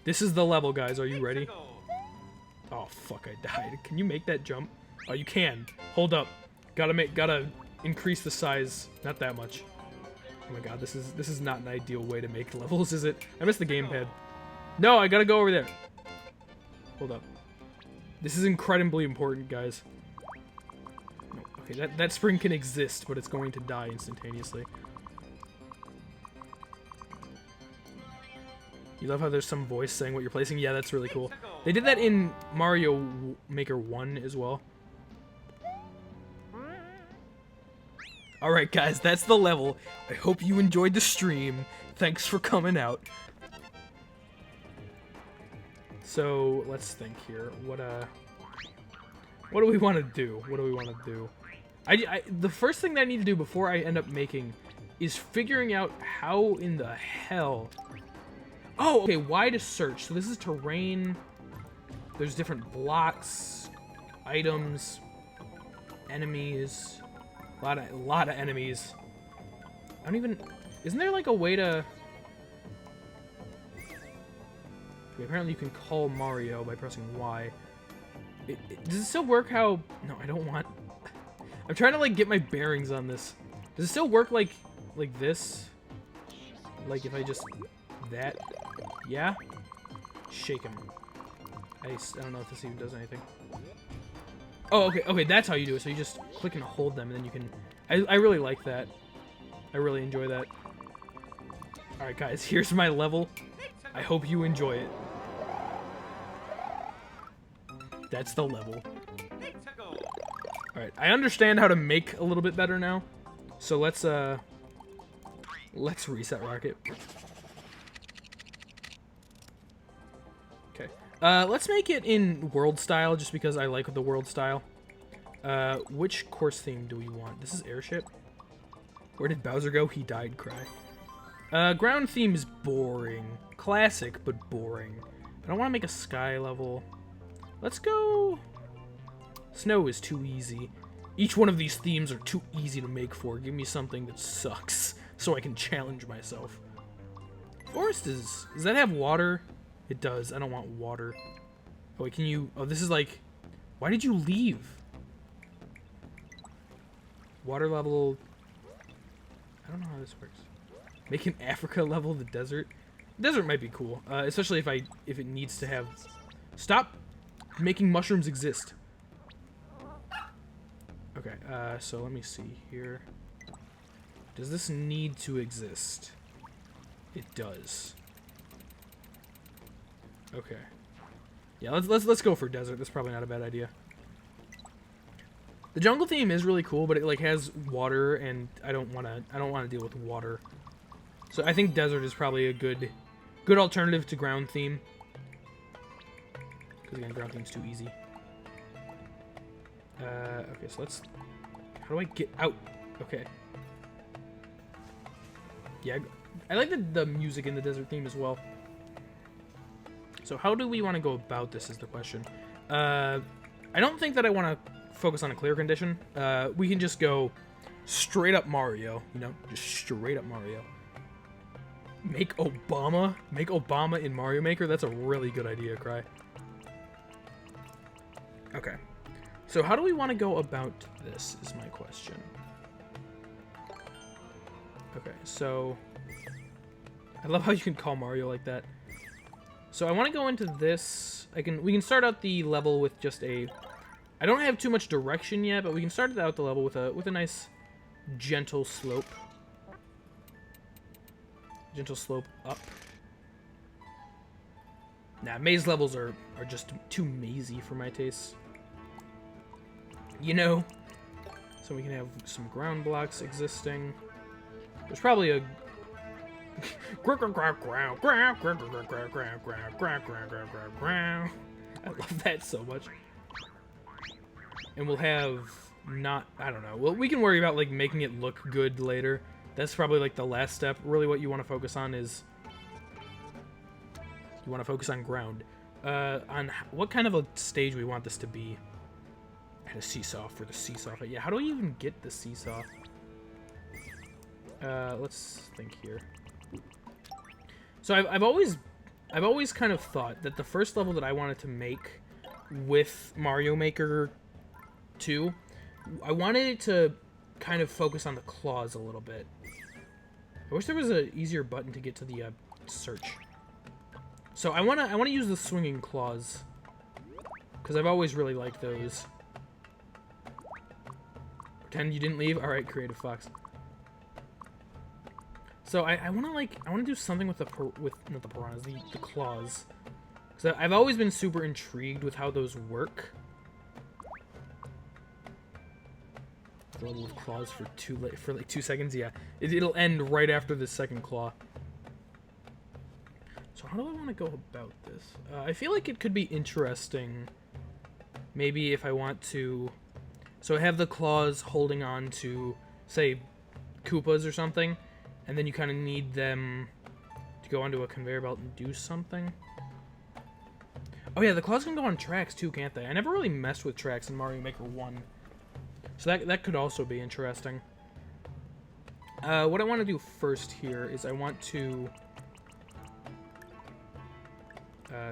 This is the level, guys. Are you ready? Oh, fuck, I died. Can you make that jump? Oh, you can. Hold up. Gotta increase the size. Not that much. Oh my god, this is not an ideal way to make levels, is it? I missed the gamepad. No, I gotta go over there. Hold up. This is incredibly important, guys. No, okay, that spring can exist, but it's going to die instantaneously. You love how there's some voice saying what you're placing? Yeah, that's really cool. They did that in Mario Maker 1 as well. Alright guys, that's the level. I hope you enjoyed the stream. Thanks for coming out. So, let's think here. What do we want to do? What do we want to do? The first thing that I need to do before I end up making is figuring out how in the hell... Oh, okay, Y to search. So this is terrain. There's different blocks, items, enemies. A lot of enemies. I don't even... Isn't there like a way to... Okay, apparently you can call Mario by pressing Y. Does it still work how... No, I don't want... I'm trying to like get my bearings on this. Does it still work like this? Like if I just... That? Yeah? Shake him. I don't know if this even does anything. Oh, okay, that's how you do it. So you just click and hold them, and then you can... I really like that. I really enjoy that. Alright, guys, here's my level. I hope you enjoy it. That's the level. Alright, I understand how to make a little bit better now. So let's reset Rocket. Okay. Let's make it in world style, just because I like the world style. Which course theme do we want? This is airship. Where did Bowser go? He died, cry. Ground theme is boring. Classic, but boring. I don't want to make a sky level. Let's go... Snow is too easy. Each one of these themes are too easy to make for. Give me something that sucks, so I can challenge myself. Forest is... Does that have water? It does. I don't want water. Oh, wait, can you... Oh, this is like... Why did you leave? Water level... I don't know how this works. Make an Africa level the desert. Desert might be cool, especially if it needs to have... Stop making mushrooms exist. Okay, so let me see here. Does this need to exist? It does. Okay. Yeah, let's go for desert. That's probably not a bad idea. The jungle theme is really cool, but it like has water, and I don't want to deal with water. So I think desert is probably a good alternative to ground theme. Because again, ground theme's too easy. Okay, so let's... How do I get out? Okay. Yeah, I like the music in the desert theme as well. So how do we want to go about this is the question. I don't think that I want to focus on a clear condition. We can just go straight up Mario, you know? Just straight up Mario. Make Obama in Mario Maker? That's a really good idea, Cry. Okay. So how do we want to go about this is my question. Okay, so... I love how you can call Mario like that. So I want to go into this... We can start out the level with just a... I don't have too much direction yet, but we can start out the level with a nice gentle slope. Gentle slope up. Nah, maze levels are just too mazy for my tastes. You know? So we can have some ground blocks existing. There's probably a... I love that so much. And we'll have not... I don't know. Well, we can worry about, like, making it look good later. That's probably, like, the last step. Really what you want to focus on is... You want to focus on ground. on what kind of a stage we want this to be. Add a seesaw for the seesaw. Yeah, how do I even get the seesaw? Let's think here. So I've always kind of thought that the first level that I wanted to make with Mario Maker 2, I wanted it to kind of focus on the claws a little bit. I wish there was an easier button to get to the search. So I wanna use the swinging claws because I've always really liked those. Pretend you didn't leave. All right, Creative Fox. So I wanna do something with not the piranhas, the claws. Because I've always been super intrigued with how those work. The level of claws for like 2 seconds. Yeah, it'll end right after the second claw. So how do I want to go about this? I feel like it could be interesting. Maybe if I want to, so I have the claws holding on to, say, Koopas or something, and then you kind of need them to go onto a conveyor belt and do something. Oh yeah, the claws can go on tracks too, can't they? I never really messed with tracks in Mario Maker 1. So that could also be interesting. What I want to do first here is I want to...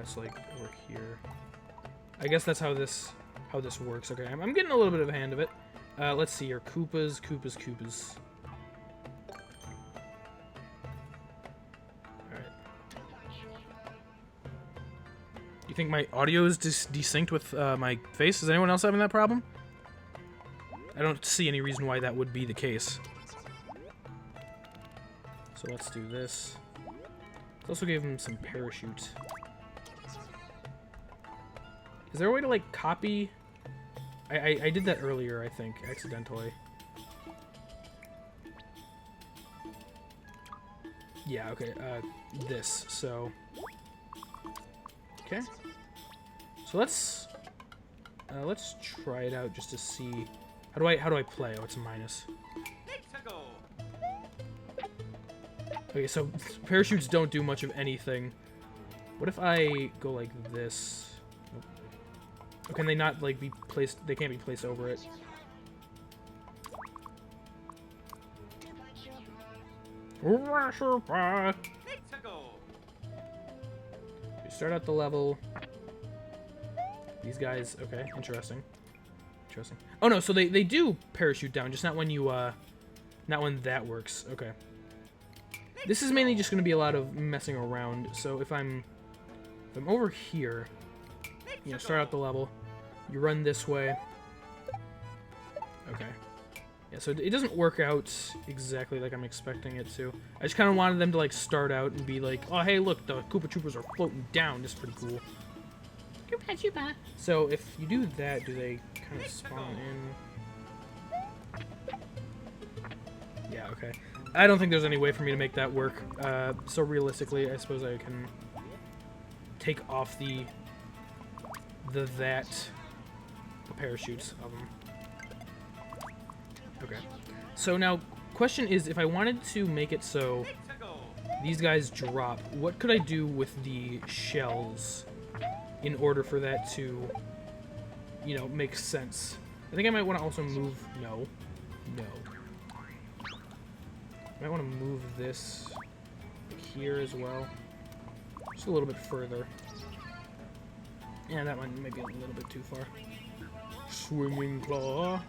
so like over here. I guess that's how this works. Okay, I'm getting a little bit of a hand of it. Let's see here. Koopas. Alright. You think my audio is desynced with my face? Is anyone else having that problem? I don't see any reason why that would be the case. So let's do this. Let's also give him some parachute. Is there a way to, like, copy? I did that earlier, I think, accidentally. Yeah, okay, this, so... Okay. So let's try it out just to see... How do I play? Oh, it's a minus. Okay, so parachutes don't do much of anything. What if I go like this? Oh, can they not like be placed? They can't be placed over it. We start out the level. These guys, okay, interesting. Oh no, so they do parachute down, just not when you not when that works. Okay. This is mainly just going to be a lot of messing around. So if I'm over here, you know, start out the level, you run this way. Okay. Yeah, so it doesn't work out exactly like I'm expecting it to. I just kind of wanted them to like start out and be like, oh hey, look, the Koopa Troopers are floating down. This is pretty cool. So if you do that, do they kind of spawn in? Yeah, okay. I don't think there's any way for me to make that work. So realistically, I suppose I can take off the parachutes of them. Okay. So now, question is, if I wanted to make it so these guys drop, what could I do with the shells in order for that to, you know, make sense? I think I might want to also move... No. I might want to move this here as well. Just a little bit further. Yeah, that one might be a little bit too far. Swinging claw.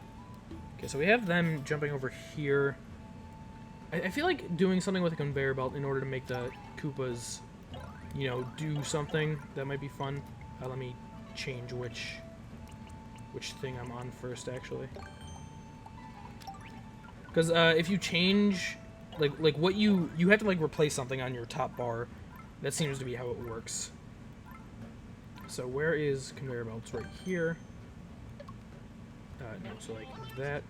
Okay, so we have them jumping over here. I feel like doing something with a conveyor belt in order to make the Koopas, you know, do something. That might be fun. Let me change which thing I'm on first, actually. Because if you change, like what you have to like replace something on your top bar. That seems to be how it works. So where is conveyor belts? Right here. No, so like that.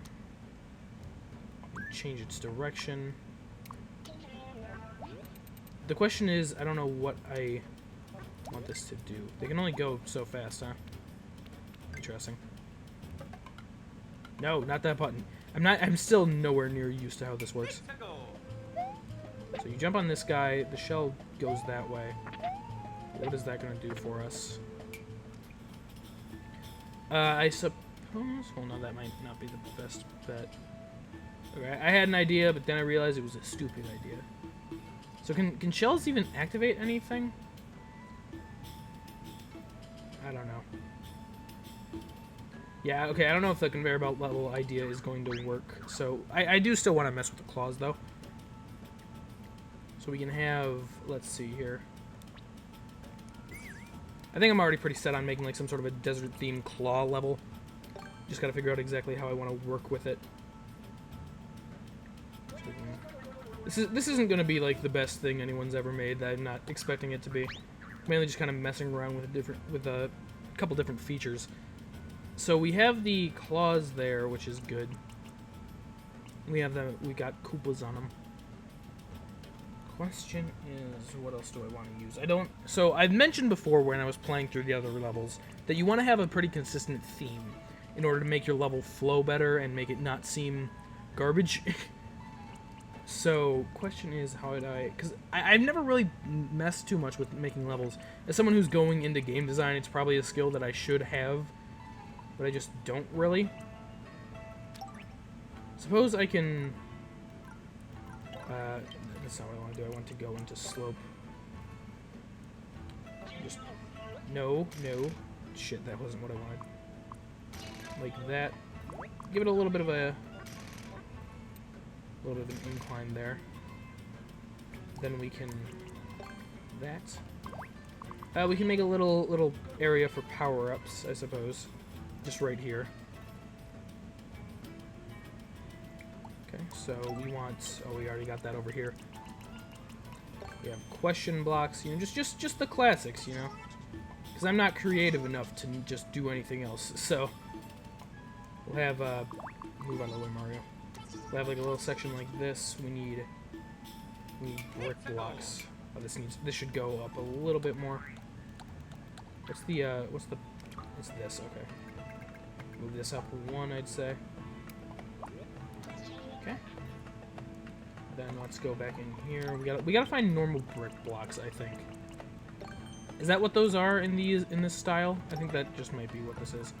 Change its direction. The question is, I don't know what I want this to do. They can only go so fast, huh? Interesting. No, not that button. I'm still nowhere near used to how this works. So you jump on this guy, the shell goes that way. What is that gonna do for us? I suppose... Well, no, that might not be the best bet. Okay, I had an idea, but then I realized it was a stupid idea. So can shells even activate anything? I don't know. Yeah, okay, I don't know if the conveyor belt level idea is going to work. So I do still want to mess with the claws, though. So we can have... Let's see here. I think I'm already pretty set on making like some sort of a desert-themed claw level. Just gotta figure out exactly how I want to work with it. This isn't gonna be like the best thing anyone's ever made. I'm not expecting it to be. Mainly just kind of messing around with a couple different features. So we have the claws there, which is good. We got Koopas on them. Question is, what else do I want to use? So I've mentioned before when I was playing through the other levels that you want to have a pretty consistent theme in order to make your level flow better and make it not seem garbage. So, question is, how would I... Because I've never really messed too much with making levels. As someone who's going into game design, it's probably a skill that I should have, but I just don't really. Suppose I can... that's not what I want to do. I want to go into slope. Just... No. Shit, that wasn't what I wanted. Like that. Give it a little bit of a... little bit of an incline there. Then we can... That. We can make a little area for power-ups, I suppose. Just right here. Okay, so we want... Oh, we already got that over here. We have question blocks, you know, just the classics, you know? Because I'm not creative enough to just do anything else, so... We'll have, move out of the way, Mario. We'll have like a little section like this. We need brick blocks. Oh, this should go up a little bit more. It's this, okay. Move this up one, I'd say. Okay. Then let's go back in here. We gotta find normal brick blocks, I think. Is that what those are in this style? I think that just might be what this is.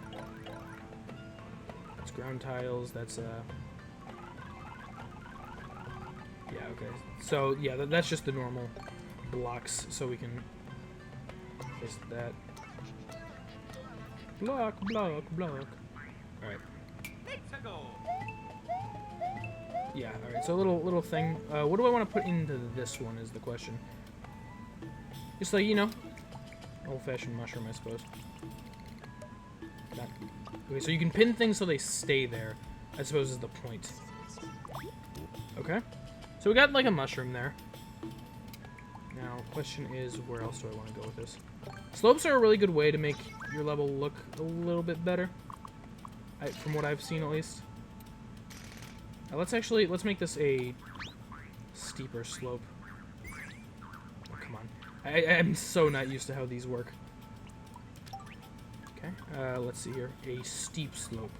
That's ground tiles, that's yeah, okay. So, yeah, that's just the normal blocks, so we can place that. Block. Alright. Yeah, alright, so a little thing. What do I want to put into this one is the question. Just like, you know, old-fashioned mushroom, I suppose. Okay, so you can pin things so they stay there, I suppose is the point. Okay. So we got like a mushroom there. Now, question is, where else do I want to go with this? Slopes are a really good way to make your level look a little bit better. From what I've seen, at least. Let's make this a steeper slope. Oh, come on. I'm so not used to how these work. Okay, let's see here. A steep slope.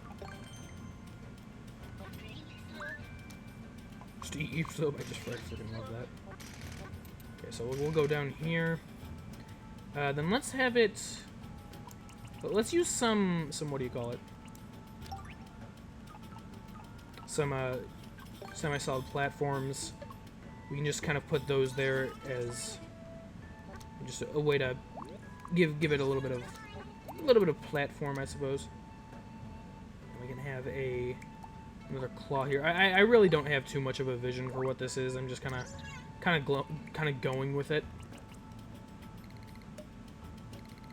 Steep slope. I just freaking love that. Okay, so we'll go down here. Then let's have it... Let's use some what do you call it? Some semi-solid platforms. We can just kind of put those there as just a way to give it a little bit of platform, I suppose. And we can have another claw here. I really don't have too much of a vision for what this is. I'm just kind of going with it.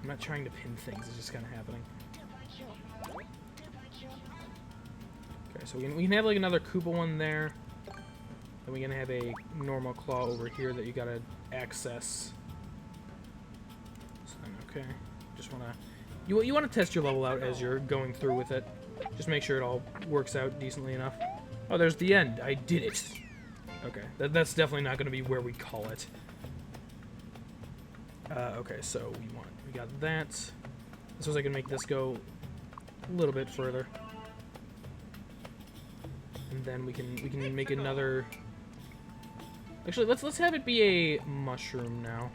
I'm not trying to pin things. It's just kind of happening. Okay, so we can have like another Koopa one there. Then we're gonna have a normal claw over here that you gotta access. So then, okay, just wanna you wanna test your level out as you're going through with it. Just make sure it all works out decently enough. Oh, there's the end. I did it. Okay, that's definitely not gonna be where we call it. Okay, so we got that. I suppose I can make this go a little bit further. And then we can make another. Actually, let's have it be a mushroom now.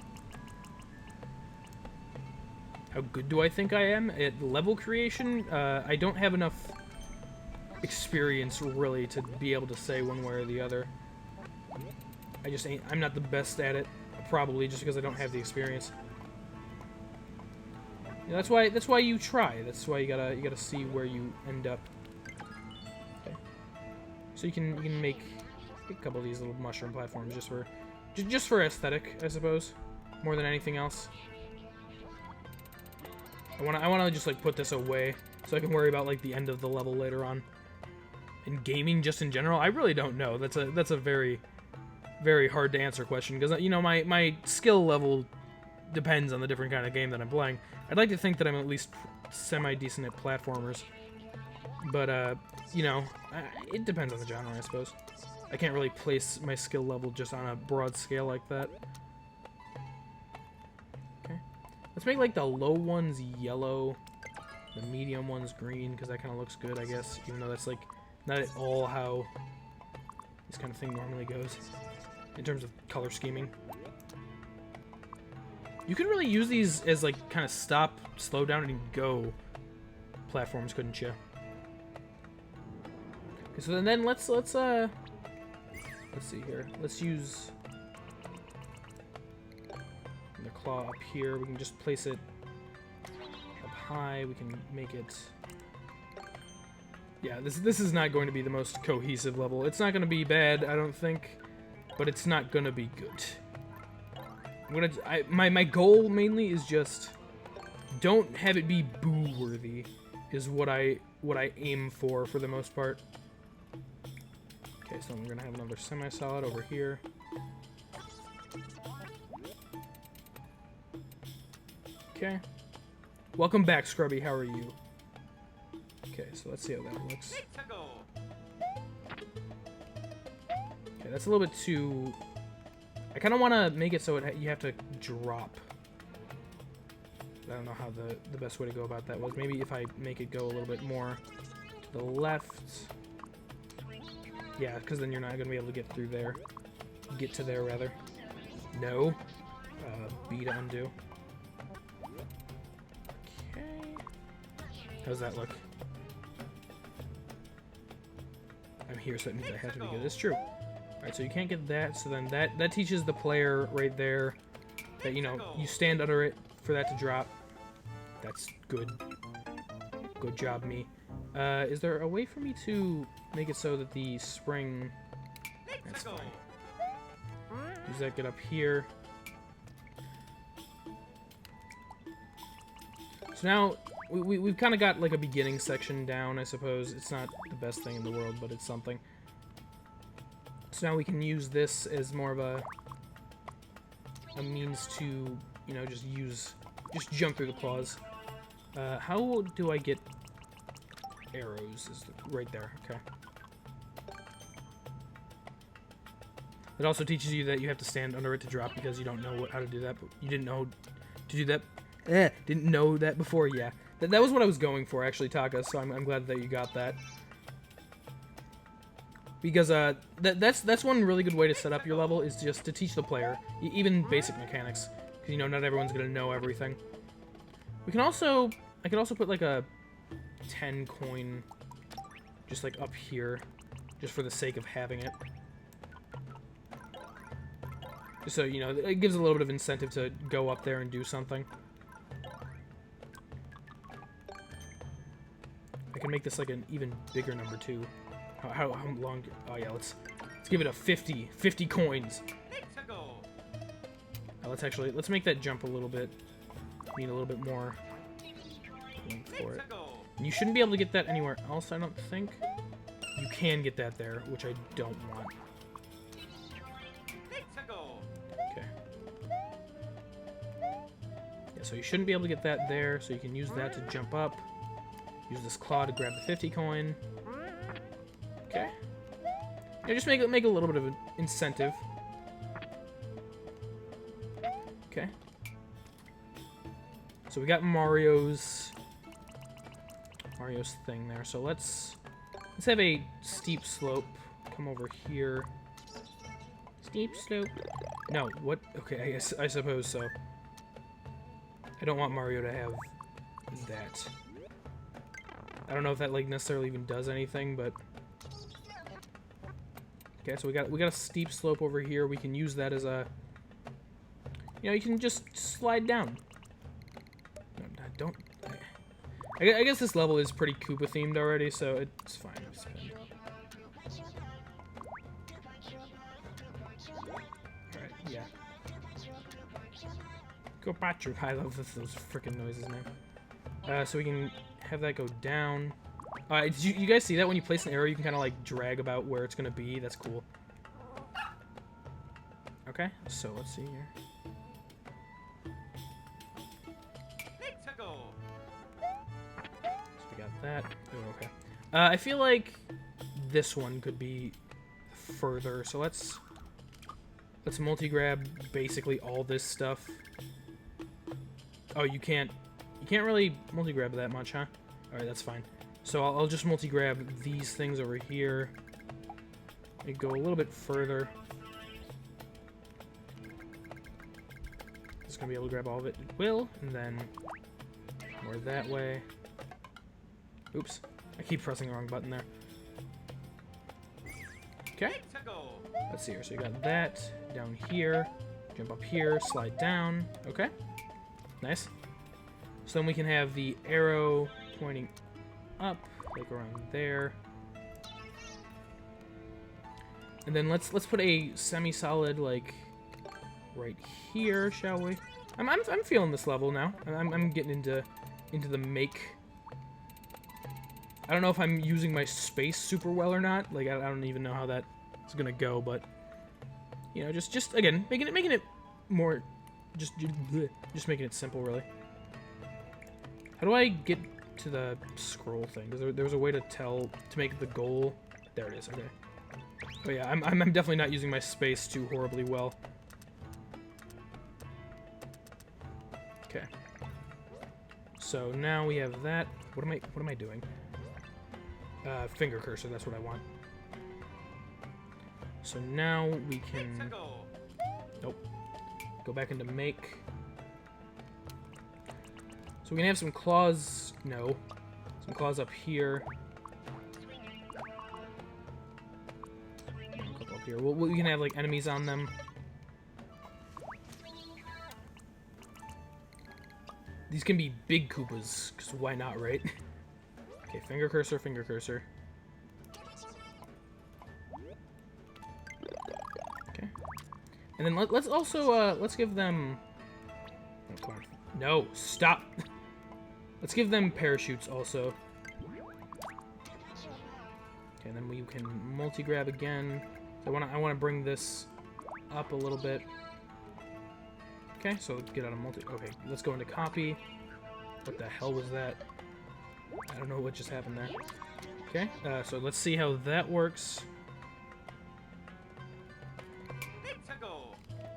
how good do I think I am at level creation? I don't have enough experience really to be able to say one way or the other. I'm not the best at it, probably just because I don't have the experience. Yeah, that's why you try. That's why you gotta see where you end up. Okay. So you can make a couple of these little mushroom platforms just for aesthetic, I suppose, more than anything else. I wanna just like put this away so I can worry about like the end of the level later on. In gaming, just in general, I really don't know. That's a very, very hard to answer question because you know my skill level depends on the different kind of game that I'm playing. I'd like to think that I'm at least semi-decent at platformers, but you know, it depends on the genre, I suppose. I can't really place my skill level just on a broad scale like that. Okay, let's make like the low ones yellow, the medium ones green, because that kind of looks good, I guess, even though that's like not at all how this kind of thing normally goes in terms of color scheming. You could really use these as like kind of stop, slow down, and go platforms, couldn't you? Okay, so then let's see here. Let's use the claw up here. We can just place it up high. We can make it. Yeah, this is not going to be the most cohesive level. It's not going to be bad, I don't think, but it's not going to be good. My goal mainly is just don't have it be boo worthy, is what I aim for the most part. Okay, so we're gonna have another semi-solid over here. Okay. Welcome back, Scrubby. How are you? Okay, so let's see how that looks. Okay, that's a little bit too. I kind of want to make it so you have to drop. I don't know how the best way to go about that was. Maybe if I make it go a little bit more to the left. Yeah, because then you're not going to be able to get through there. Get to there, rather. No. B to undo. Okay. How's that look? I'm here, so that means I have to be good. It's true. Alright, so you can't get that, so then that teaches the player right there that, you know, you stand under it for that to drop. That's good. Good job, me. Is there a way for me to make it so that the spring... That's fine. Does that get up here? So now, we've kind of got like a beginning section down, I suppose. It's not the best thing in the world, but it's something. So now we can use this as more of a means to, you know, just jump through the claws. How do I get arrows? Right there, okay. It also teaches you that you have to stand under it to drop because you don't know how to do that, but you didn't know to do that. Didn't know that before, yeah. That was what I was going for, actually, Taka, so I'm glad that you got that. Because that's one really good way to set up your level, is just to teach the player, even basic mechanics, because, you know, not everyone's going to know everything. I could also put like a 10 coin just like up here, just for the sake of having it. Just so, you know, it gives a little bit of incentive to go up there and do something. I can make this like an even bigger number too. How long? Oh yeah, let's give it a 50 coins. Now let's make that jump a little bit. Need a little bit more length for it. And you shouldn't be able to get that anywhere else, I don't think. You can get that there, which I don't want. Okay. Yeah, so you shouldn't be able to get that there, so you can use that to jump up. Use this claw to grab the 50 coin. Okay. Yeah, just make a little bit of an incentive. Okay. So we got Mario's thing there. So let's have a steep slope. Come over here. Steep slope. No, what? Okay, I suppose so. I don't want Mario to have that. I don't know if that like necessarily even does anything, but okay. So we got a steep slope over here. We can use that as a, you know, you can just slide down. No, don't. I guess this level is pretty Koopa themed already, so it's fine. It's fine. Alright, yeah. Koopa. I love those freaking noises, man. So we can have that go down. Did you guys see that when you place an arrow, you can kind of like drag about where it's gonna be? That's cool. Okay, so let's see here. So we got that. Oh, okay. I feel like this one could be further. So let's multi-grab basically all this stuff. Oh, you can't really multi-grab that much, huh? All right, that's fine. So I'll just multi-grab these things over here. And go a little bit further. It's gonna be able to grab all of it. It will, and then more that way. Oops, I keep pressing the wrong button there. Okay. Let's see here. So you got that down here. Jump up here, slide down. Okay. Nice. So then we can have the arrow pointing up, like around there. And then let's put a semi-solid like right here, shall we? I'm feeling this level now. I'm getting into the make. I don't know if I'm using my space super well or not. Like I don't even know how that is gonna go, but you know, just again making it more, just making it simple, really. How do I get to the scroll thing? There's a way to make the goal. There it is. Okay. Oh yeah, I'm definitely not using my space too horribly well. Okay. So now we have that. What am I doing? Finger cursor. That's what I want. So now we can. Nope. Go back into make. So we can have some claws. No. Some claws up here. A couple up here. We can have like enemies on them. These can be big Koopas, because why not, right? Okay, finger cursor, finger cursor. Okay. And then let's also, let's give them... Oh, come on. No, stop! Let's give them parachutes also. Okay, then we can multi-grab again. So I wanna bring this up a little bit. Okay, so let's get out of multi... Okay, let's go into copy. What the hell was that? I don't know what just happened there. Okay, so let's see how that works.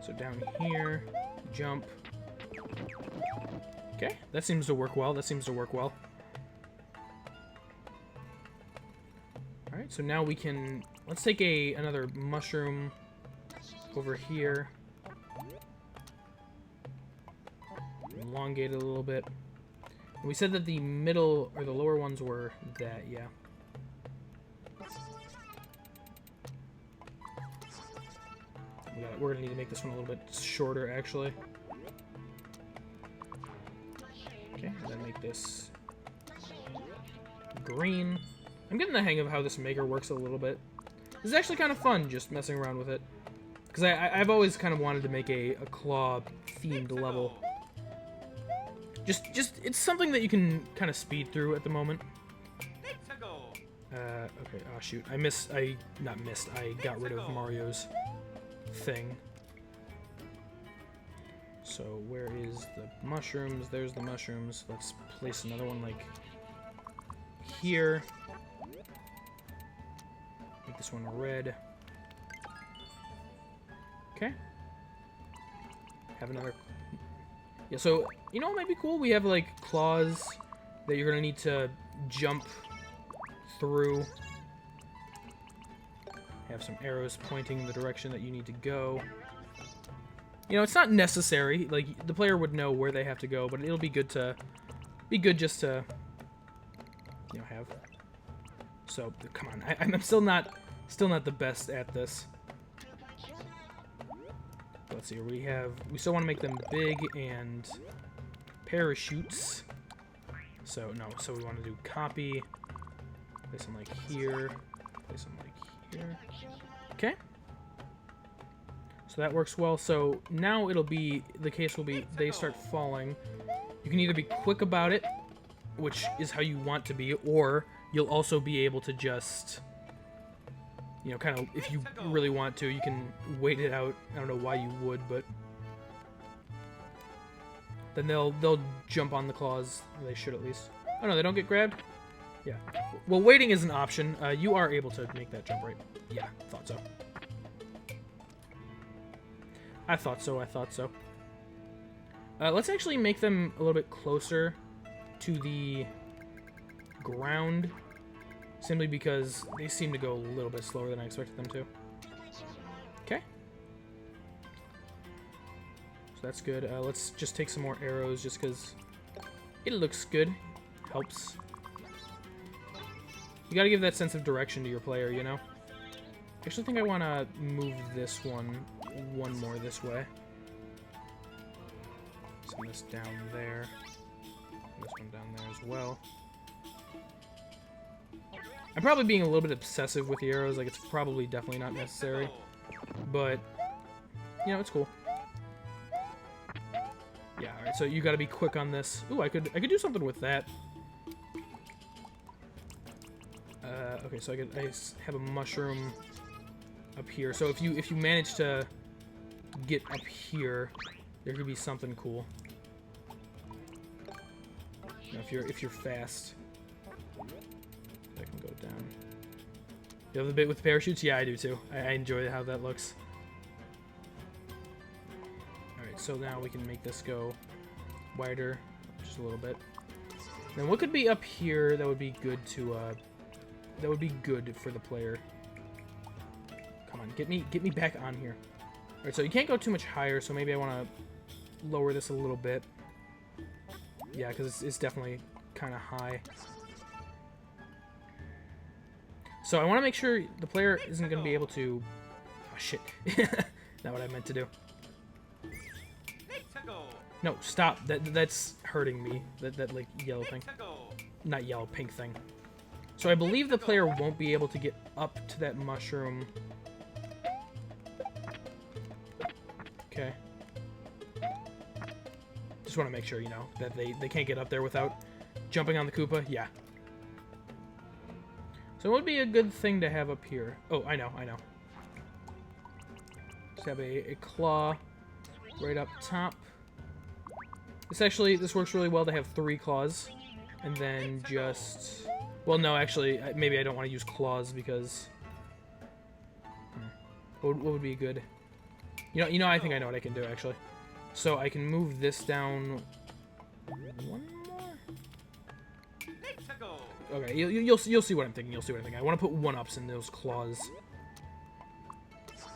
So down here, jump. Okay, that seems to work well. That seems to work well. Alright, so now we can... Let's take another mushroom over here. Elongate it a little bit. And we said that the middle, or the lower ones were that, yeah. We're gonna need to make this one a little bit shorter, actually. Okay, and then make this green. I'm getting the hang of how this maker works a little bit. This is actually kind of fun, just messing around with it. Because I've always kind of wanted to make a Klaw-themed level. Just, it's something that you can kind of speed through at the moment. Okay, oh shoot, I got rid of Mario's thing. So where is the mushrooms? There's the mushrooms. Let's place another one like here. Make this one red. Okay. Have another... Yeah, so, you know what might be cool? We have, like, claws that you're gonna need to jump through. Have some arrows pointing the direction that you need to go. You know, it's not necessary. Like, the player would know where they have to go, but it'll be good just to, you know, have. So, come on. I'm still not the best at this. Let's see. We still want to make them big and parachutes. So, no. So, we want to do copy. Place them like here. Place them like here. Okay. So that works well. So now the case will be they start falling. You can either be quick about it, which is how you want to be, or you'll also be able to just, you know, kind of, if you really want to, you can wait it out. I don't know why you would, but then they'll jump on the claws. They should at least. Oh no, they don't get grabbed? Yeah. Well, waiting is an option. You are able to make that jump, right? Yeah, thought so. I thought so. Let's actually make them a little bit closer to the ground, simply because they seem to go a little bit slower than I expected them to. Okay. So that's good. Let's just take some more arrows, just because it looks good. Helps. You gotta give that sense of direction to your player, you know? I actually think I want to move this one more this way. Send this down there. This one down there as well. I'm probably being a little bit obsessive with the arrows. Like, it's probably definitely not necessary. But, you know, it's cool. Yeah, alright, so you gotta be quick on this. Ooh, I could do something with that. Okay, so I have a mushroom up here. So if you manage to get up here, there could be something cool. You know, if you're fast, that can go down. You have the bit with parachutes? Yeah, I do too. I enjoy how that looks. All right, so now we can make this go wider, just a little bit. Then what could be up here that would be good to that would be good for the player? Come on, get me back on here. All right, so you can't go too much higher, so maybe I want to lower this a little bit. Yeah, because it's definitely kind of high. So I want to make sure the player isn't going to be able to... Oh, shit. Not what I meant to do. No, stop. That's hurting me. That like, yellow thing. Not yellow, pink thing. So I believe the player won't be able to get up to that mushroom. Okay. Just want to make sure, you know, that they can't get up there without jumping on the Koopa. Yeah. So it would be a good thing to have up here. Oh, I know. Just have a claw right up top. This works really well to have 3 claws. And then just... Well, no, actually, maybe I don't want to use claws because... What would be good? You know, I think I know what I can do, actually. So I can move this down... One more? Okay, you'll see what I'm thinking. I want to put 1-ups in those claws.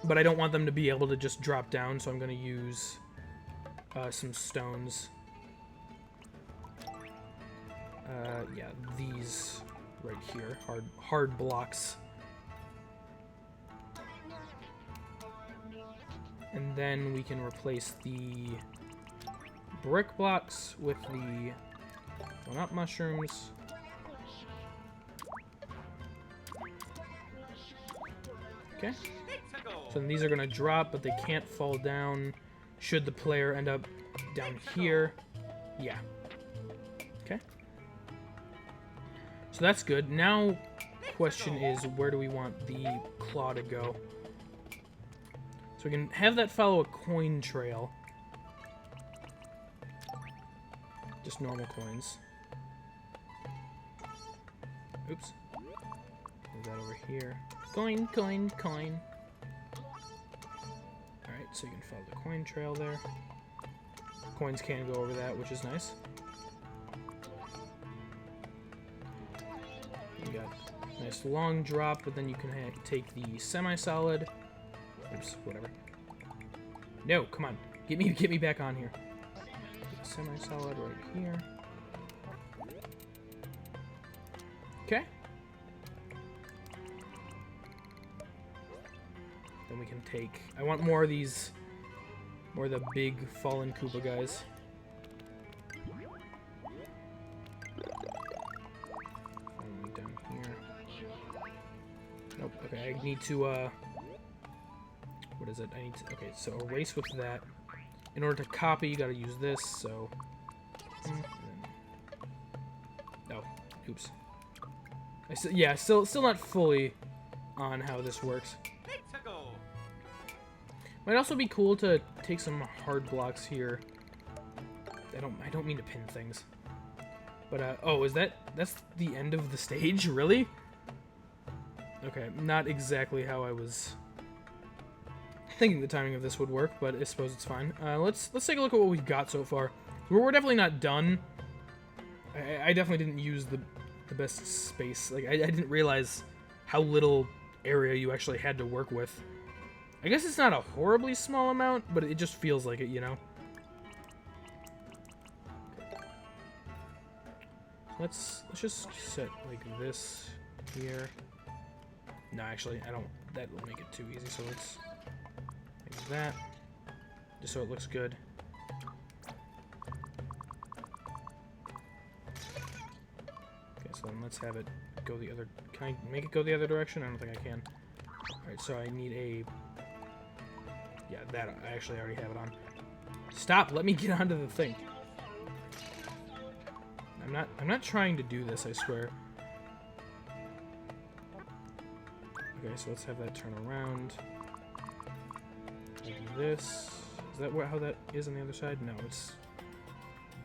But I don't want them to be able to just drop down, so I'm going to use some stones. Yeah, these right here. Hard blocks. And then we can replace the brick blocks with the 1-up mushrooms. Okay. So then these are going to drop, but they can't fall down should the player end up down here. Yeah. Okay. So that's good. Now, question is, where do we want the claw to go? So we can have that follow a coin trail. Just normal coins. Oops. Move that over here. Coin, coin, coin. Alright, so you can follow the coin trail there. Coins can go over that, which is nice. You got a nice long drop, but then you can take the semi-solid. Oops, whatever. No, come on. Get me back on here. Semi-solid right here. Okay. Then we can take... I want more of these... More of the big fallen Koopa guys. Only down here. Nope. Okay, I need to, what is it? I need to... Okay, so erase with that. In order to copy, you gotta use this, so... Oh, oops. Yeah, still not fully on how this works. Might also be cool to take some hard blocks here. I don't mean to pin things. But, oh, that's the end of the stage? Really? Okay, not exactly how I was thinking the timing of this would work, but I suppose it's fine. Let's take a look at what we've got so far. We're definitely not done. I definitely didn't use the best space. Like, I didn't realize how little area you actually had to work with. I guess it's not a horribly small amount, but it just feels like it, you know? Let's just set like this here. No, actually, I don't. That will make it too easy. So let's make that, just so it looks good. Okay, so then let's have it go the other. Can I make it go the other direction? I don't think I can. All right, so I need a. Yeah, that I actually already have it on. Stop! Let me get onto the thing. I'm not trying to do this, I swear. Okay, so let's have that turn around. Like this. Is that how that is on the other side? No, it's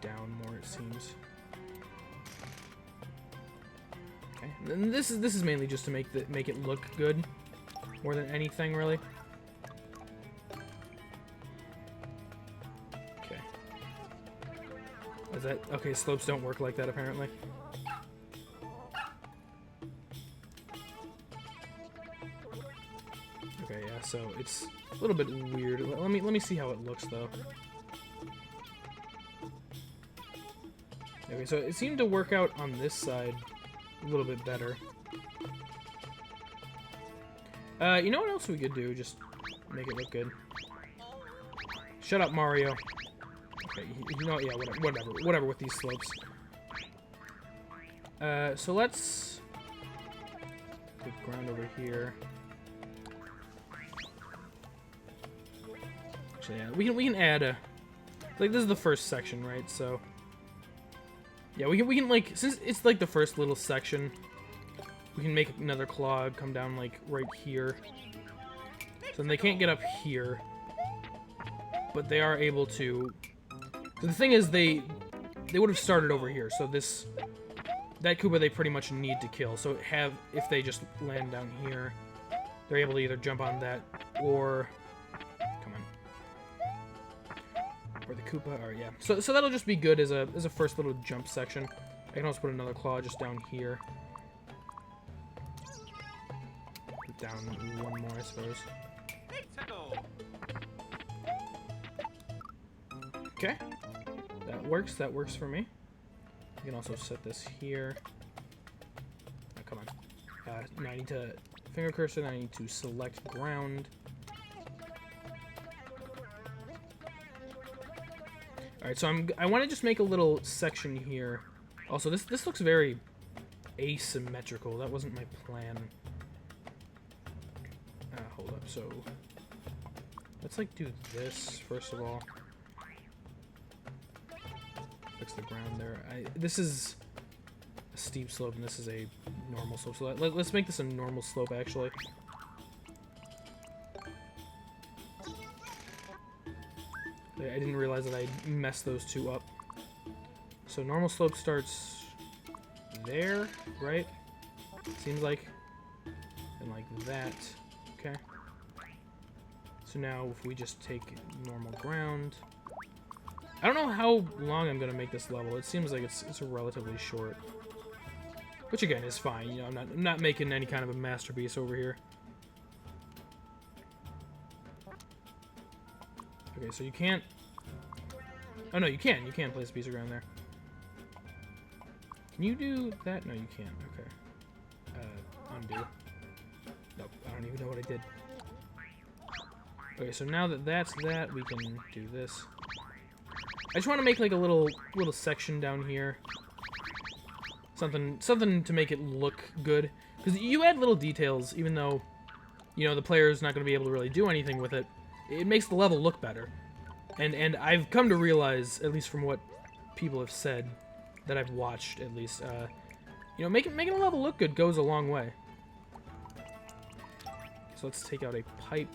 down more, it seems. Okay, and this is mainly just to make it look good, more than anything, really. Is that okay? Slopes don't work like that, apparently. Okay, yeah. So it's a little bit weird. Let me see how it looks, though. Okay, so it seemed to work out on this side a little bit better. You know what else we could do? Just make it look good. Shut up, Mario. Okay, you know, yeah, whatever with these slopes. So let's put ground over here. Actually, yeah, we can add a, like, this is the first section, right? So yeah, we can like, since it's like the first little section, we can make another claw come down like right here. So then they can't get up here, but they are able to. So the thing is, they would have started over here, so that Koopa they pretty much need to kill. So if they just land down here, they're able to either jump on that or come on, or the Koopa, or yeah. So that'll just be good as a first little jump section. I can also put another claw just down here, down one more, I suppose. Okay. That works for me. You can also set this here. Oh, come on. Now I need to finger cursor, then I need to select ground. Alright, so I want to just make a little section here. Also, this looks very asymmetrical. That wasn't my plan. Hold up, so let's like do this first of all. Fix the ground there. This is a steep slope and this is a normal slope. So let's make this a normal slope, actually. I didn't realize that I messed those two up. So normal slope starts there, right? Seems like. And like that. Okay. So now if we just take normal ground. I don't know how long I'm gonna make this level. It seems like it's relatively short, which again is fine. You know, I'm not making any kind of a masterpiece over here. Okay, so you can't... Oh, no, you can. You can place a piece of ground there. Can you do that? No, you can't. Okay. Undo. Nope, I don't even know what I did. Okay, so now that that's that, we can do this. I just want to make like a little section down here. Something to make it look good. Because you add little details, even though, you know, the player's not going to be able to really do anything with it. It makes the level look better. And I've come to realize, at least from what people have said, that I've watched at least, you know, making a level look good goes a long way. So let's take out a pipe.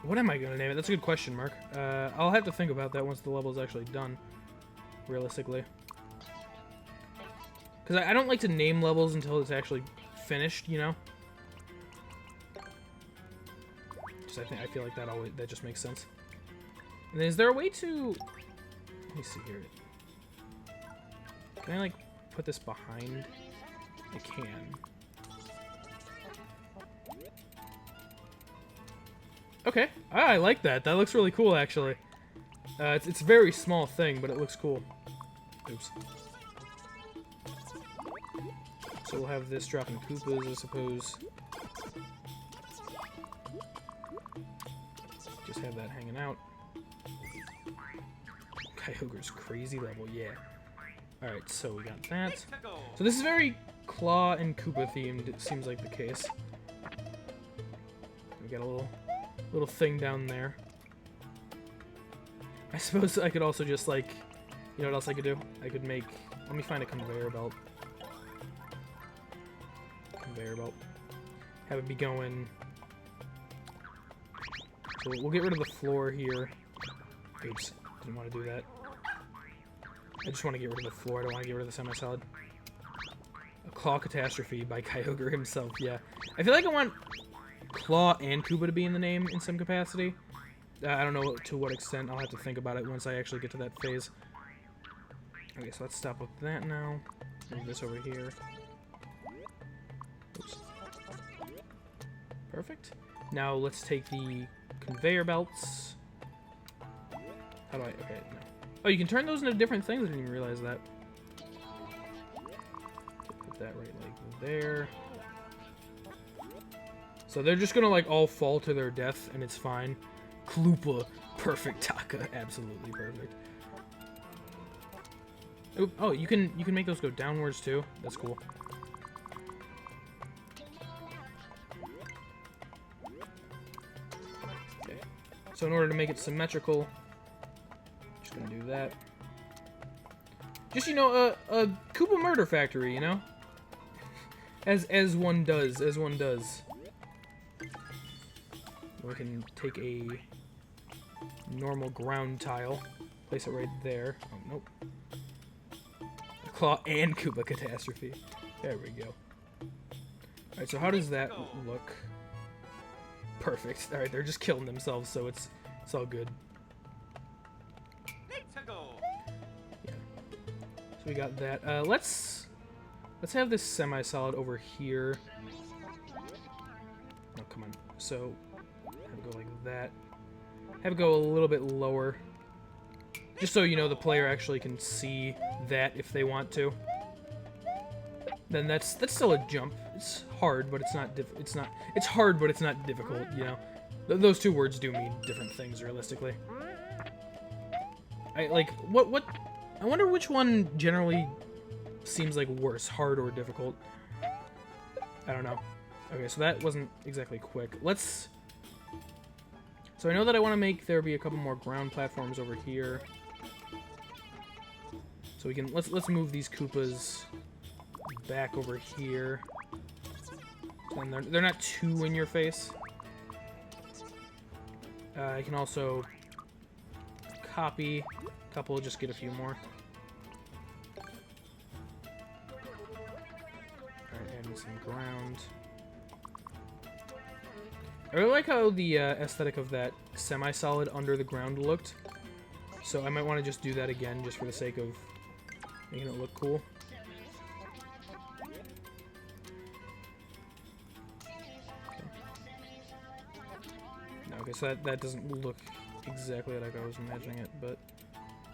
What am I going to name it? That's a good question, Mark. I'll have to think about that once the level is actually done, realistically. Because I don't like to name levels until it's actually finished, you know? Just I feel like that just makes sense. And then is there a way to... Let me see here. Can I, like, put this behind? I can. Okay. I like that. That looks really cool, actually. It's a very small thing, but it looks cool. Oops. So we'll have this dropping Koopas, I suppose. Just have that hanging out. Kyogre's crazy level, yeah. Alright, so we got that. So this is very Klaw and Koopa themed, it seems like the case. We got a little thing down there. I suppose I could also just, like, you know what else I could do? I could make... Let me find a conveyor belt. Conveyor belt. Have it be going... So we'll get rid of the floor here. Oops, didn't want to do that. I just want to get rid of the floor, I don't want to get rid of the semi-solid. A Claw Catastrophe by Kyogre himself, yeah. I feel like I want Klaw and Koopa to be in the name in some capacity. I don't know to what extent, I'll have to think about it once I actually get to that phase. Okay, so let's stop with that now. Move this over here. Oops. Perfect. Now let's take the conveyor belts. How do I... Okay, no. Oh, you can turn those into different things? I didn't even realize that. Put that right like there. So they're just gonna like all fall to their death and it's fine. Koopa, perfect. Taka, absolutely perfect. Oop, oh, you can make those go downwards too. That's cool. Okay. So in order to make it symmetrical, just gonna do that. Just, you know, a Koopa murder factory, you know? As one does, We can take a normal ground tile, place it right there. Oh, nope. Claw and Koopa Catastrophe. There we go. Alright, so how does that look? Perfect. Alright, they're just killing themselves, so it's all good. Yeah. So we got that. Let's have this semi-solid over here. Oh, come on. So have it go like that. Have it go a little bit lower. Just so you know the player actually can see that if they want to. Then that's still a jump. It's hard, but it's not it's hard, but it's not difficult, you know. Those two words do mean different things realistically. I wonder which one generally seems like worse, hard or difficult. I don't know. Okay, so that wasn't exactly quick. So I know that I want to make there be a couple more ground platforms over here. So we can let's move these Koopas back over here. And they're not too in your face. I can also copy a couple, just get a few more. Alright, adding some ground. I really like how the aesthetic of that semi-solid under the ground looked. So I might want to just do that again, just for the sake of making it look cool. Okay. Okay, so that doesn't look exactly like I was imagining it, but...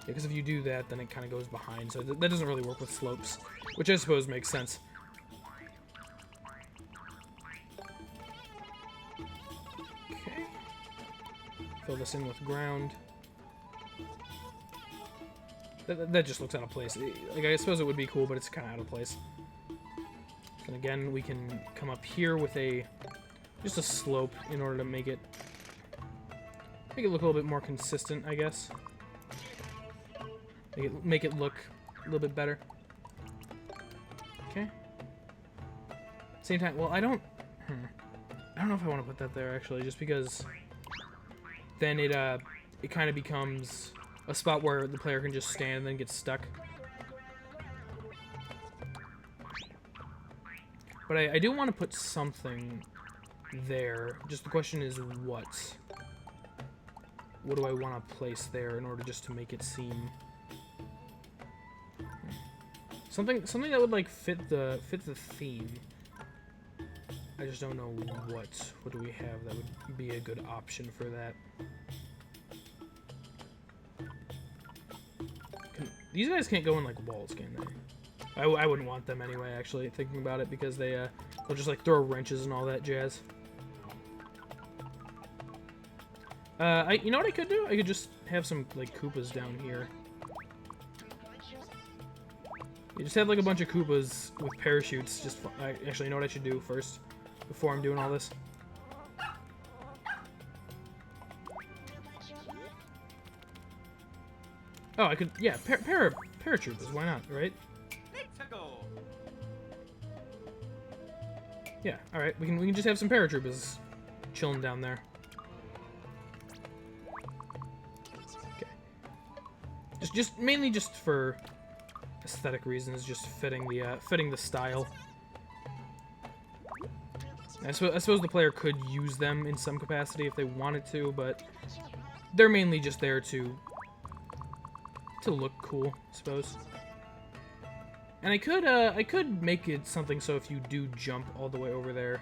Because if you do that, then it kind of goes behind, so that doesn't really work with slopes, which I suppose makes sense. Okay. Fill this in with ground. That just looks out of place. Like, I suppose it would be cool, but it's kind of out of place. And again, we can come up here with just a slope in order to make it look a little bit more consistent, I guess. Make it look a little bit better. Okay. Same time, well, I don't know if I want to put that there, actually, just because then it kind of becomes a spot where the player can just stand and then get stuck. But I do want to put something there. Just the question is what? What do I want to place there in order just to make it seem something that would like fit the theme. I just don't know what do we have that would be a good option for that. These guys can't go in like walls, can they? I wouldn't want them anyway, actually, thinking about it, because they'll just like throw wrenches and all that jazz. You know what I could do? I could just have some like Koopas down here. You just have like a bunch of Koopas with parachutes. Just actually, you know what I should do first before I'm doing all this? Oh, I could, yeah, paratroopers. Why not, right? Yeah, all right. We can just have some paratroopers chilling down there. Okay. Just mainly just for aesthetic reasons, just fitting the style. I suppose the player could use them in some capacity if they wanted to, but they're mainly just there to look cool, I suppose. And I could make it something so if you do jump all the way over there.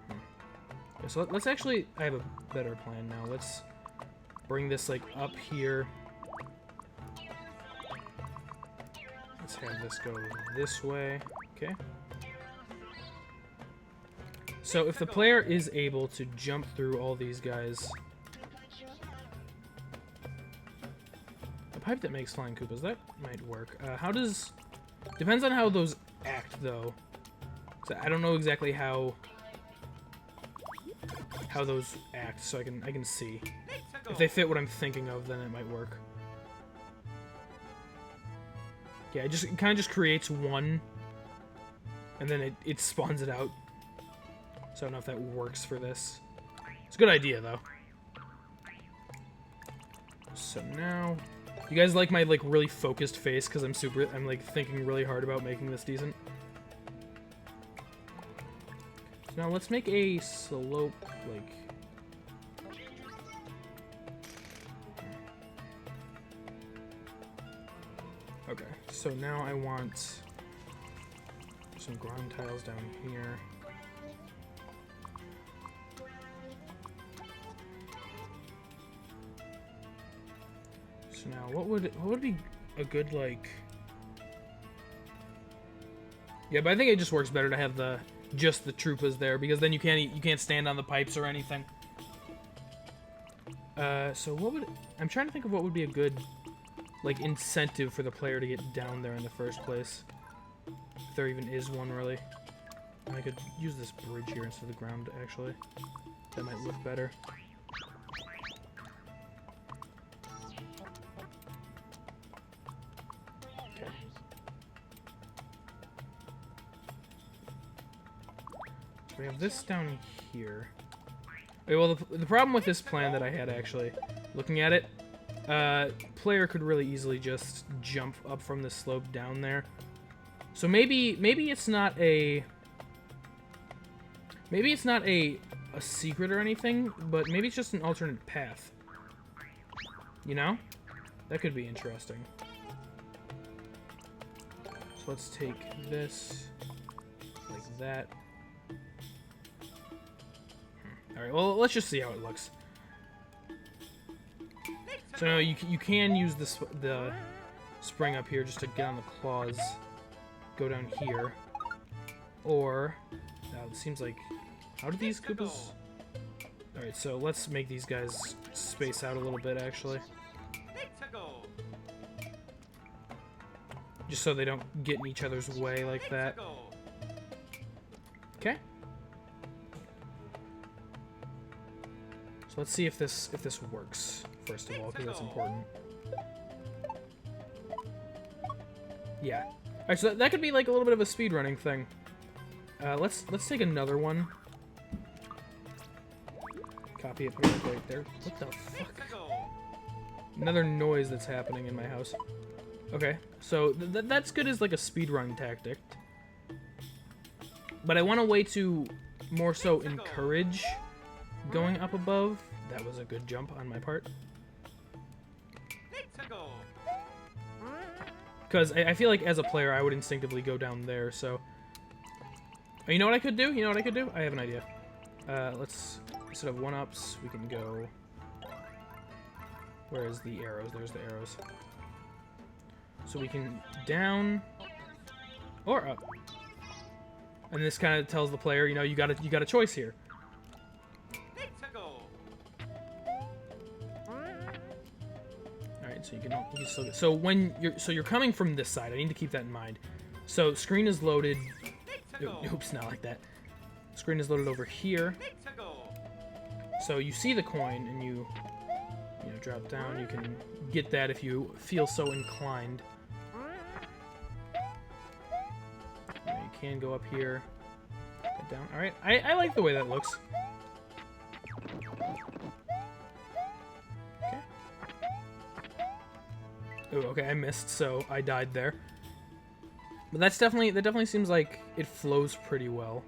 Okay, so let's actually, I have a better plan now. Let's bring this like up here. Let's have this go this way. Okay. So if the player is able to jump through all these guys, a pipe that makes flying Koopas, that might work. Depends on how those act, though. So I don't know exactly how those act, so I can see. If they fit what I'm thinking of, then it might work. Yeah, it kind of just creates one, and then it spawns it out. So I don't know if that works for this. It's a good idea, though. So now, you guys like my like really focused face because I'm like thinking really hard about making this decent. So now let's make a slope like. Okay, so now I want some ground tiles down here. So now, what would be a good like? Yeah, but I think it just works better to have just the troopas there, because then you can't stand on the pipes or anything. So I'm trying to think of what would be a good like incentive for the player to get down there in the first place, if there even is one really. I could use this bridge here instead of the ground, actually. That might look better. We have this down here. Okay, well, the problem with this plan that I had, actually, looking at it, player could really easily just jump up from the slope down there. So maybe it's not a secret or anything, but maybe it's just an alternate path. You know? That could be interesting. So let's take this like that. Alright, well, let's just see how it looks. So no, you can use the spring up here just to get on the claws. Go down here. Or, it seems like... How do these Koopas... Alright, so let's make these guys space out a little bit, actually. Just so they don't get in each other's way like that. Okay. So let's see if this works, first of all, because that's important. Yeah. Alright, so that could be like a little bit of a speedrunning thing. Let's take another one. Copy it, put it right there. What the fuck? Another noise that's happening in my house. Okay, so that's good as like a speedrun tactic. But I want a way to more so encourage going up above. That was a good jump on my part. Because I feel like as a player, I would instinctively go down there, so... You know what I could do? You know what I could do? I have an idea. Let's, instead of 1-ups, we can go... Where's the arrows? There's the arrows. So we can down or up. And this kind of tells the player, you know, you got a choice here. Alright, so you can still get, so when you're coming from this side, I need to keep that in mind. So screen is loaded. Oops, not like that. Screen is loaded over here. So you see the coin and you know, drop down. You can get that if you feel so inclined. You can go up here, get down. All right, I like the way that looks. Okay. Oh, okay, I missed, so I died there. But that definitely seems like it flows pretty well.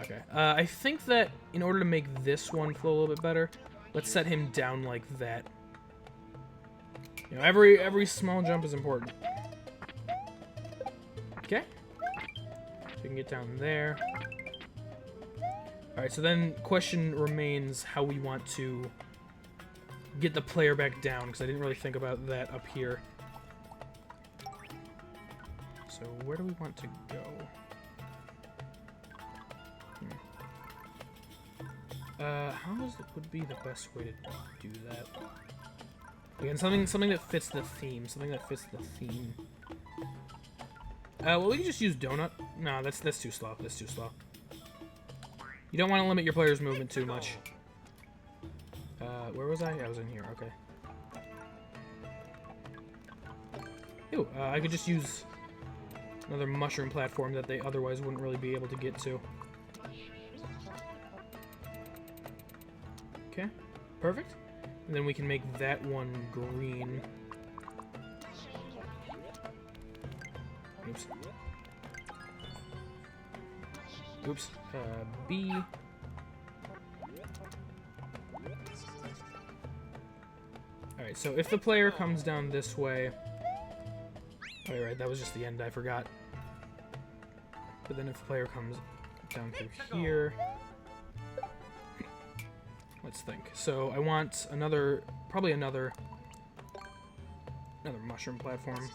Okay, I think that in order to make this one flow a little bit better, let's set him down like that. You know, every small jump is important. Okay, so we can get down there. All right, so then question remains how we want to get the player back down, because I didn't really think about that up here. So where do we want to go? Would be the best way to do that? Again, something that fits the theme. Something that fits the theme. Well, we can just use donut. No, that's too slow. That's too slow. You don't want to limit your player's movement too much. Where was I? I was in here. Okay. Ew, I could just use another mushroom platform that they otherwise wouldn't really be able to get to. Okay, perfect. And then we can make that one green. Oops. Oops. B. Alright, so if the player comes down this way... Oh, right, that was just the end, I forgot. But then if the player comes down through here... Let's think. So I want probably another mushroom platform.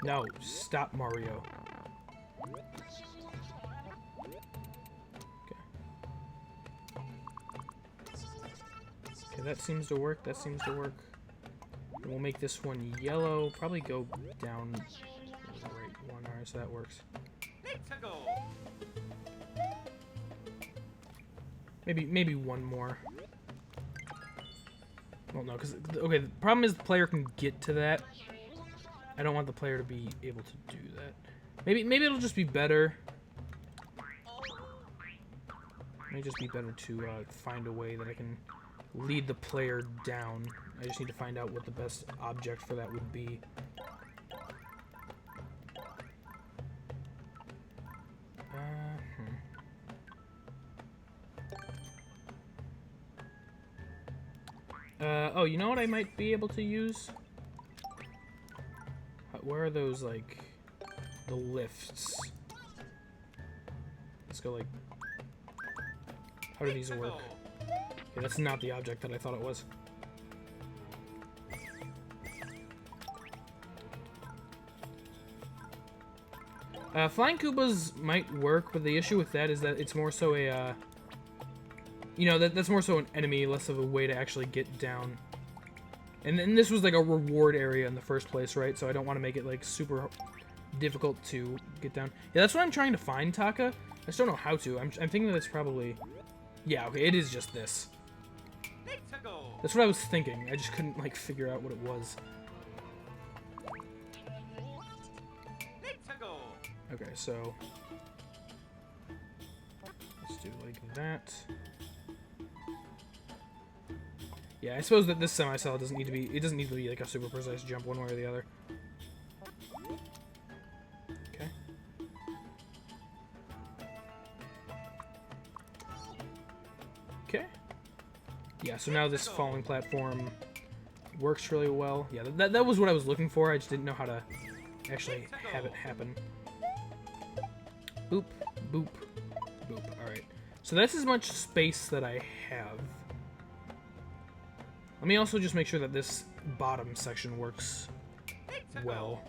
No, stop, Mario. Okay, that seems to work. That seems to work. And we'll make this one yellow. Probably go down the right one. Alright, so that works. Maybe one more. Well, no, because okay, the problem is the player can get to that. I don't want the player to be able to do that. Maybe it'll just be better. It may just be better to find a way that I can lead the player down. I just need to find out what the best object for that would be. Oh, you know what I might be able to use? Where are those, like... the lifts. Let's go like... How do these work? Okay, that's not the object that I thought it was. Flying Koopas might work, but the issue with that is that it's more so a, you know, that's more so an enemy, less of a way to actually get down. And then this was like a reward area in the first place, right? So I don't want to make it like super difficult to get down. Yeah, that's what I'm trying to find, Taka. I just don't know how to. I'm thinking that it's probably... Yeah, okay, it is just this. That's what I was thinking. I just couldn't, like, figure out what it was. Okay, so... Let's do like that. Yeah, I suppose that this semi-cell doesn't need to be... It doesn't need to be, like, a super precise jump one way or the other. Okay. Okay. Yeah, so now this falling platform works really well. Yeah, that was what I was looking for. I just didn't know how to actually have it happen. Boop, boop, boop. Alright. So that's as much space that I have. Let me also just make sure that this bottom section works well.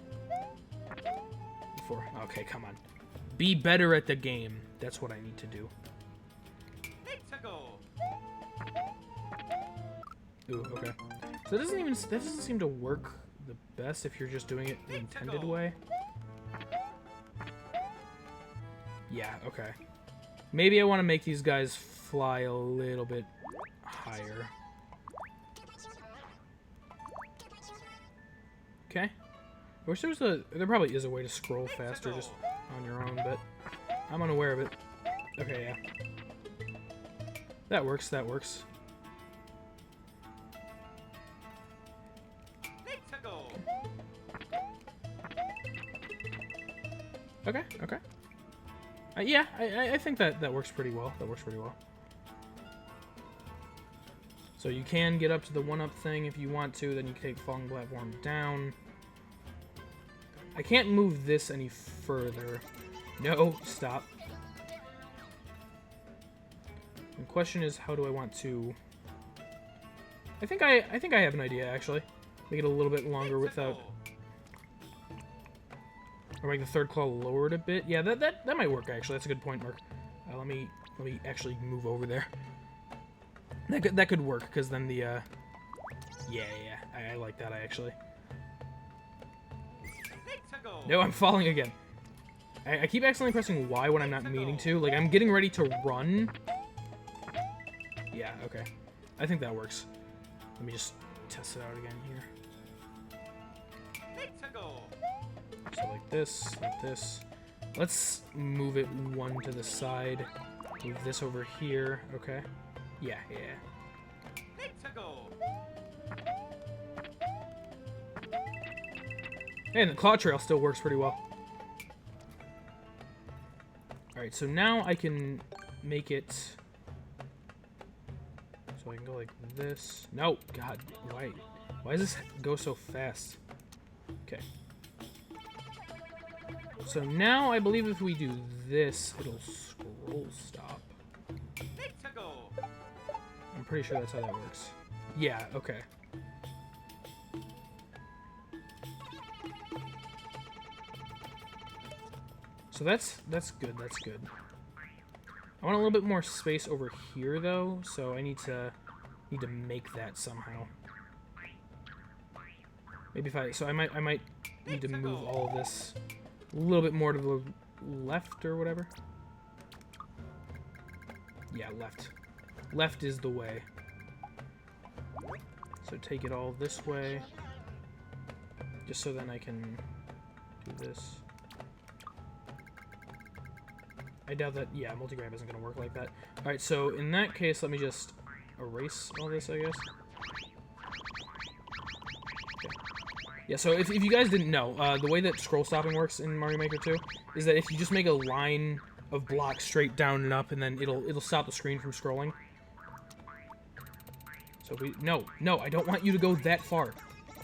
Okay, come on. Be better at the game. That's what I need to do. Ooh, okay. So that doesn't seem to work the best if you're just doing it the intended way. Yeah, okay. Maybe I want to make these guys fly a little bit higher. Okay. I wish there was there probably is a way to scroll faster just on your own, but I'm unaware of it. Okay, yeah. That works, that works. Okay, okay. Yeah, I think that works pretty well. That works pretty well. So you can get up to the one-up thing if you want to, then you can take falling platform down. I can't move this any further. No, stop. The question is, how do I want to... I think I have an idea, actually. Make it a little bit longer without... Or make the third claw lowered a bit. Yeah, that might work, actually. That's a good point, Mark. Let me actually move over there. That could work, because then the, Yeah, I like that, actually. No, I'm falling again. I keep accidentally pressing Y when I'm not meaning to. Like, I'm getting ready to run. Yeah, okay. I think that works. Let me just test it out again here. So like this, like this. Let's move it one to the side. Move this over here. Okay. Yeah. And the claw trail still works pretty well. Alright, so now I can make it... So I can go like this. No! God, why does this go so fast? Okay. So now I believe if we do this, it'll scroll stop. I'm pretty sure that's how that works. Yeah, okay. So that's good, that's good. I want a little bit more space over here though, so I need to make that somehow. Maybe I might need to move all of this a little bit more to the left or whatever. Yeah, left. Left is the way. So take it all this way. Just so then I can do this. I doubt that, yeah, multi-grab isn't going to work like that. Alright, so in that case, let me just erase all this, I guess. Okay. Yeah, so if you guys didn't know, the way that scroll stopping works in Mario Maker 2 is that if you just make a line of blocks straight down and up, and then it'll stop the screen from scrolling. So no, I don't want you to go that far.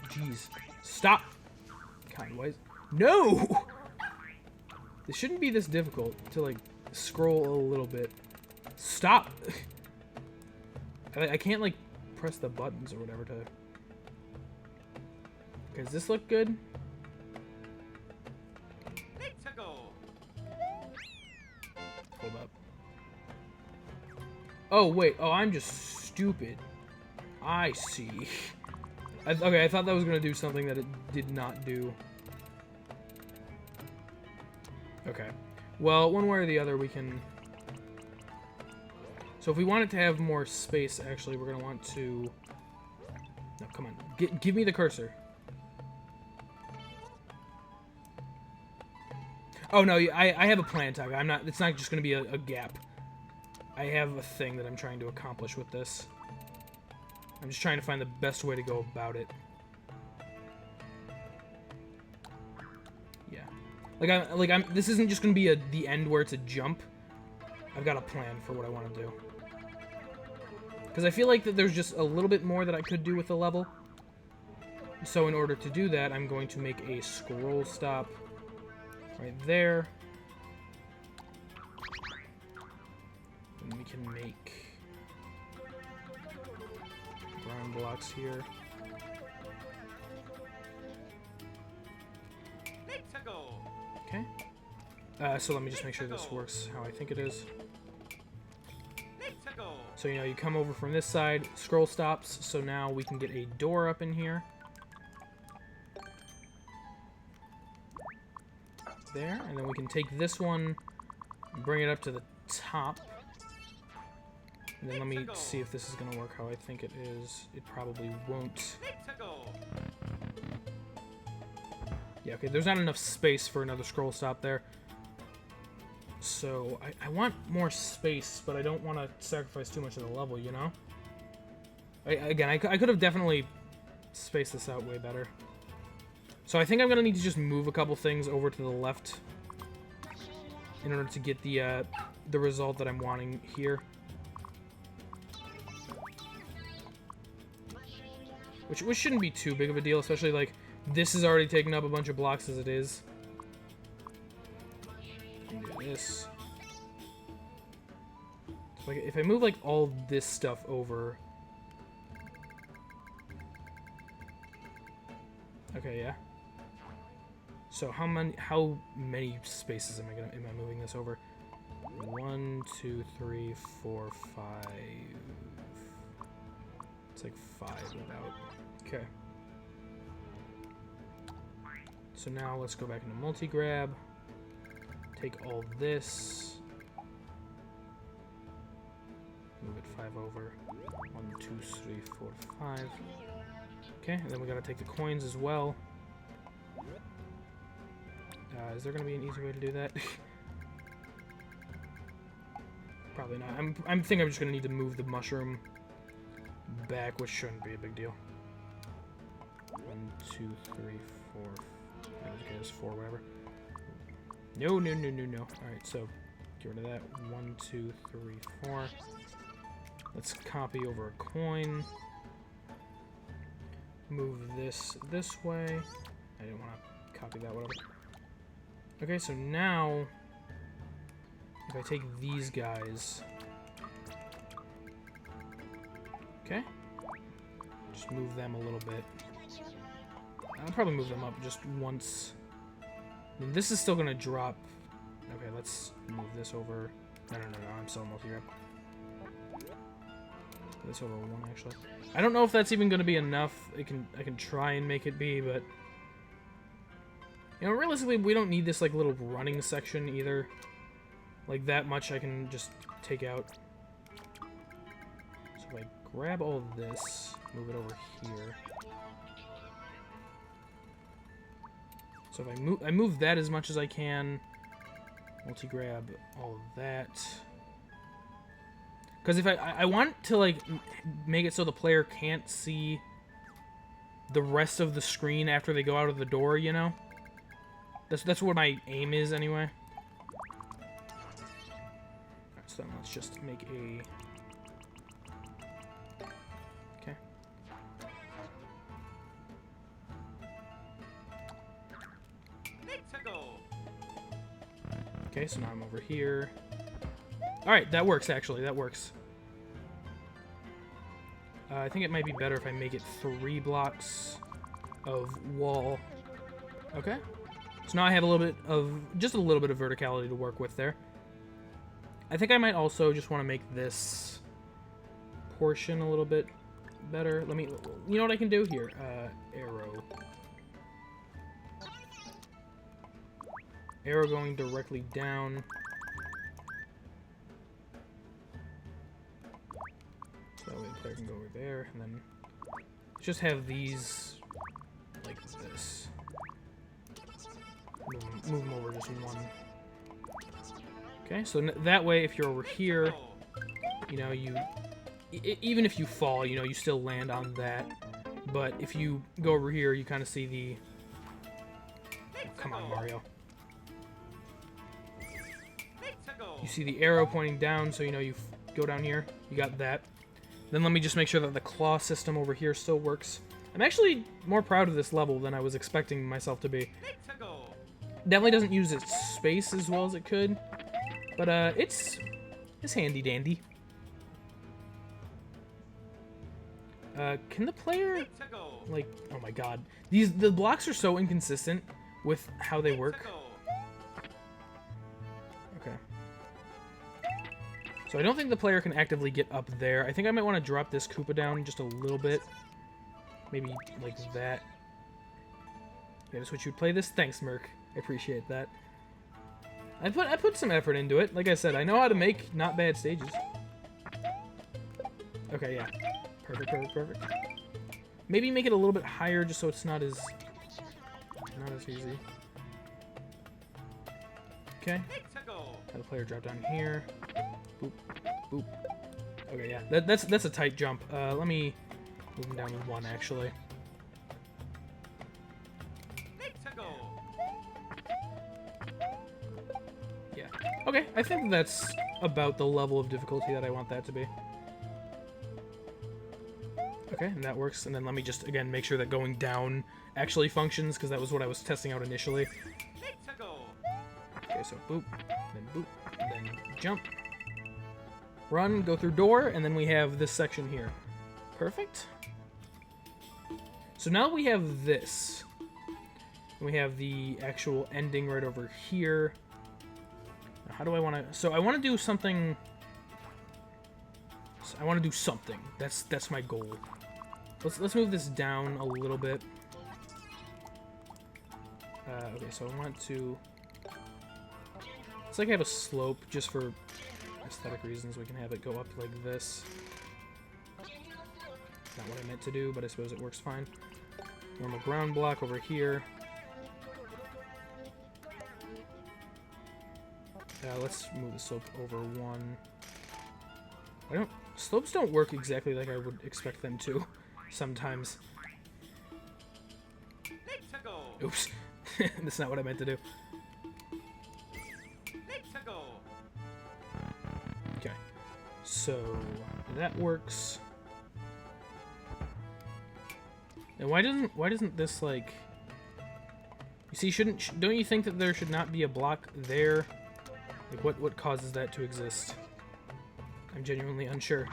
Jeez. Stop! God, why is... No! This shouldn't be this difficult to, like, scroll a little bit. Stop! I can't, like, press the buttons or whatever to... Okay, does this look good? Let's go. Hold up. Oh, wait. Oh, I'm just stupid. I see. Okay, I thought that was going to do something that it did not do. Okay. Well, one way or the other, we can... So if we want it to have more space, actually, we're going to want to... No, come on. Give me the cursor. Oh, no, I have a plan, Taga. I'm not... It's not just going to be a gap. I have a thing that I'm trying to accomplish with this. I'm just trying to find the best way to go about it. Yeah. This isn't just gonna be the end where it's a jump. I've got a plan for what I want to do. Because I feel like that there's just a little bit more that I could do with the level. So in order to do that, I'm going to make a scroll stop right there. And we can make ground blocks here. Let's go. Okay. So let me just make sure this works how I think it is. Let's go. So, you know, you come over from this side, scroll stops, so now we can get a door up in here. There, and then we can take this one, bring it up to the top. And then let me see if this is going to work how I think it is. It probably won't. Let's go. Yeah, okay, there's not enough space for another scroll stop there. So, I want more space, but I don't want to sacrifice too much of the level, you know? I could have definitely spaced this out way better. So I think I'm going to need to just move a couple things over to the left in order to get the result that I'm wanting here. Which shouldn't be too big of a deal, especially, like, this is already taking up a bunch of blocks as it is. Do this. So, like, if I move, like, all this stuff over... Okay, yeah. So how many spaces am I moving this over? 1, 2, 3, 4, 5. It's like 5 about. Okay. So now let's go back into multi-grab. Take all this. Move it 5 over. 1, 2, 3, 4, 5. Okay, and then we gotta take the coins as well. Is there gonna be an easy way to do that? Probably not. I think I'm just gonna need to move the mushroom back, which shouldn't be a big deal. 1, 2, 3, 4. Okay, it's 4, whatever. No. Alright, so get rid of that. 1, 2, 3, 4. Let's copy over a coin. Move this way. I didn't want to copy that, whatever. Okay, so now, if I take these guys, okay, just move them a little bit. I'll probably move them up just once. And this is still gonna drop. Okay, let's move this over. No, I'm still multi-grab. This over 1 actually. I don't know if that's even gonna be enough. I can try and make it be, but. You know, realistically, we don't need this, like, little running section, either. Like, that much I can just take out. So if I grab all of this, move it over here. So if I move that as much as I can, multi-grab all of that. Because if I want to, like, make it so the player can't see the rest of the screen after they go out of the door, you know? That's what my aim is, anyway. Alright, so then let's just make a... Okay. Let's go. Okay, so now I'm over here. Alright, that works, actually. That works. I think it might be better if I make it 3 blocks of wall. Okay. So now I have a little bit of, just a little bit of verticality to work with there. I think I might also just want to make this portion a little bit better. Let me, you know what I can do here? Arrow. Arrow going directly down. So that way the player can go over there, and then just have these like this. Move them over just one. Okay, so that way if you're over here, you know, even if you fall, you know, you still land on that. But if you go over here, you kind of see the... Oh, come on, Mario. You see the arrow pointing down, so you know you go down here. You got that. Then let me just make sure that the claw system over here still works. I'm actually more proud of this level than I was expecting myself to be. Definitely doesn't use its space as well as it could, but it's handy dandy. Can the player, like, oh my god, the blocks are so inconsistent with how they work. Okay. So I don't think the player can actively get up there. I think I might want to drop this Koopa down just a little bit. Maybe like that. Yeah, that's what you'd play this? Thanks, Merc. I appreciate that. I put some effort into it. Like I said, I know how to make not bad stages. Okay, yeah. Perfect, perfect, perfect. Maybe make it a little bit higher just so it's not as easy. Okay. Have the player drop down here. Boop, boop. Okay, yeah. That's a tight jump. Let me move him down with 1 actually. Yeah. Okay, I think that's about the level of difficulty that I want that to be. Okay, and that works. And then let me just, again, make sure that going down actually functions, because that was what I was testing out initially. Okay, so boop, and then jump. Run, go through door, and then we have this section here. Perfect. So now we have this. We have the actual ending right over here. Now, how do I want to... So I want to do something... I want to do something. That's my goal. Let's move this down a little bit. Okay, so I want to... It's like I have a slope just for aesthetic reasons. We can have it go up like this. Not what I meant to do, but I suppose it works fine. Normal ground block over here. Let's move the slope over 1. Slopes don't work exactly like I would expect them to sometimes. Oops. That's not what I meant to do. Okay. So that works. And why doesn't this, like... You see, don't you think that there should not be a block there? Like, what causes that to exist? I'm genuinely unsure.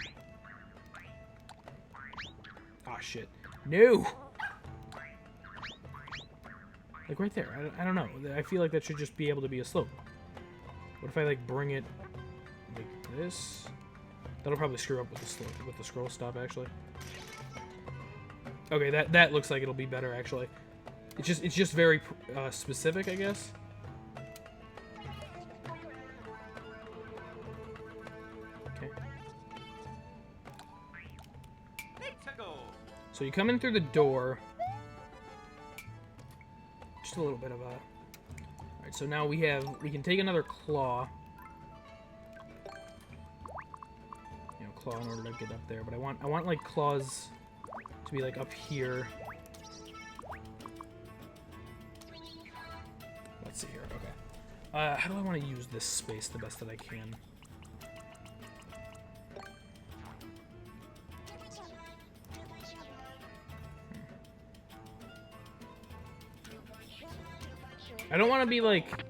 Ah, shit. No! Like, right there. I don't know. I feel like that should just be able to be a slope. What if I, like, bring it like this? That'll probably screw up with the slope, with the scroll stop, actually. Okay, that looks like it'll be better, actually. It's just very specific, I guess. Okay. So you come in through the door. Just a little bit of a... Alright, so now we can take another claw. You know, claw in order to get up there, but I want like claws to be like up here. Let's see here. Okay. How do I want to use this space the best that I can? I don't want to be like...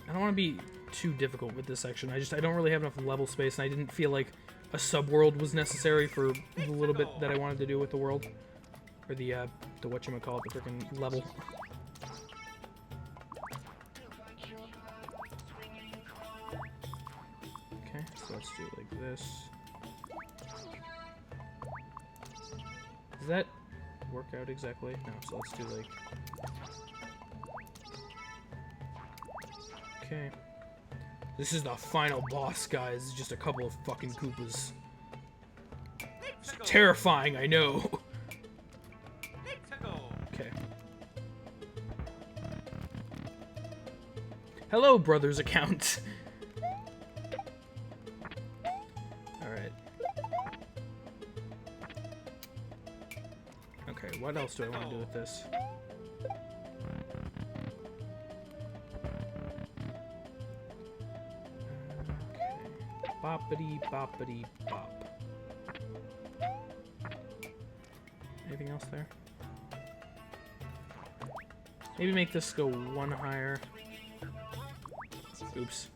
I don't want to be too difficult with this section. I don't really have enough level space, and I didn't feel like a sub-world was necessary for the little bit that I wanted to do with the world. Or the whatchamacallit, the freaking level. Okay, so let's do it like this. Does that work out exactly? No, so let's do like... Okay. This is the final boss, guys. It's just a couple of fucking Koopas. It's terrifying, I know. Okay. Hello, brother's account. Alright. Okay, what else do I want to do with this? Boppity boppity bop. Anything else there? Maybe make this go one higher. Oops.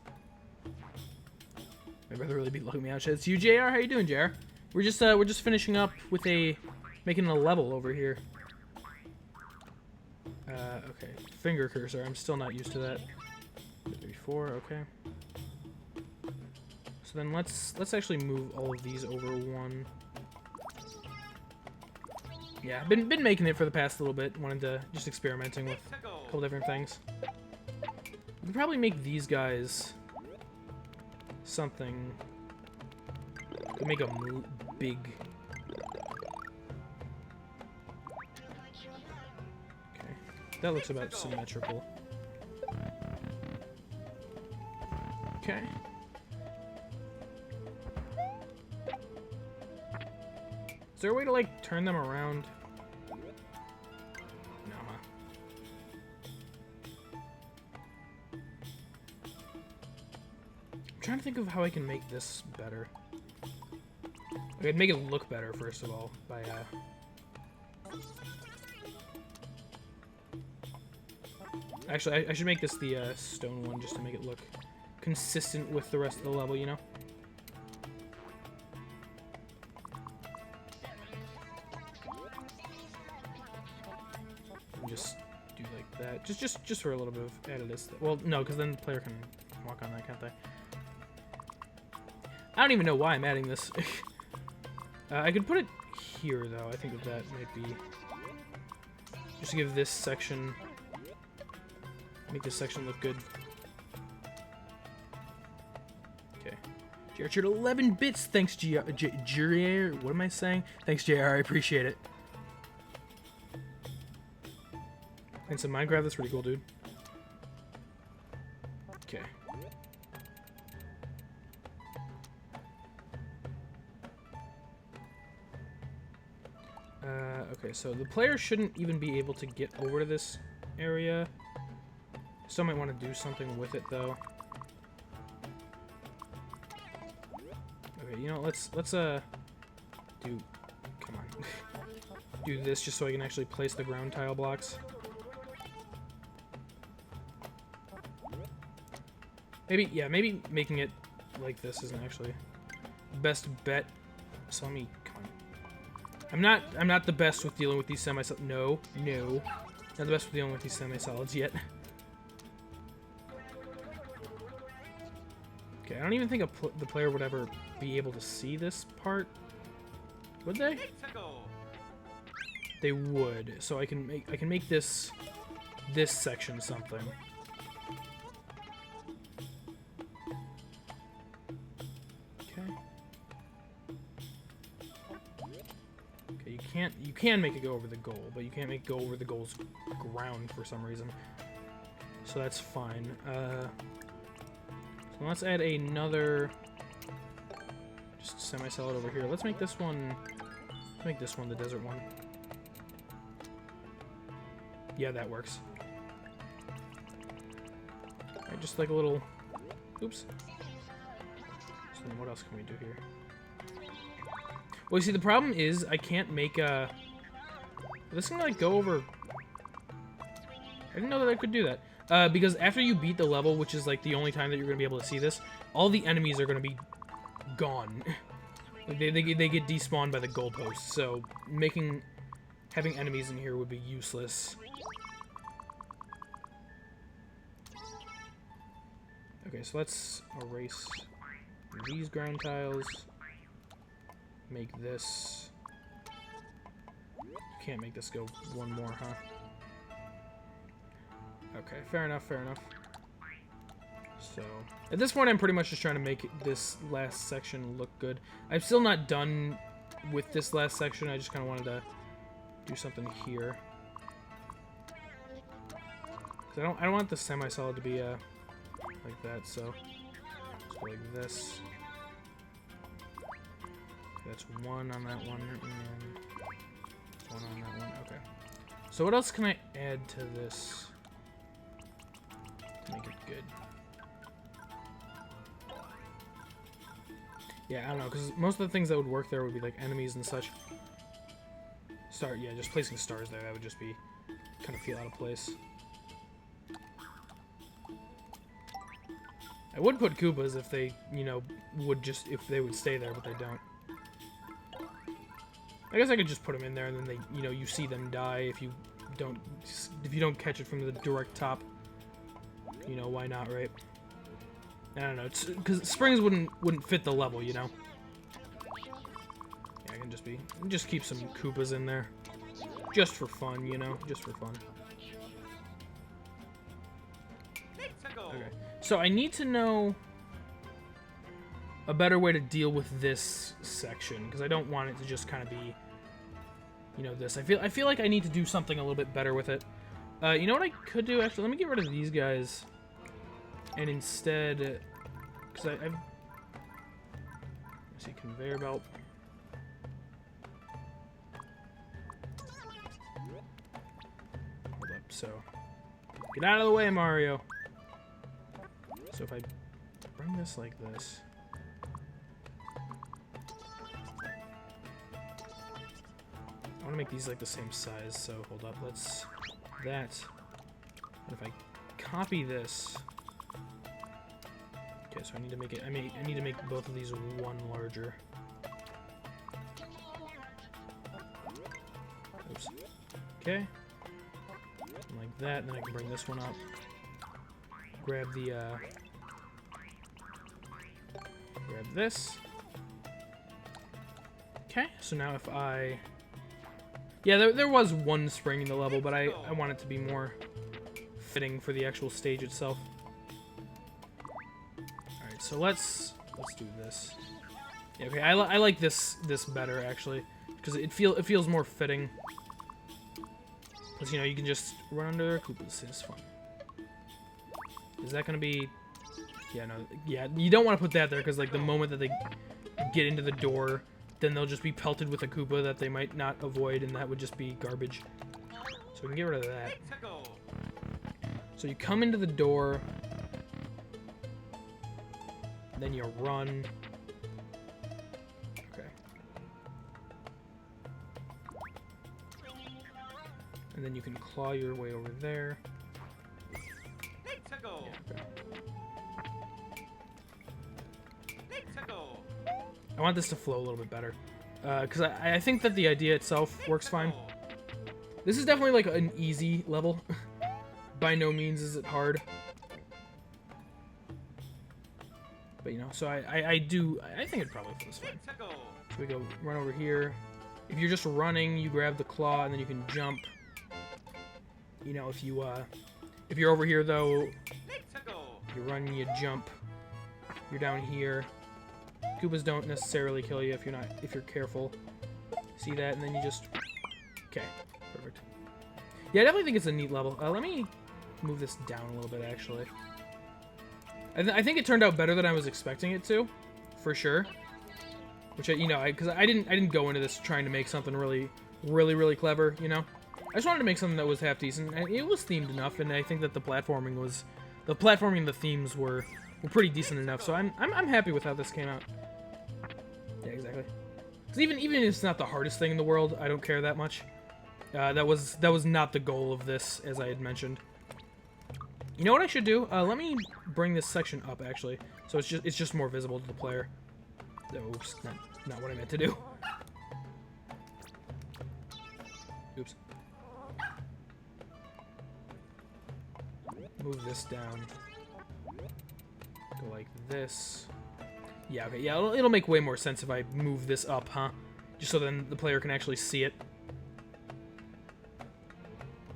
My brother really be looking me out. It's you, JR. How you doing, JR? We're just finishing up with making a level over here. Okay. Finger cursor. I'm still not used to that. 34. Okay. So then let's actually move all of these over one. Yeah, been making it for the past little bit. Wanted to just experimenting with a couple different things. We could probably make these guys something. Could make a big. Okay, that looks about symmetrical. Okay. Is there a way to, like, turn them around? No, huh? I'm trying to think of how I can make this better. I could make it look better, first of all, by, Actually, I should make this the, stone one, just to make it look consistent with the rest of the level, you know? Just do like that. Just for a little bit of added. Well, no, because then the player can walk on that, can't they? I don't even know why I'm adding this. I could put it here, though. I think that might be... Just to give this section... Make this section look good. Okay. JR 11 bits. Thanks, JR. What am I saying? Thanks, JR. I appreciate it. And some Minecraft, that's pretty cool, dude. Okay. Okay, so the player shouldn't even be able to get over to this area. Still might want to do something with it, though. Okay, you know, let's do... Come on. Do this just so I can actually place the ground tile blocks. Maybe making it like this isn't actually the best bet. So let me, come on. I'm not the best with dealing with these semi-solids. No. Not the best with dealing with these semi-solids yet. Okay, I don't even think the player would ever be able to see this part. Would they? They would. So I can make this section something. You can make it go over the goal, but you can't make it go over the goal's ground for some reason. So that's fine. So let's add another just semi-solid over here. Let's make this one the desert one. Yeah, that works. Alright, just like a little... Oops. So then what else can we do here? Well, you see, the problem is I can't make a... This can, like, go over... I didn't know that I could do that. Because after you beat the level, which is like the only time that you're gonna be able to see this, all the enemies are gonna be gone. Like they get despawned by the goalposts. So having enemies in here would be useless. Okay, so let's erase these ground tiles. Make this. You can't make this go one more, huh? Okay, fair enough, fair enough. So, at this point, I'm pretty much just trying to make this last section look good. I'm still not done with this last section. I just kind of wanted to do something here. Because I don't want the semi-solid to be like that. So, let's go like this. Okay, that's one on that one, and one on that one. Okay. So what else can I add to this to make it good? Yeah, I don't know, because most of the things that would work there would be like enemies and such. Yeah, just placing stars there, that would just be kind of feel out of place. I would put Koopas if they, you know, if they would stay there, but they don't. I guess I could just put them in there, and then they, you know, you see them die if you don't catch it from the direct top. You know, why not, right? I don't know, it's because springs wouldn't fit the level, you know. Yeah, I can just keep some Koopas in there, just for fun, you know, just for fun. Okay, so I need to know a better way to deal with this section because I don't want it to just kind of be, you know, this. I feel like I need to do something a little bit better with it. You know what I could do? Actually, let me get rid of these guys. And instead, because I've... Let's see, conveyor belt. Hold up, so... Get out of the way, Mario! So if I bring this like this... I want to make these like the same size, so hold up, let's... That. And if I copy this... Okay, so I need to make it. I need to make both of these one larger. Oops. Okay. And like that, and then I can bring this one up. Grab the. Grab this. Okay. So now if I. Yeah, there was one spring in the level, but I want it to be more fitting for the actual stage itself. So let's do this. Yeah, okay, I like this better actually because it feels more fitting. Because you know you can just run under Koopas. It's fun. Is that gonna be? Yeah, no. Yeah, you don't want to put that there because like the moment that they get into the door, then they'll just be pelted with a Koopa that they might not avoid, and that would just be garbage. So we can get rid of that. So you come into the door. Then you run. Okay. And then you can claw your way over there. Yeah, okay. I want this to flow a little bit better. Because I think that the idea itself works fine. This is definitely like an easy level. By no means is it hard. But, you know, so I think it probably feels fine. So we go run over here. If you're just running, you grab the claw and then you can jump. You know, if you're over here though, you run, you jump. You're down here. Koopas don't necessarily kill you if you're careful. See that, and then you just. Okay, perfect. Yeah, I definitely think it's a neat level. Let me move this down a little bit actually. I think it turned out better than I was expecting it to, for sure. Which because I didn't go into this trying to make something really clever, you know. I just wanted to make something that was half decent, and it was themed enough, and I think that the platforming and the themes were pretty decent enough. So I'm happy with how this came out. Yeah, exactly. Because even if it's not the hardest thing in the world, I don't care that much. That was not the goal of this, as I had mentioned. You know what I should do? Let me bring this section up, actually, so it's just more visible to the player. Oh, oops, not what I meant to do. Oops. Move this down. Go like this. Yeah, okay, yeah, it'll make way more sense if I move this up, huh? Just so then the player can actually see it.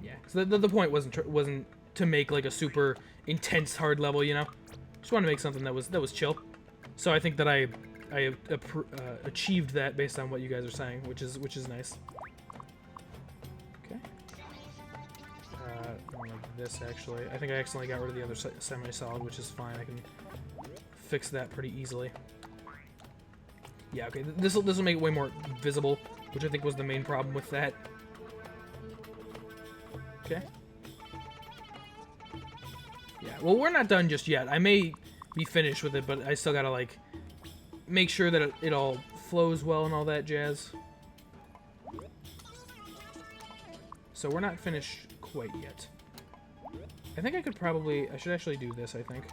Yeah, because the point wasn't to make like a super intense hard level, you know. Just wanted to make something that was chill. So I think that I achieved that based on what you guys are saying, which is nice. Okay. More like this actually. I think I accidentally got rid of the other semi-solid, which is fine. I can fix that pretty easily. Yeah, okay. This will make it way more visible, which I think was the main problem with that. Okay. Yeah, well, we're not done just yet. I may be finished with it, but I still gotta, like, make sure that it all flows well and all that jazz. So we're not finished quite yet. I think I should actually do this, I think.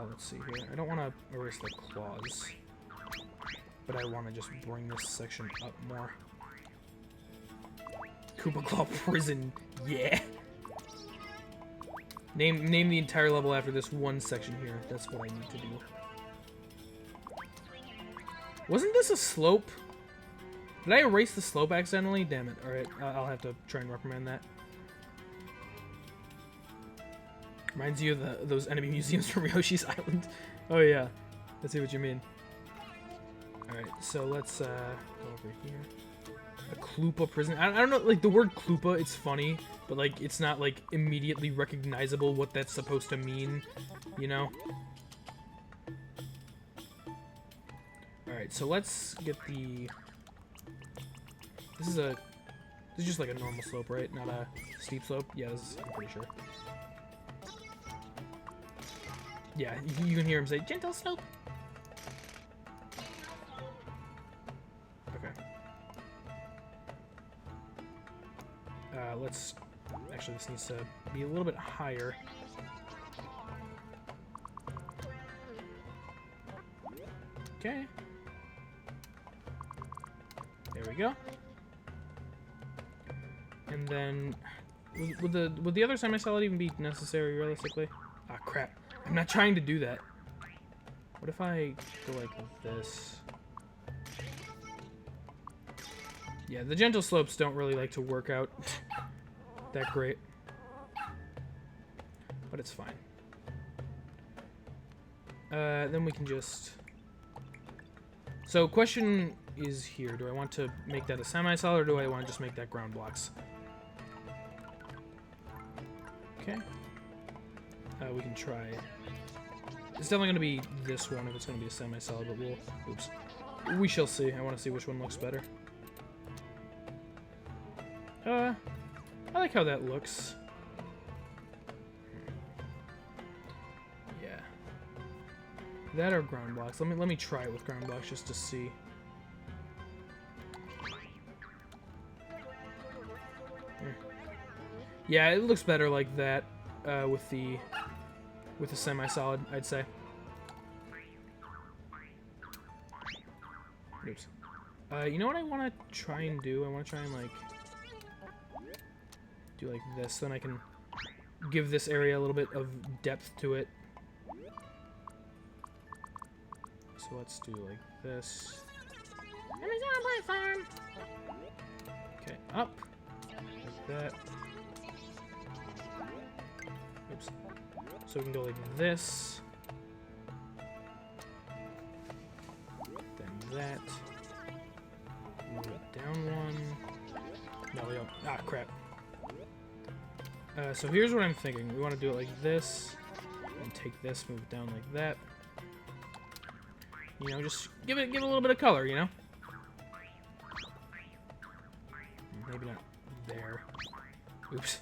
Let's see here. I don't want to erase the claws, but I want to just bring this section up more. Koopa Claw Prison, yeah! Name the entire level after this one section here. That's what I need to do. Wasn't this a slope? Did I erase the slope accidentally? Damn it. Alright, I'll have to try and reprimand that. Reminds you of those enemy museums from Yoshi's Island. Oh yeah, I see what you mean. Alright, so let's go over here. A Koopa prison. I don't know, like, the word Koopa, it's funny, but, like, it's not, like, immediately recognizable what that's supposed to mean, you know? Alright, so let's get the... This is just like a normal slope, right? Not a steep slope? Yeah, I'm pretty sure. Yeah, you can hear him say, gentle slope! Okay. Actually, this needs to be a little bit higher. Okay. There we go. And then, would the other semi-solid even be necessary, realistically? Ah, crap. I'm not trying to do that. What if I go like this? Yeah, the gentle slopes don't really like to work out that great. But it's fine. Then we can just... So, question is here. Do I want to make that a semi-solid, or do I want to just make that ground blocks? Okay. We can try. It's definitely going to be this one if it's going to be a semi-solid, but we'll... Oops. We shall see. I want to see which one looks better. I like how that looks. Yeah. That or ground blocks. Let me try it with ground blocks just to see. Yeah, it looks better like that with the semi-solid, I'd say. Oops. You know what I want to try and do? I want to try and like do like this, then I can give this area a little bit of depth to it. So let's do like this. Okay, up. Like that. Oops. So we can go like this. Then that. Move it down one. No, we don't. Ah, crap. So here's what I'm thinking. We want to do it like this. And take this, move it down like that. You know, just give it a little bit of color, you know? Maybe not there. Oops.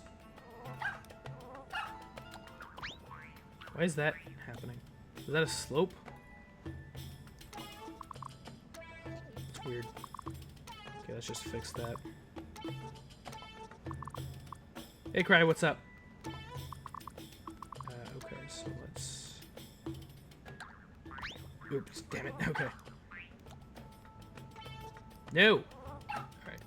Why is that happening? Is that a slope? It's weird. Okay, let's just fix that. Hey, Cry, what's up? Oops, damn it. Okay. No. All right.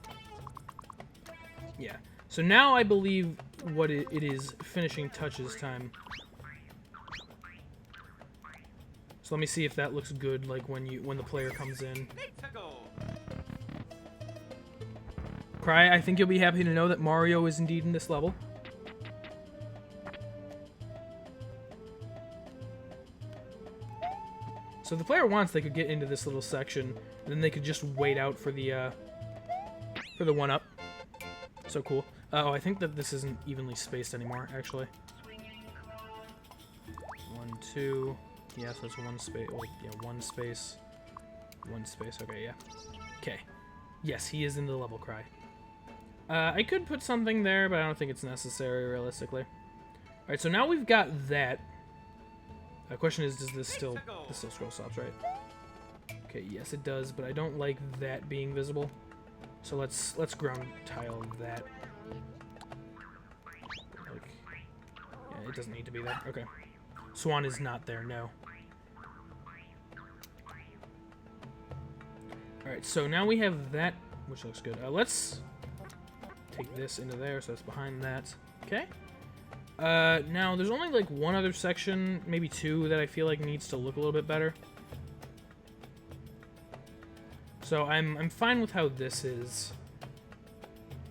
Yeah. So now I believe what it is finishing touches time. So let me see if that looks good, like when the player comes in. Let's go. Cry, I think you'll be happy to know that Mario is indeed in this level. So if the player wants, they could get into this little section, and then they could just wait out for the 1-up. So cool. Oh, I think that this isn't evenly spaced anymore, actually. 1, 2. Yeah, so it's 1 space. Oh, yeah, 1 space. 1 space. Okay, yeah. Okay. Yes, he is in the level, Cry. I could put something there, but I don't think it's necessary, realistically. Alright, so now we've got that. The question is, does this still scroll stops, right? Okay, yes it does, but I don't like that being visible. So let's ground tile that. Like, yeah, it doesn't need to be there. Okay. Swan is not there, no. Alright, so now we have that, which looks good. Let's take this into there, so it's behind that. Okay. Now, there's only, like, one other section, maybe 2, that I feel like needs to look a little bit better. So I'm fine with how this is.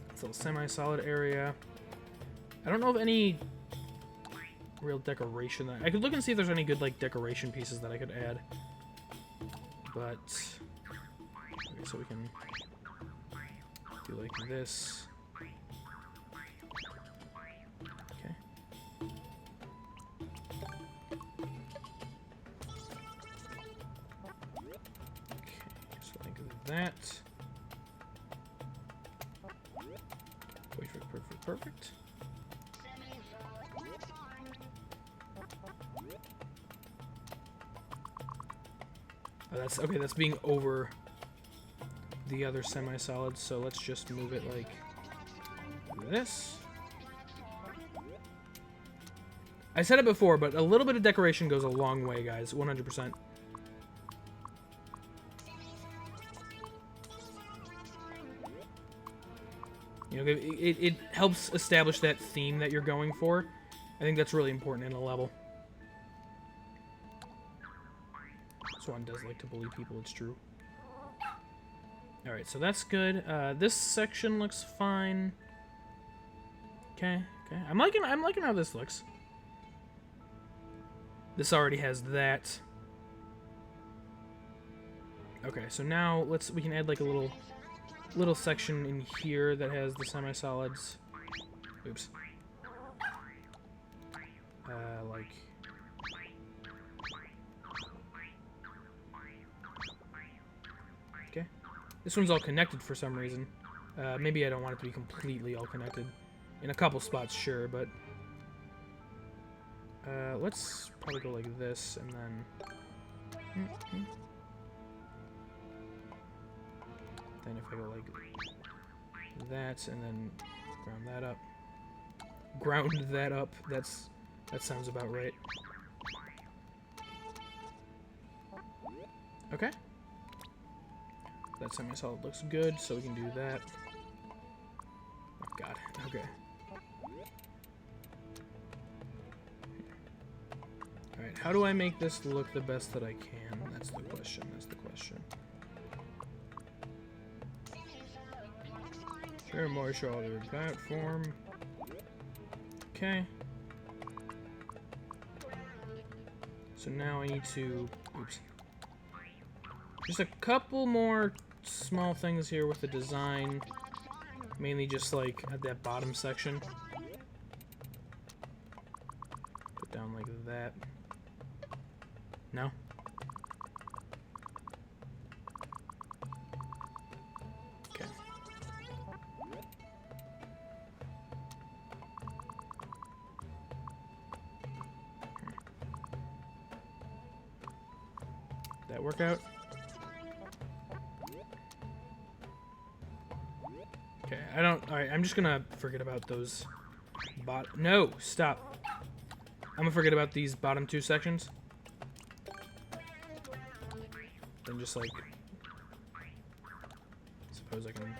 It's a little semi-solid area. I don't know of any real decoration that... I could look and see if there's any good, like, decoration pieces that I could add. But... Okay, so we can do, like, this. That. Perfect. Oh, that's okay. That's being over the other semi-solid. So let's just move it like this. I said it before, but a little bit of decoration goes a long way, guys. 100%. You know, it helps establish that theme that you're going for. I think that's really important in a level. Swan does like to bully people, it's true. Alright, so that's good. This section looks fine. Okay. I'm liking how this looks. This already has that. Okay, so now we can add like a little section in here that has the semi-solids. Oops. Like... Okay. This one's all connected for some reason. Maybe I don't want it to be completely all connected. In a couple spots, sure, but... let's probably go like this, and then... Then if I go like that, and then ground that up. Ground that up, that sounds about right. Okay. That semi-solid looks good, so we can do that. Oh god, okay. Alright, how do I make this look the best that I can? That's the question, Share more shoulder platform. Okay. So now I need to... Oops. Just a couple more small things here with the design. Mainly just like at that bottom section. Put down like that. No? Okay. That work out? Okay, alright, I'm just gonna forget about those no, stop. I'm gonna forget about these bottom 2 sections. Then just like, suppose I can.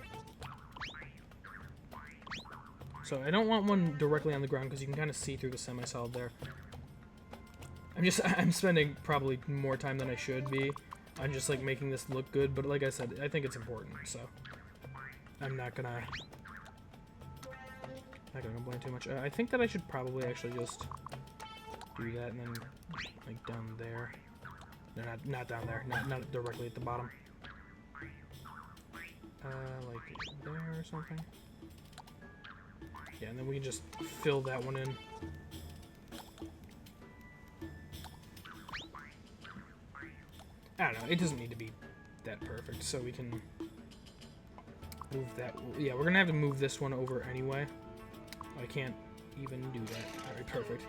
So I don't want one directly on the ground because you can kind of see through the semi-solid there. I'm spending probably more time than I should be on just like making this look good, but like I said, I think it's important, so I'm not gonna complain too much. I think that I should probably actually just do that and then like down there. No, not down there. Not directly at the bottom. Like there or something. Yeah, and then we can just fill that one in. I don't know. It doesn't need to be that perfect, so we can move that. Yeah, we're gonna have to move this one over anyway. I can't even do that. All right, perfect.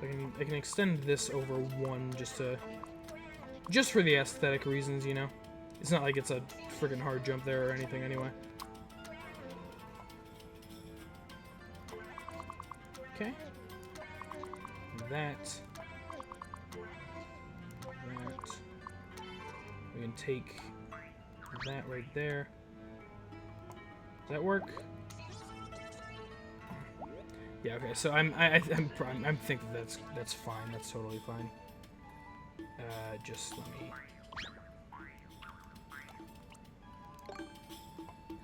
I can extend this over one just for the aesthetic reasons, you know. It's not like it's a friggin' hard jump there or anything anyway. Okay. That. We can take that right there. Does that work? Yeah. Okay. So I'm thinking that's fine. That's totally fine. Just let me.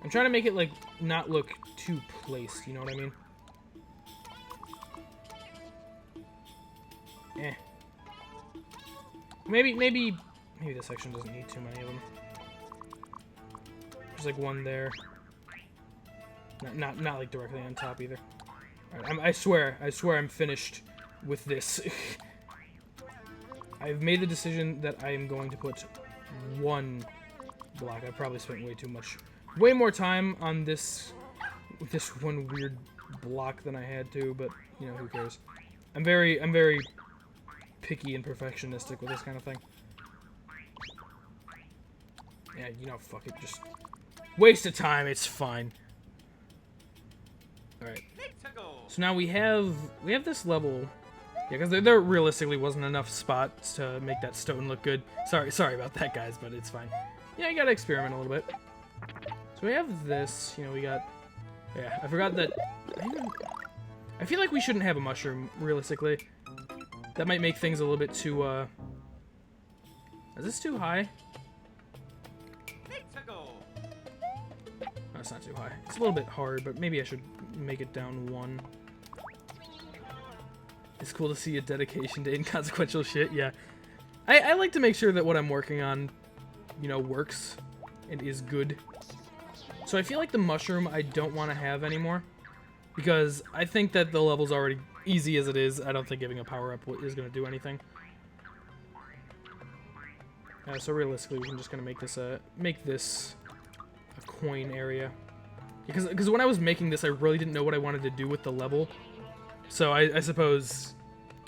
I'm trying to make it like not look too placed. You know what I mean? Eh. Maybe this section doesn't need too many of them. There's like one there. Not like directly on top either. Alright, I swear I'm finished with this. I've made the decision that I am going to put one block. I probably spent way more time on this one weird block than I had to, but you know, who cares? I'm very picky and perfectionistic with this kind of thing. Yeah, you know, fuck it, just waste of time, it's fine. Alright. So now we have this level. Yeah, because there realistically wasn't enough spots to make that stone look good. Sorry about that, guys, but it's fine. Yeah, you gotta experiment a little bit. So we have this, you know, we got... Yeah, I forgot that... I feel like we shouldn't have a mushroom, realistically. That might make things a little bit too, Is this too high? No, it's not too high. It's a little bit hard, but maybe I should make it down one. It's cool to see a dedication to inconsequential shit, yeah. I like to make sure that what I'm working on, you know, works and is good. So I feel like the mushroom I don't want to have anymore. Because I think that the level's already easy as it is. I don't think giving a power-up is going to do anything. So realistically, we're just going to make this a coin area. Because when I was making this, I really didn't know what I wanted to do with the level. So I suppose,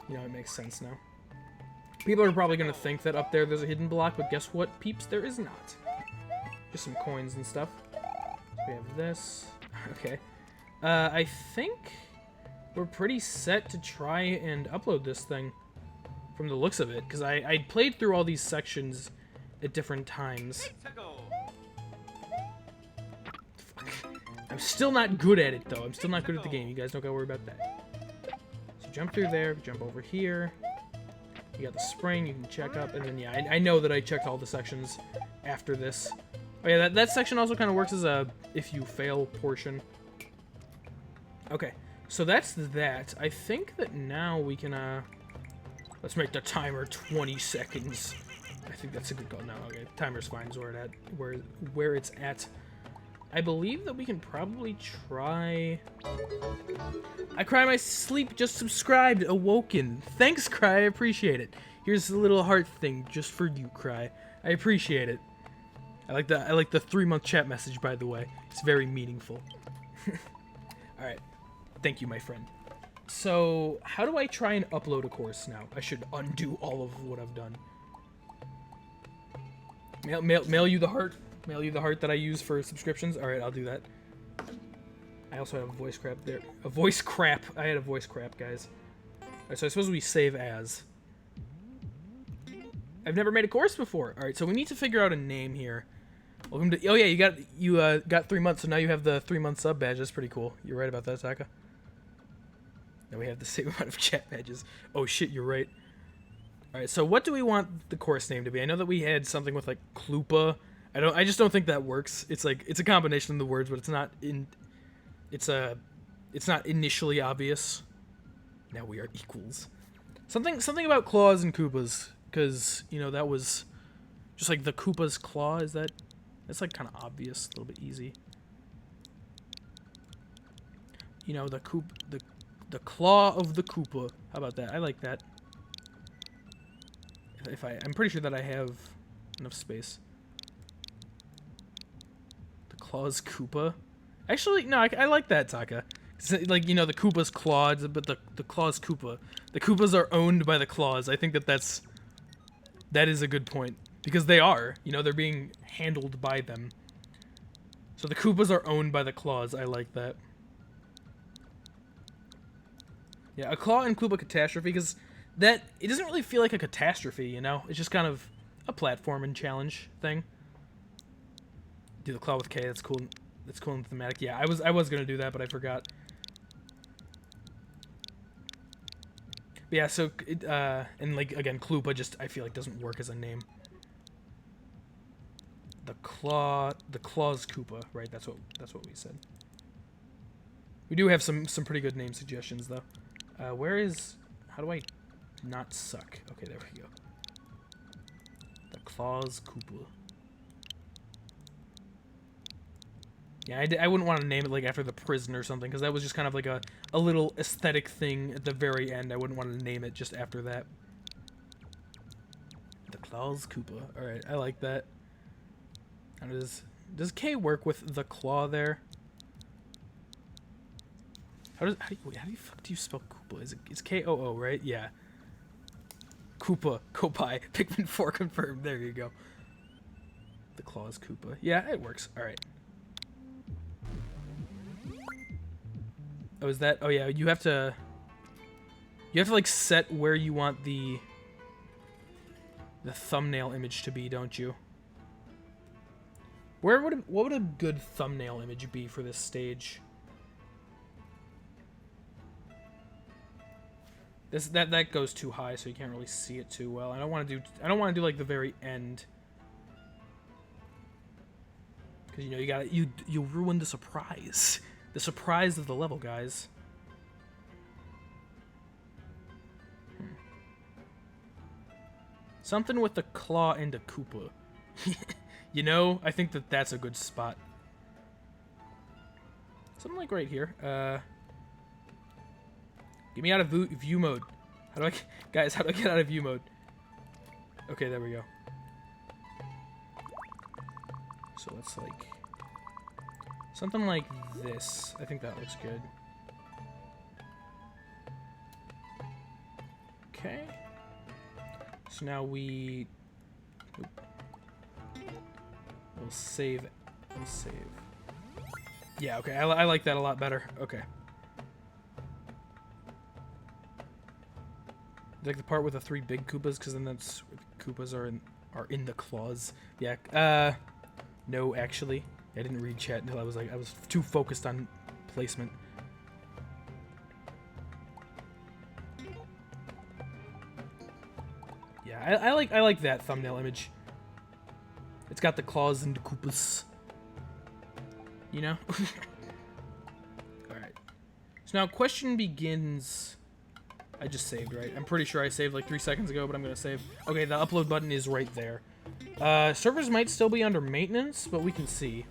you know, it makes sense now. People are probably going to think that up there's a hidden block, but guess what, peeps? There is not. Just some coins and stuff. So we have this. Okay. I think we're pretty set to try and upload this thing from the looks of it, because I played through all these sections at different times. Fuck. I'm still not good at it, though. I'm still not good at the game. You guys don't gotta worry about that. So jump through there, jump over here. You got the spring, you can check up, and then, yeah, I know that I checked all the sections after this. Oh, yeah, that section also kind of works as a if you fail portion. Okay, so that's that. I think that now we can, let's make the timer 20 seconds. I think that's a good call. No, okay, timer's fine is where it's at. I believe that we can probably try... I cry my sleep, just subscribed, awoken. Thanks, Cry, I appreciate it. Here's a little heart thing just for you, Cry. I appreciate it. I like the 3-month chat message, by the way. It's very meaningful. Alright. Thank you, my friend. So, how do I try and upload a course now? I should undo all of what I've done. Mail you the heart. Mail you the heart that I use for subscriptions. Alright, I'll do that. I also have a voice crap there. A voice crap. I had a voice crap, guys. Alright, so I suppose we save as. I've never made a course before. All right, so we need to figure out a name here. Welcome to. Oh yeah, you got 3 months, so now you have the 3-month sub badge. That's pretty cool. You're right about that, Taka. Now we have the same amount of chat badges. Oh shit, you're right. All right, so what do we want the course name to be? I know that we had something with like Koopa. I just don't think that works. It's like it's a combination of the words, but it's not in. It's not initially obvious. Now we are equals. Something about claws and Koopas, because you know that was just like the Koopa's claw. Is that? That's like kind of obvious, a little bit easy. You know the claw of the Koopa. How about that? I like that. I'm pretty sure that I have enough space. The claw's Koopa. Actually, no, I like that, Taka. Like, you know, the Koopa's claws, but the claw's Koopa. The Koopas are owned by the claws. I think that is a good point. Because they are. You know, they're being handled by them. So the Koopas are owned by the claws. I like that. Yeah, a Klaw and Koopa catastrophe, because it doesn't really feel like a catastrophe, you know? It's just kind of a platform and challenge thing. Do the Klaw with K, that's cool. That's cool and thematic. Yeah, I was gonna do that, but I forgot. But yeah, so and like again, Koopa just I feel like doesn't work as a name. The claw's Koopa, right? That's what we said. We do have some pretty good name suggestions though. How do I not suck? Okay, there we go. The claw's Koopa. Yeah, I wouldn't want to name it like after the prison or something, because that was just kind of like a little aesthetic thing at the very end. I wouldn't want to name it just after that. The claw's Koopa. All right, I like that. How does K work with the claw there? How the fuck do you spell Koopa? It's K-O-O, right? Yeah. Koopa, Kopai, Pikmin 4 confirmed. There you go. The claw's Koopa. Yeah, it works. All right. Oh, is that? Oh yeah, you have to like set where you want the thumbnail image to be, don't you? What would a good thumbnail image be for this stage? That goes too high, so you can't really see it too well. I don't want to do like the very end, because you know you ruin the surprise. The surprise of the level, guys. Something with the claw and a Koopa. You know, I think that's a good spot. Something like right here. Get me out of view mode. How do I get out of view mode? Okay, there we go. So let's like something like this. I think that looks good. Okay. So now we'll save. We'll save. Yeah, okay. I like that a lot better. Okay. Like the part with the 3 big Koopas, because then that's where the Koopas are in the claws. Yeah. No, actually. I didn't read chat until I was too focused on placement. Yeah, I like that thumbnail image. It's got the claws and the Koopas. You know? Alright. So now question begins. I just saved, right? I'm pretty sure I saved like 3 seconds ago, but I'm gonna save. Okay, the upload button is right there. Servers might still be under maintenance, but we can see.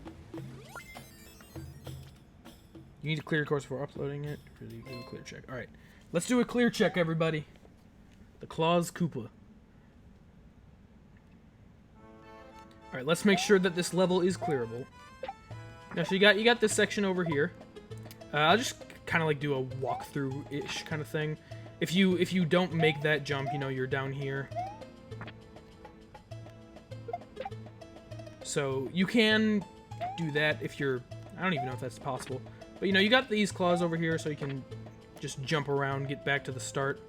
You need to clear your course before uploading it. Really do a clear check. Alright. Let's do a clear check, everybody. The claw's Koopa. Alright, let's make sure that this level is clearable. Now, so you got this section over here. I'll just kind of like do a walkthrough-ish kind of thing. If you don't make that jump, you know, you're down here. So you can do that if you're... I don't even know if that's possible. But, you know, you got these claws over here, so you can just jump around, get back to the start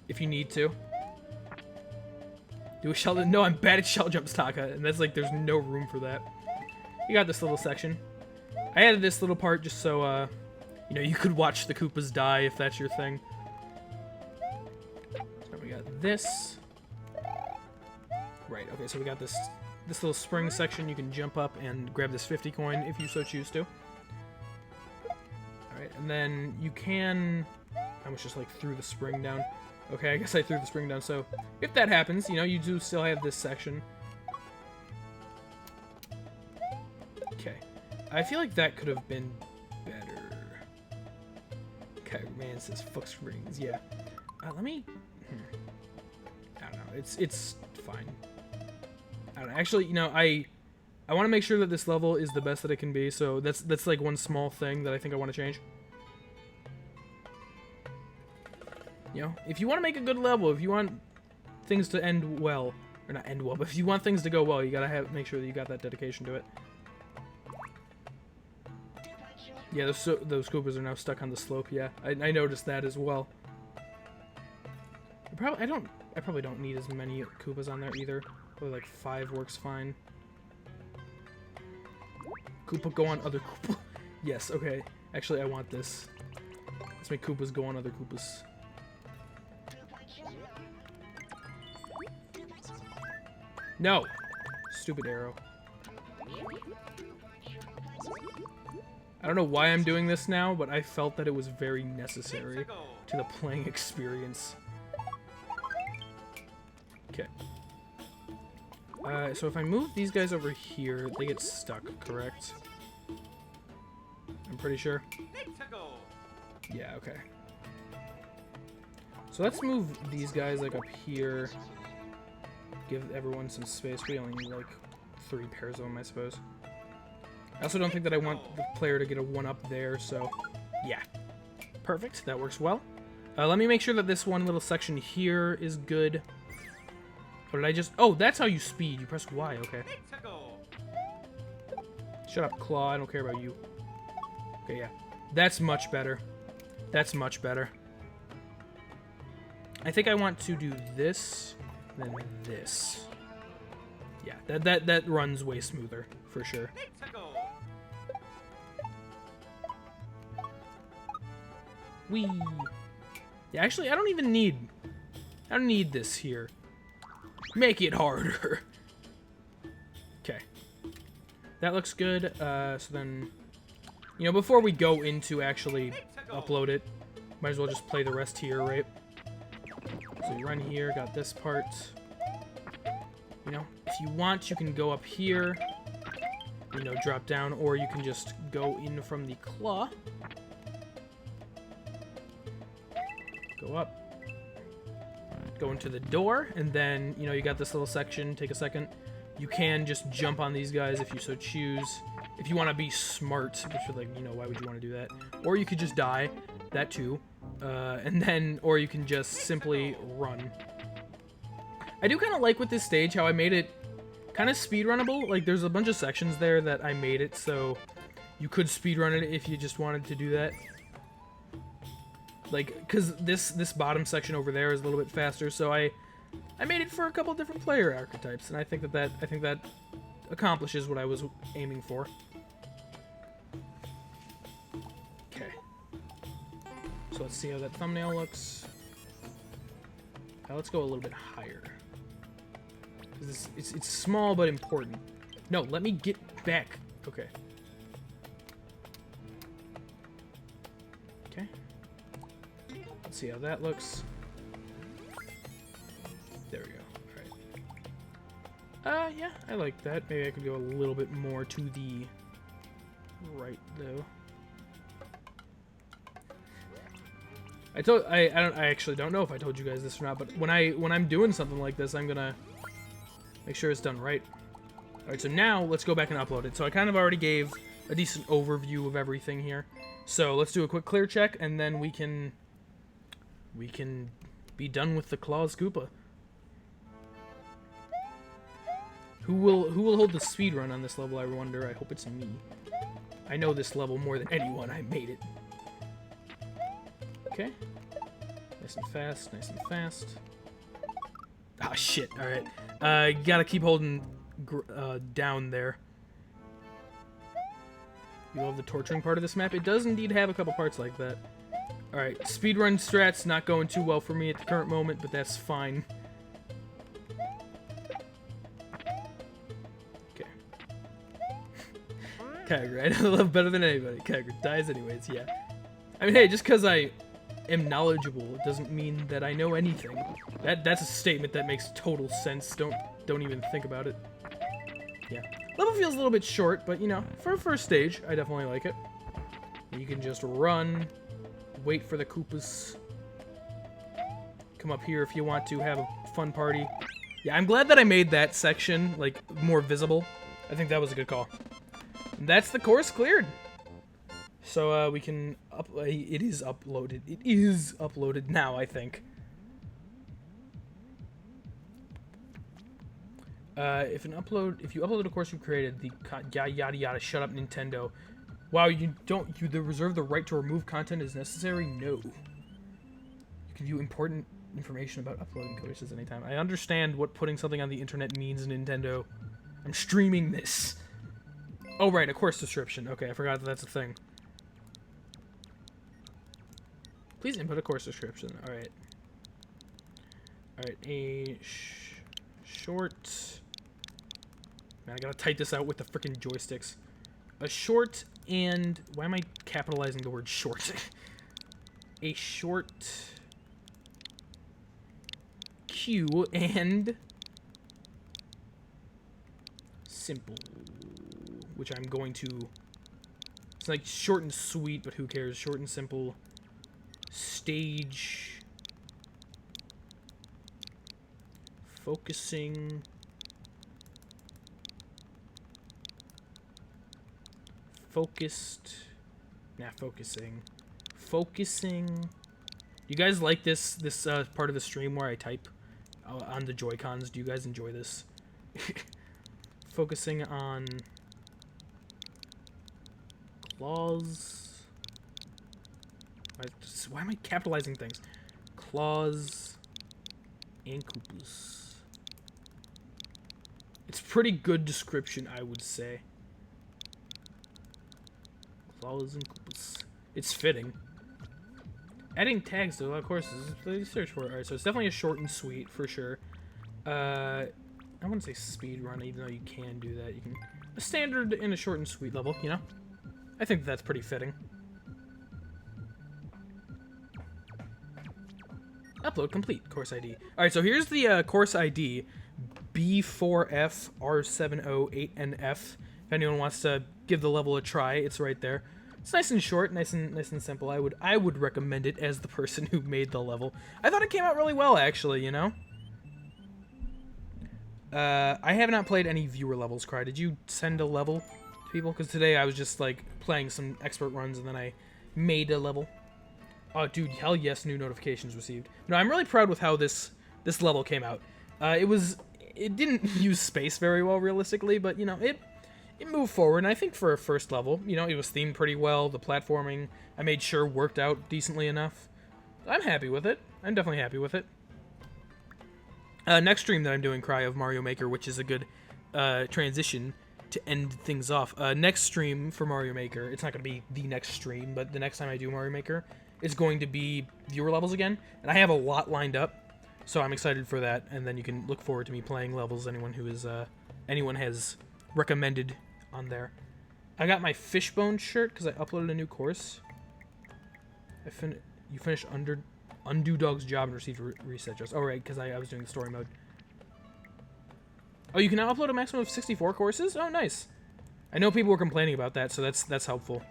if you need to. Do a shell... No, I'm bad at shell jumps, Taka. And that's like, there's no room for that. You got this little section. I added this little part just so, you know, you could watch the Koopas die if that's your thing. So we got this. Right, okay, so we got this little spring section. You can jump up and grab this 50 coin if you so choose to. Alright, and then you can... I almost just, like, threw the spring down. Okay, I guess I threw the spring down, so if that happens, you know, you do still have this section. Okay. I feel like that could have been better. Okay, man, it says fuck springs, yeah. Let me... I don't know, it's fine. I don't know. Actually, you know, I want to make sure that this level is the best that it can be, so that's like one small thing that I think I want to change. You know, if you want to make a good level, if you want things to end well, or not end well, but if you want things to go well, you gotta make sure that you got that dedication to it. Yeah, those Koopas are now stuck on the slope. Yeah, I noticed that as well. I probably don't need as many Koopas on there either. Probably like 5 works fine. Koopa go on other Koopa. Yes, okay. Actually, I want this. Let's make Koopas go on other Koopas. No! Stupid arrow. I don't know why I'm doing this now, but I felt that it was very necessary to the playing experience. Okay. So if I move these guys over here, they get stuck, correct? I'm pretty sure. Yeah, okay. So let's move these guys, like, up here. Give everyone some space. We only need, like, 3 pairs of them, I suppose. I also don't think that I want the player to get a 1-up there, so... yeah. Perfect. That works well. Let me make sure that this one little section here is good. Or did I just... oh, that's how you speed. You press Y, okay. Shut up, Klaw. I don't care about you. Okay, yeah. That's much better. That's much better. I think I want to do this, then this. Yeah, that runs way smoother, for sure. Whee! Yeah, actually, I don't need this here. Make it harder. Okay. That looks good. So then, you know, before we go into actually upload it, might as well just play the rest here, right? So you run here, got this part. You know, if you want, you can go up here, you know, drop down, or you can just go in from the claw. Go up. Go into the door, and then, you know, you got this little section. Take a second. You can just jump on these guys if you so choose. If you want to be smart, which is like, you know, why would you want to do that? Or you could just die. That too. And then, or you can just simply run. I do kind of like with this stage how I made it kind of speedrunnable. Like, there's a bunch of sections there that I made it so you could speedrun it if you just wanted to do that. Like, because this bottom section over there is a little bit faster, so I made it for a couple different player archetypes, and I think that accomplishes what I was aiming for. Okay. So let's see how that thumbnail looks. Now let's go a little bit higher. It's small but important. No, let me get back. Okay. Okay. Let's see how that looks. There we go. Alright. Yeah, I like that. Maybe I could go a little bit more to the right, though. I actually don't know if I told you guys this or not, but when I'm doing something like this, I'm gonna make sure it's done right. Alright, so now let's go back and upload it. So I kind of already gave a decent overview of everything here. So let's do a quick clear check, and then we can be done with the Klaw's Koopa. Who will hold the speed run on this level, I wonder? I hope it's me. I know this level more than anyone. I made it. Okay. Nice and fast, nice and fast. Ah, shit. All right. You gotta keep holding down there. You love the torturing part of this map? It does indeed have a couple parts like that. Alright, speedrun strats not going too well for me at the current moment, but that's fine. Okay. Kagura, I love better than anybody. Kagura dies anyways, yeah. I mean, hey, just because I am knowledgeable, it doesn't mean that I know anything. That's a statement that makes total sense. Don't even think about it. Yeah. Level feels a little bit short, but, you know, for a first stage, I definitely like it. You can just run, wait for the Koopas. Come up here if you want to have a fun party. Yeah, I'm glad that I made that section, like, more visible. I think that was a good call. And that's the course cleared. So, we can it is uploaded. It is uploaded now, I think. If you upload a course you created, the yada yada yada, shut up Nintendo. Wow, you reserve the right to remove content as necessary? No. You can view important information about uploading courses anytime. I understand what putting something on the internet means, Nintendo. I'm streaming this. Oh, right, a course description. Okay, I forgot that that's a thing. Please input a course description. Alright. Alright, a short... Man, I gotta type this out with the freaking joysticks. A short and... Why am I capitalizing the word short? A short... Q and... Simple. Which I'm going to... It's like short and sweet, but who cares? Short and simple. Stage... Focusing... Focused... Nah, focusing. Focusing... You guys like this part of the stream where I type on the Joy-Cons? Do you guys enjoy this? Focusing on... Claws... Why am I capitalizing things? Claws... and Koopas. It's pretty good description, I would say. Claws and Koopas. It's fitting. Adding tags to a lot of courses. Please search for it. Alright, so it's definitely a short and sweet, for sure. I wouldn't say speed run, even though you can do that. You can... A standard and a short and sweet level, you know? I think that's pretty fitting. Upload complete. Course ID. Alright, so here's the course ID. B4FR708NF. If anyone wants to give the level a try, it's right there. It's nice and short, nice and simple. I would recommend it as the person who made the level. I thought it came out really well, actually, you know? I have not played any viewer levels, Cry. Did you send a level to people? Because today I was just, like, playing some expert runs, and then I made a level. Oh, dude, hell yes, new notifications received. No, I'm really proud with how this level came out. It didn't use space very well, realistically, but, you know, it moved forward, and I think for a first level, you know, it was themed pretty well. The platforming, I made sure, worked out decently enough. I'm happy with it. I'm definitely happy with it. Next stream that I'm doing, Cry, of Mario Maker, which is a good transition to end things off. Next stream for Mario Maker, it's not going to be the next stream, but the next time I do Mario Maker, it's going to be viewer levels again, and I have a lot lined up, so I'm excited for that, and then you can look forward to me playing levels anyone has recommended on there. I got my Fishbone shirt because I uploaded a new course. You finished Undo Dog's job and received reset dress. Oh, right, because I was doing the story mode. Oh, you can now upload a maximum of 64 courses? Oh, nice. I know people were complaining about that, so that's helpful.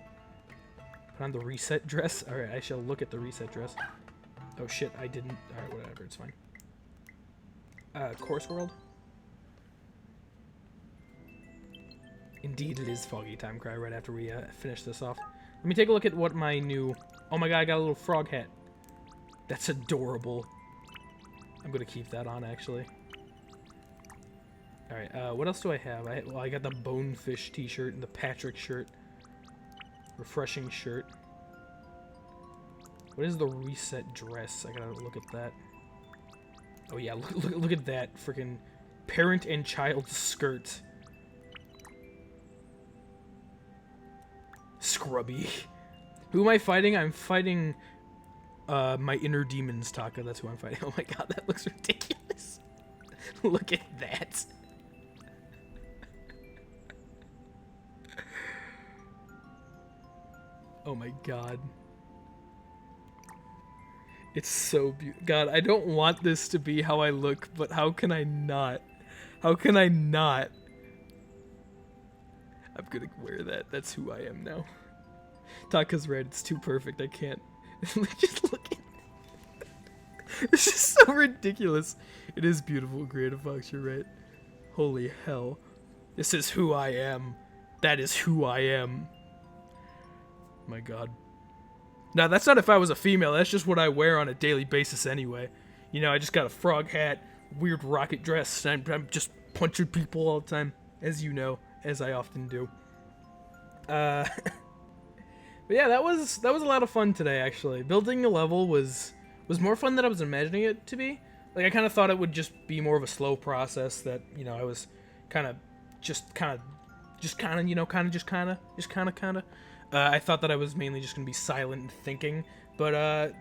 Put on the reset dress? Alright, I shall look at the reset dress. Oh, shit, I didn't. Alright, whatever, it's fine. Course World? Indeed, it is Foggy Time, Cry, right after we finish this off. Let me take a look at what my new... Oh my god, I got a little frog hat. That's adorable. I'm gonna keep that on, actually. Alright, what else do I have? I got the Bonefish t-shirt and the Patrick shirt. Refreshing shirt. What is the reset dress? I gotta look at that. Oh yeah, look at that freaking parent and child skirt. Scrubby. Who am I fighting? I'm fighting my inner demons, Taka. That's who I'm fighting. Oh my god, that looks ridiculous. Look at that. Oh my god. It's so beautiful. God, I don't want this to be how I look, but how can I not? How can I not? I'm gonna wear that. That's who I am now. Taka's right. It's too perfect. I can't. Just look at it. It's just so ridiculous. It is beautiful, Creative Fox. You're right. Holy hell. This is who I am. That is who I am. My god. Now, that's not if I was a female. That's just what I wear on a daily basis anyway. You know, I just got a frog hat, weird rocket dress, and I'm just punching people all the time, as you know, as I often do. But yeah, that was a lot of fun today, actually. Building a level was more fun than I was imagining it to be. Like, I kind of thought it would just be more of a slow process that, you know, I was just kind of. I thought that I was mainly just going to be silent and thinking, but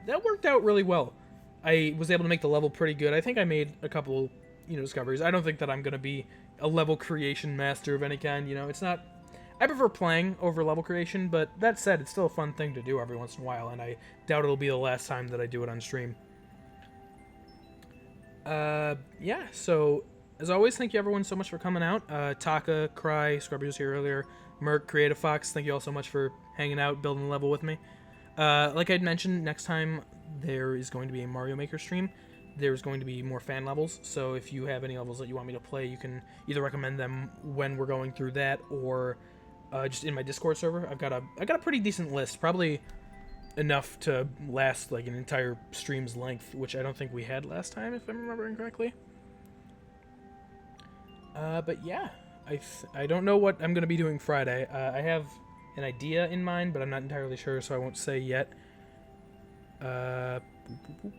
that worked out really well. I was able to make the level pretty good. I think I made a couple, you know, discoveries. I don't think that I'm going to be a level creation master of any kind, you know. It's not... I prefer playing over level creation, but that said, it's still a fun thing to do every once in a while, and I doubt it'll be the last time that I do it on stream. Yeah, so... As always, thank you everyone so much for coming out. Taka, Cry, Scrubby was here earlier. Merc, Creative Fox, thank you all so much for hanging out, building the level with me. Like I'd mentioned, next time there is going to be a Mario Maker stream. There's going to be more fan levels, so if you have any levels that you want me to play, you can either recommend them when we're going through that, or just in my Discord server. I got a pretty decent list, probably enough to last like an entire stream's length, which I don't think we had last time, if I'm remembering correctly. But yeah, I don't know what I'm going to be doing Friday. I have an idea in mind, but I'm not entirely sure, so I won't say yet.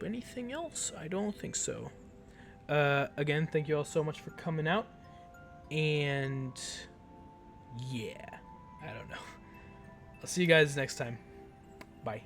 Anything else? I don't think so. Again, thank you all so much for coming out. And yeah, I don't know. I'll see you guys next time. Bye.